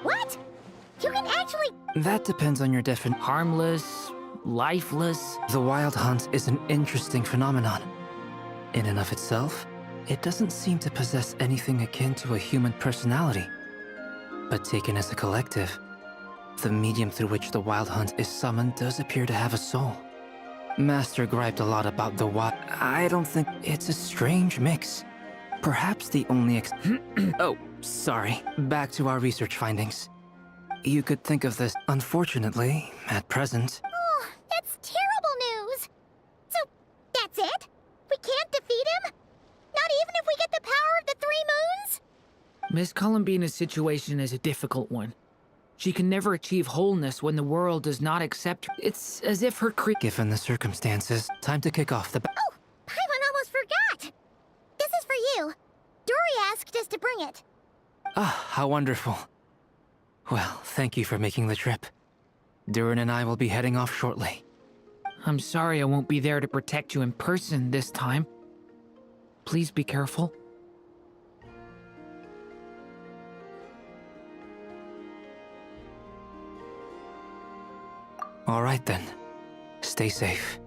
What? You can actually... That depends on your definition. Harmless, lifeless. The Wild Hunt is an interesting phenomenon. In and of itself, it doesn't seem to possess anything akin to a human personality. But taken as a collective, the medium through which the Wild Hunt is summoned does appear to have a soul. Master griped a lot about the wild. I don't think it's a strange mix. Perhaps the only Oh, sorry. Back to our research findings. You could think of this, unfortunately, at present. Oh, that's terrible news. So, that's it? We can't defeat him? Not even if we get the power of the Three Moons? Miss Columbina's situation is a difficult one. She can never achieve wholeness when the world does not accept her. It's as if her Given the circumstances, time to kick off the Oh, Paimon almost forgot! This is for you. Dory asked us to bring it. Ah, how wonderful. Well, thank you for making the trip. Durin and I will be heading off shortly. I'm sorry I won't be there to protect you in person this time. Please be careful. All right then. Stay safe.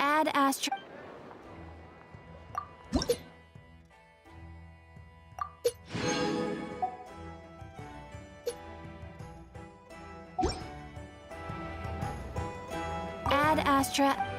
Ad Astra. Ad Astra.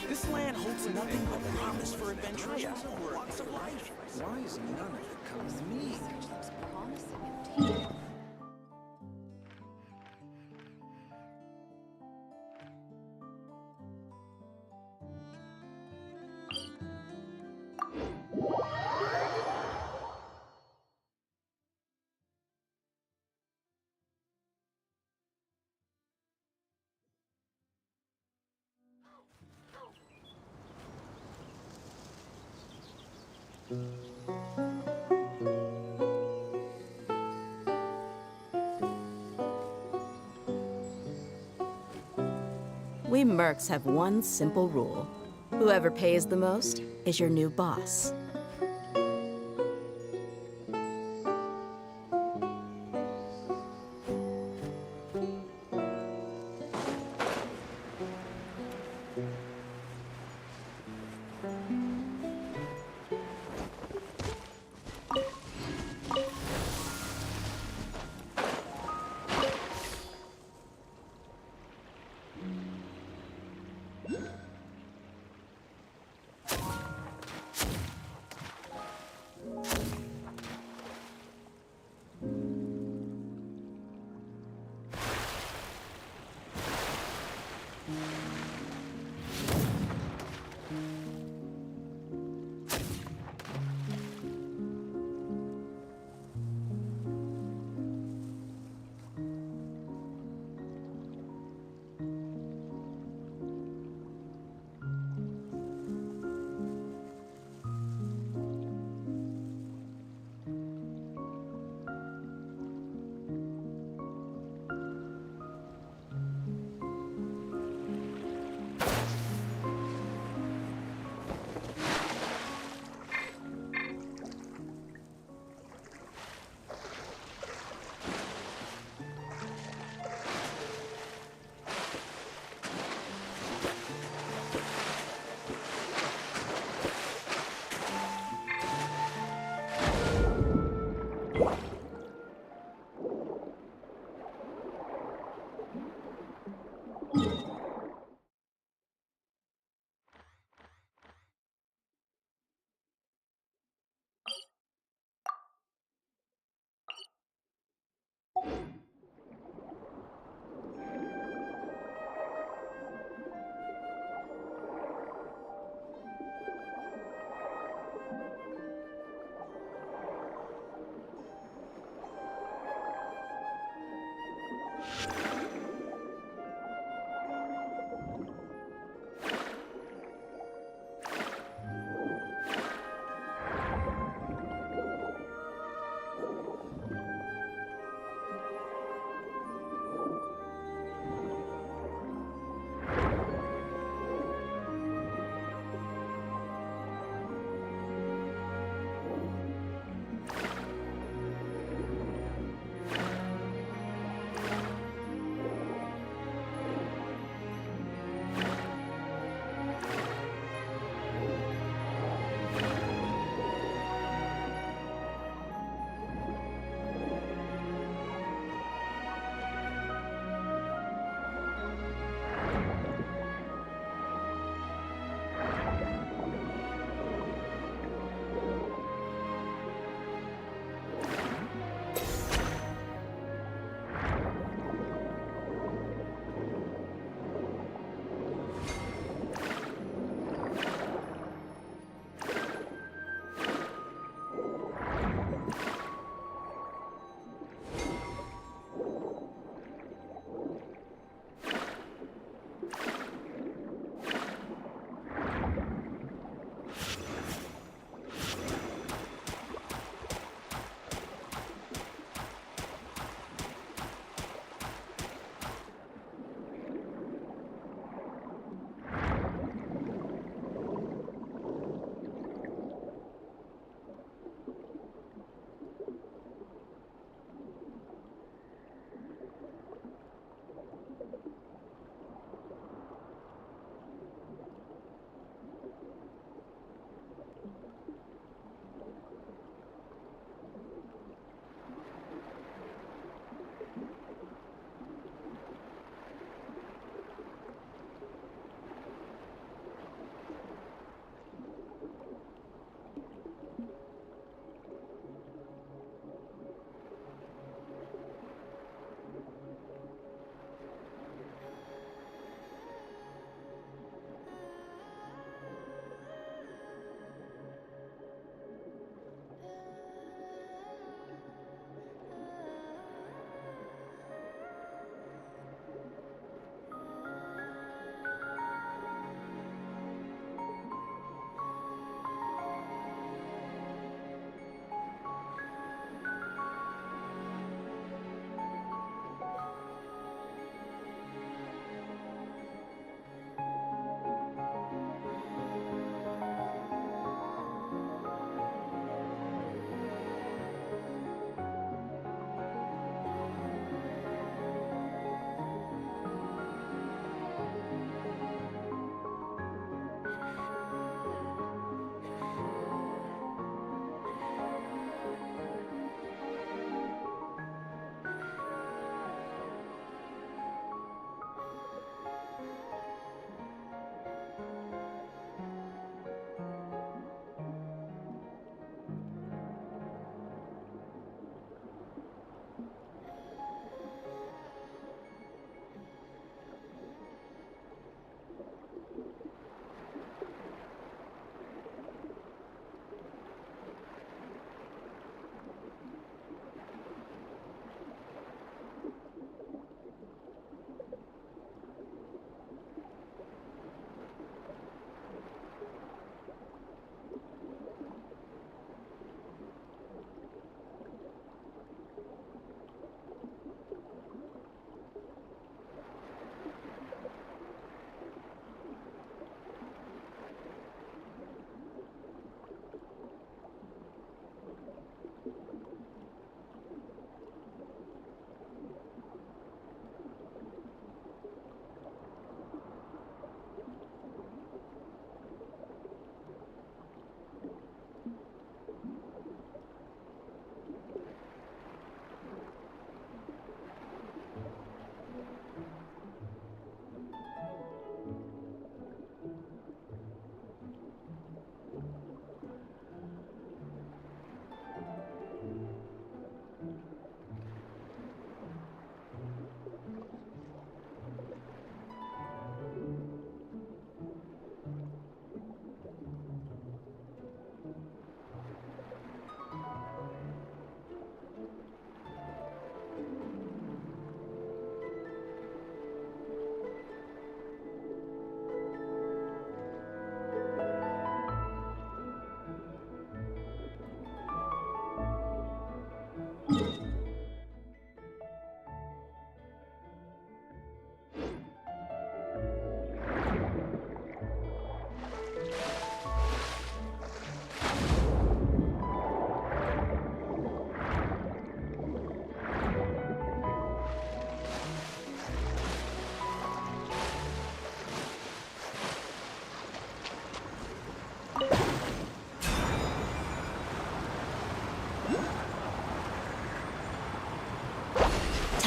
This land holds nothing but promise for adventurers. Why is none of it coming to me? We mercs have one simple rule. Whoever pays the most is your new boss.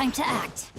Time to act.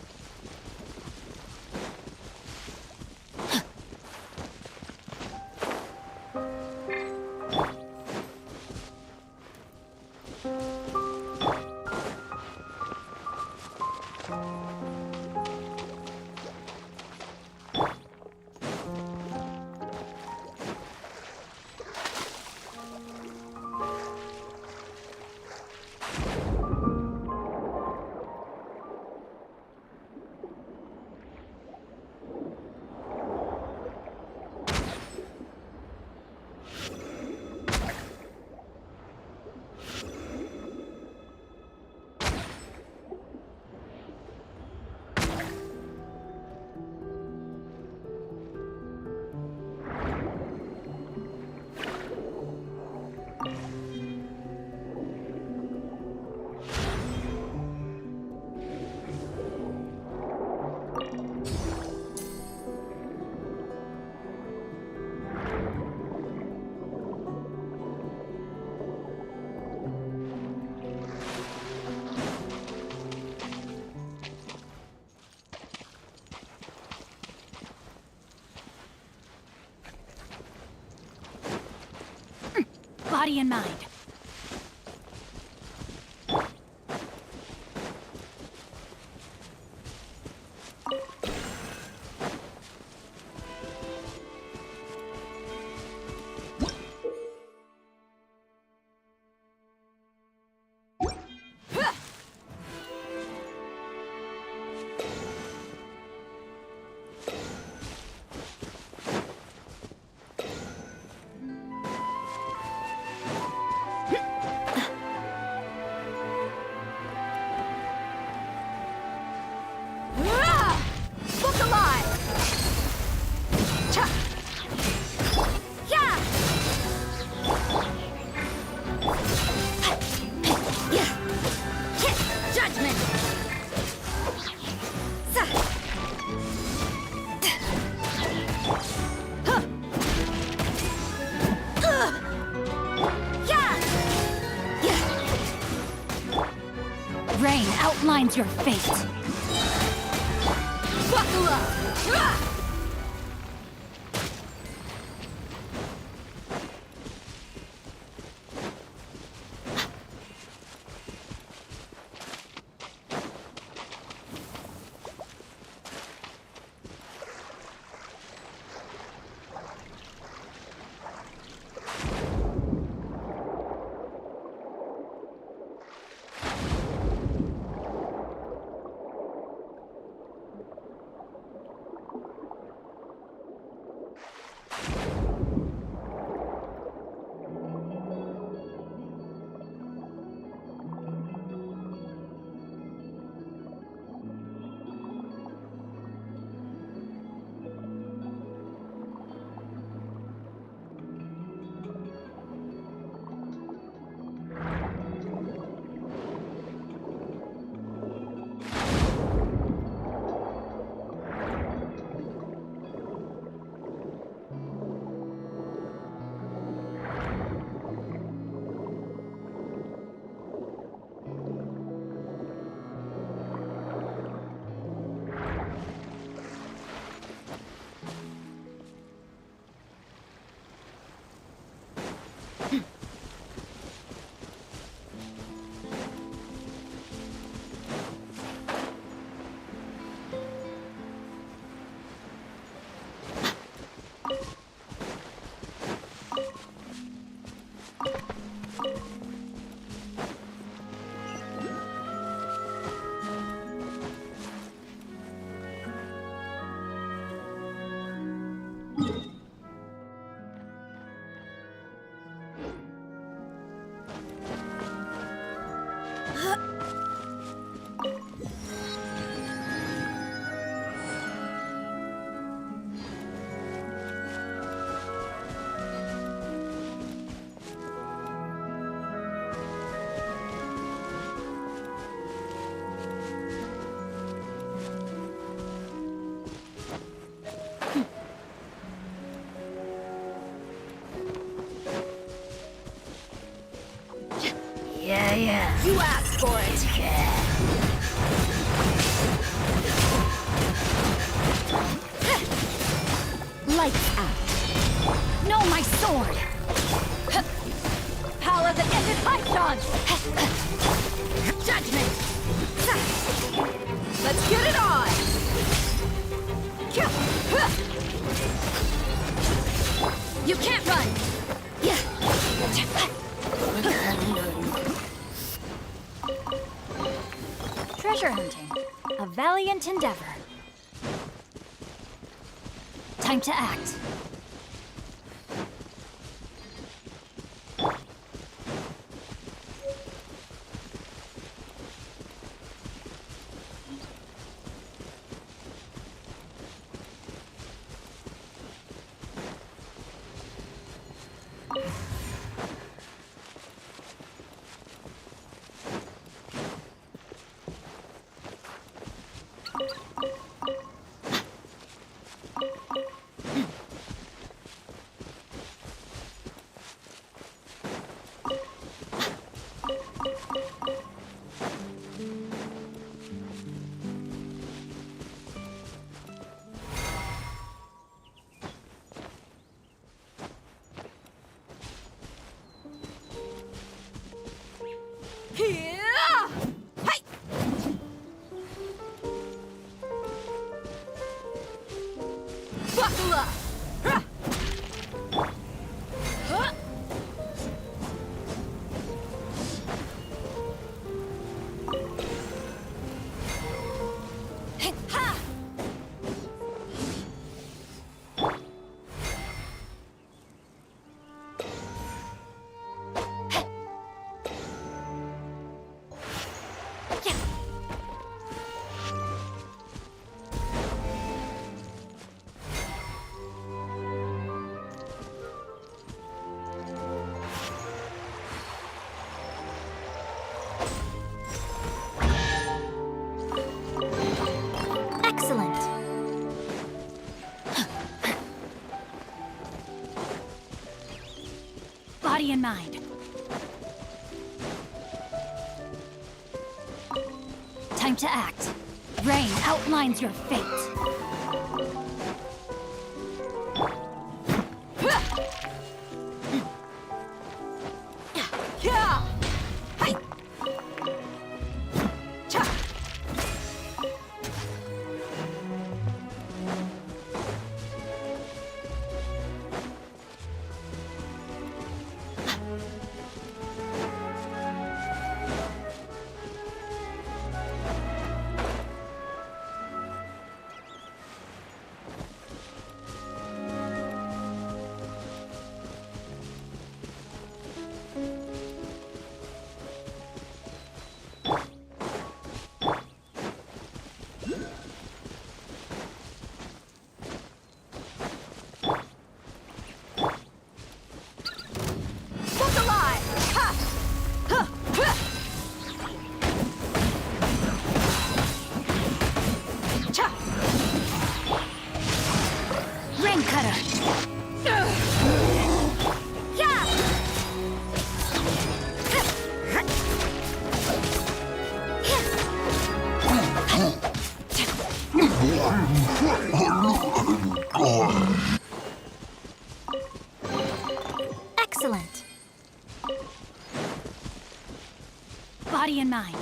Body and mind. Rain outlines your fate. Buckle up! Yeah. You asked for it. Lights out. No, my sword! Power that ended Python! Judgment! Let's get it on! You can't run! Treasure hunting. A valiant endeavor. Time to act. Buckle up! Body and mind. Time to act. Rain outlines your fate. Excellent. Body and mind.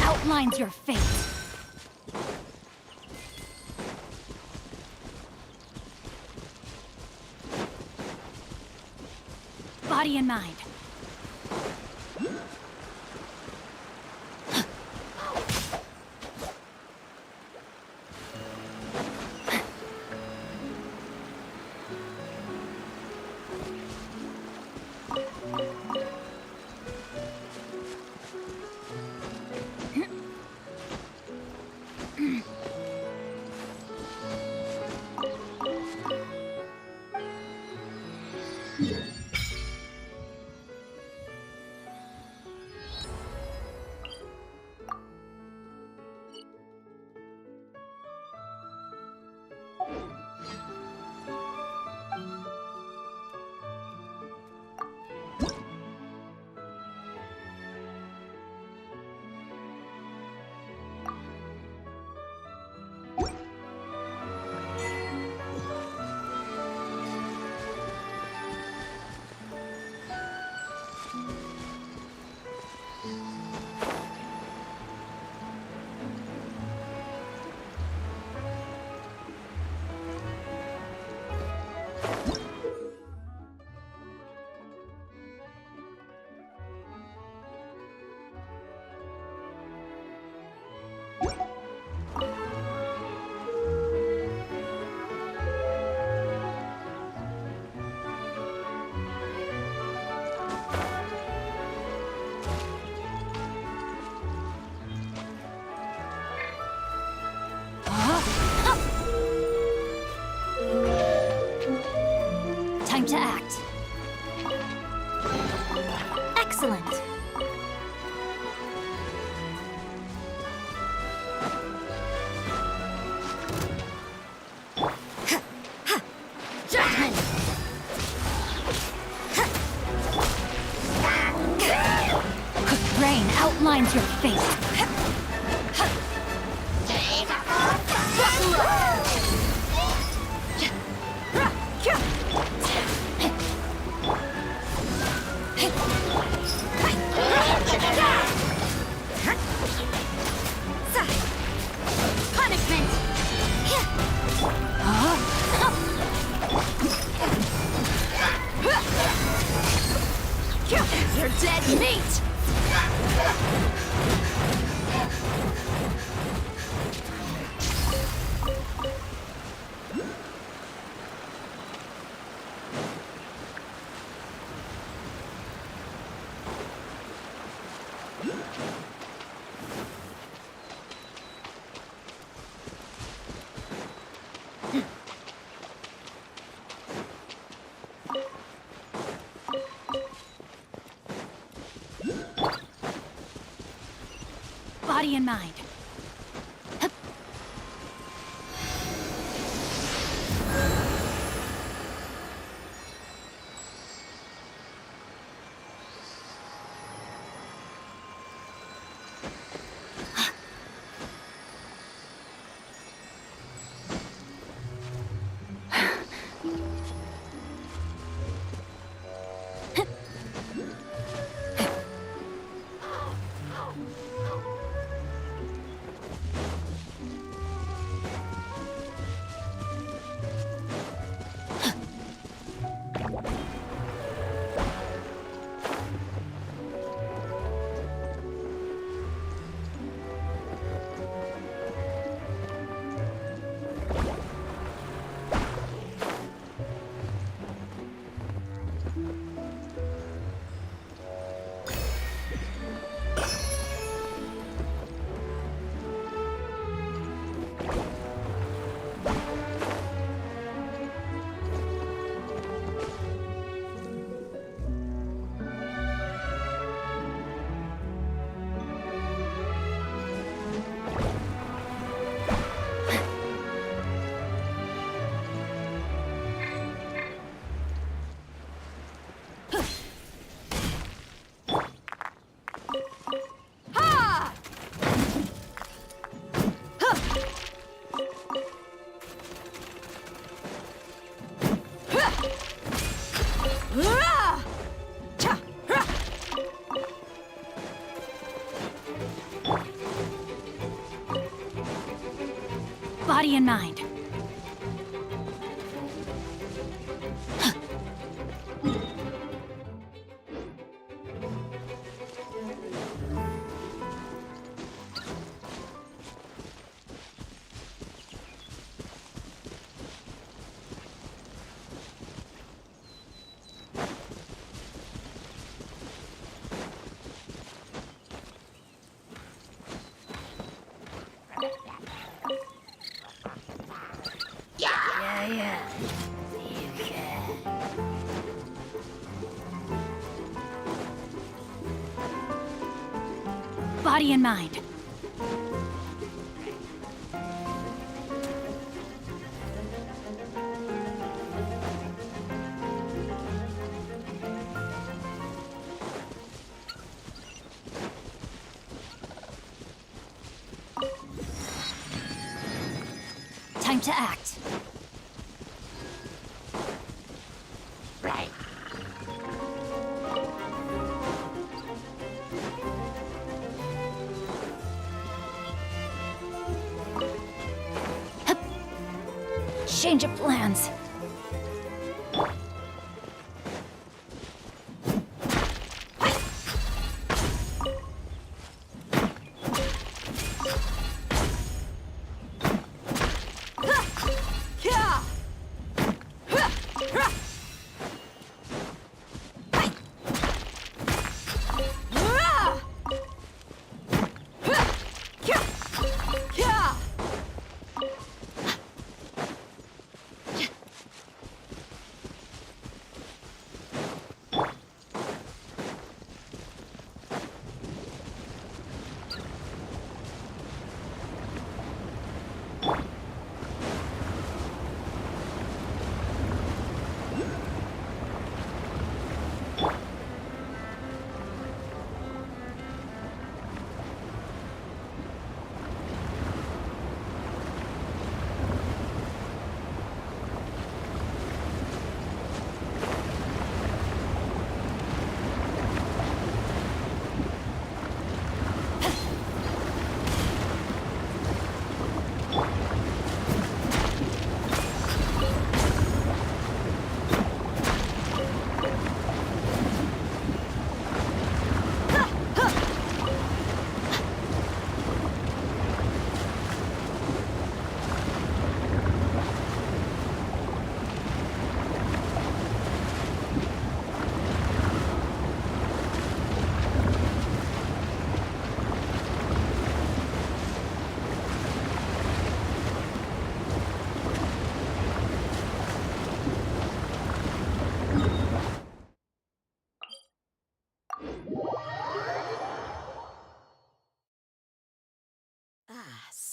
Outlines your fate. Body and mind. to act. Excellent. Rain outlines your face. Punishment! You're dead meat! Body and mind. Body and mind. Body and mind. Time to act. Right. Change of plans.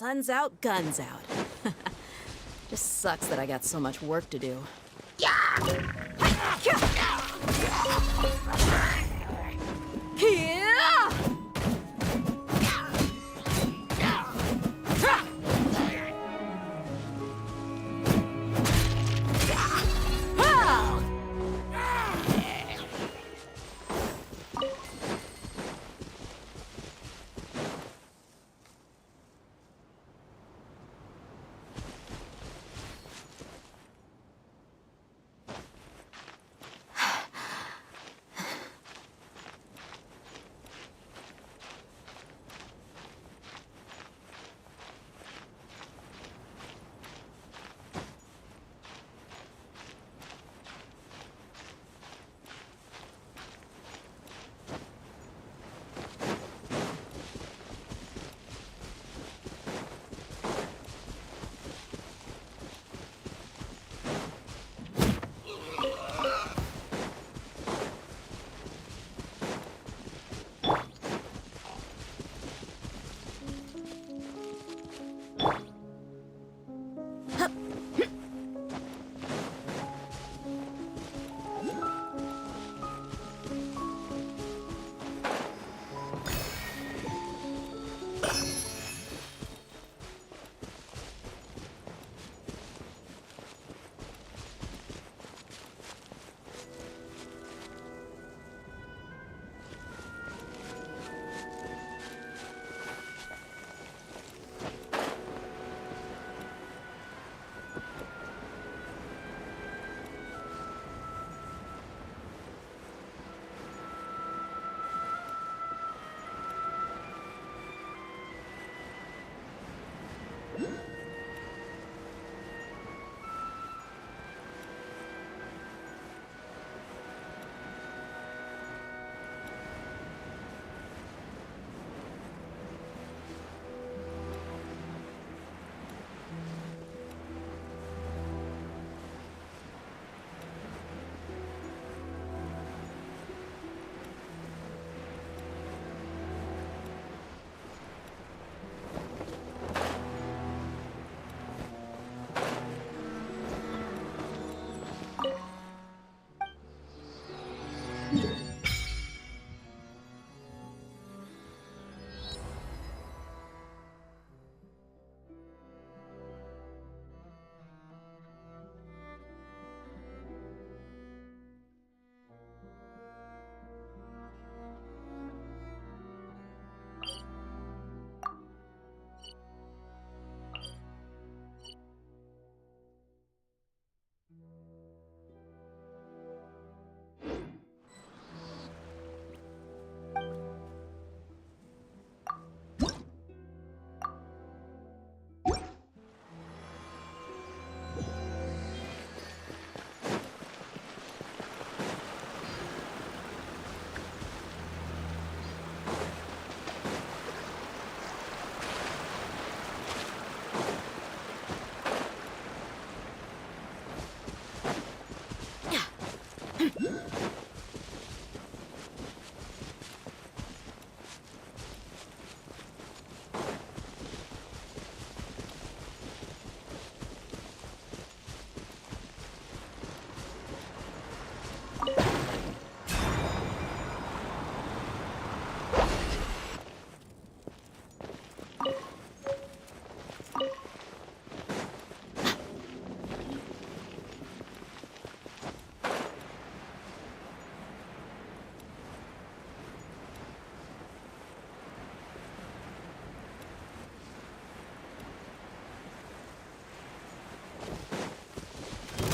Sun's out, guns out. Just sucks that I got so much work to do.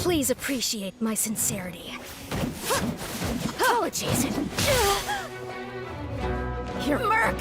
Please appreciate my sincerity. Apologies. You're Merc.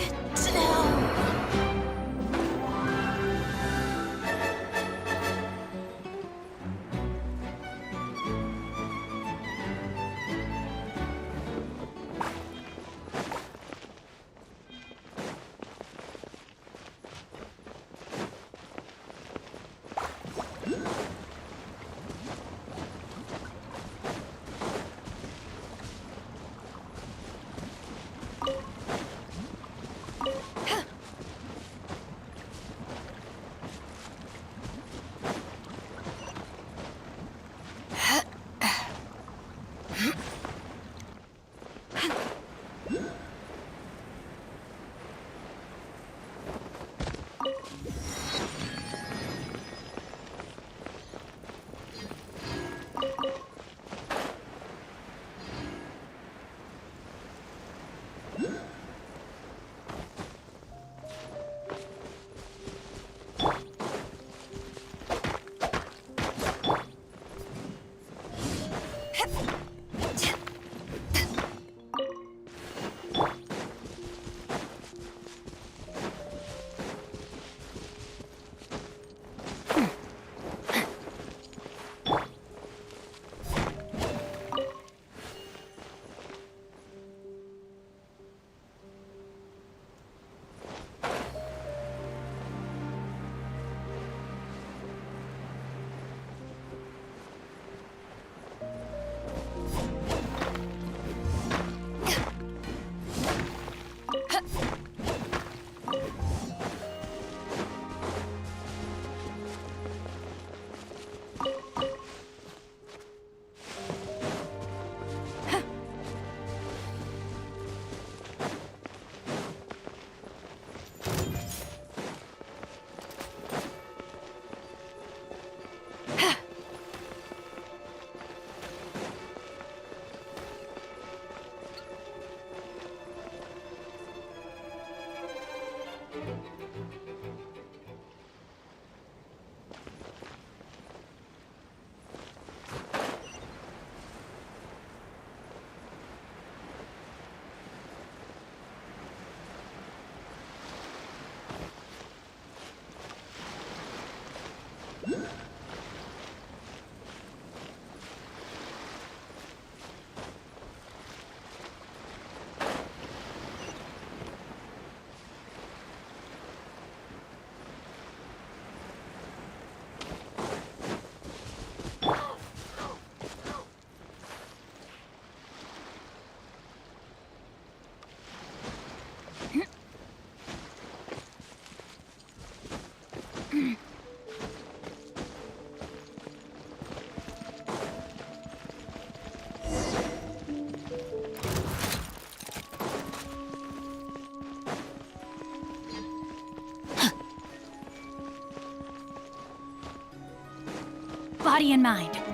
body and mind.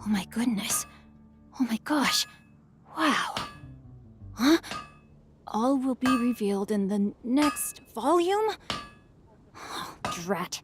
Oh my goodness. Oh my gosh. Wow. Huh? All will be revealed in the next volume? Oh, drat.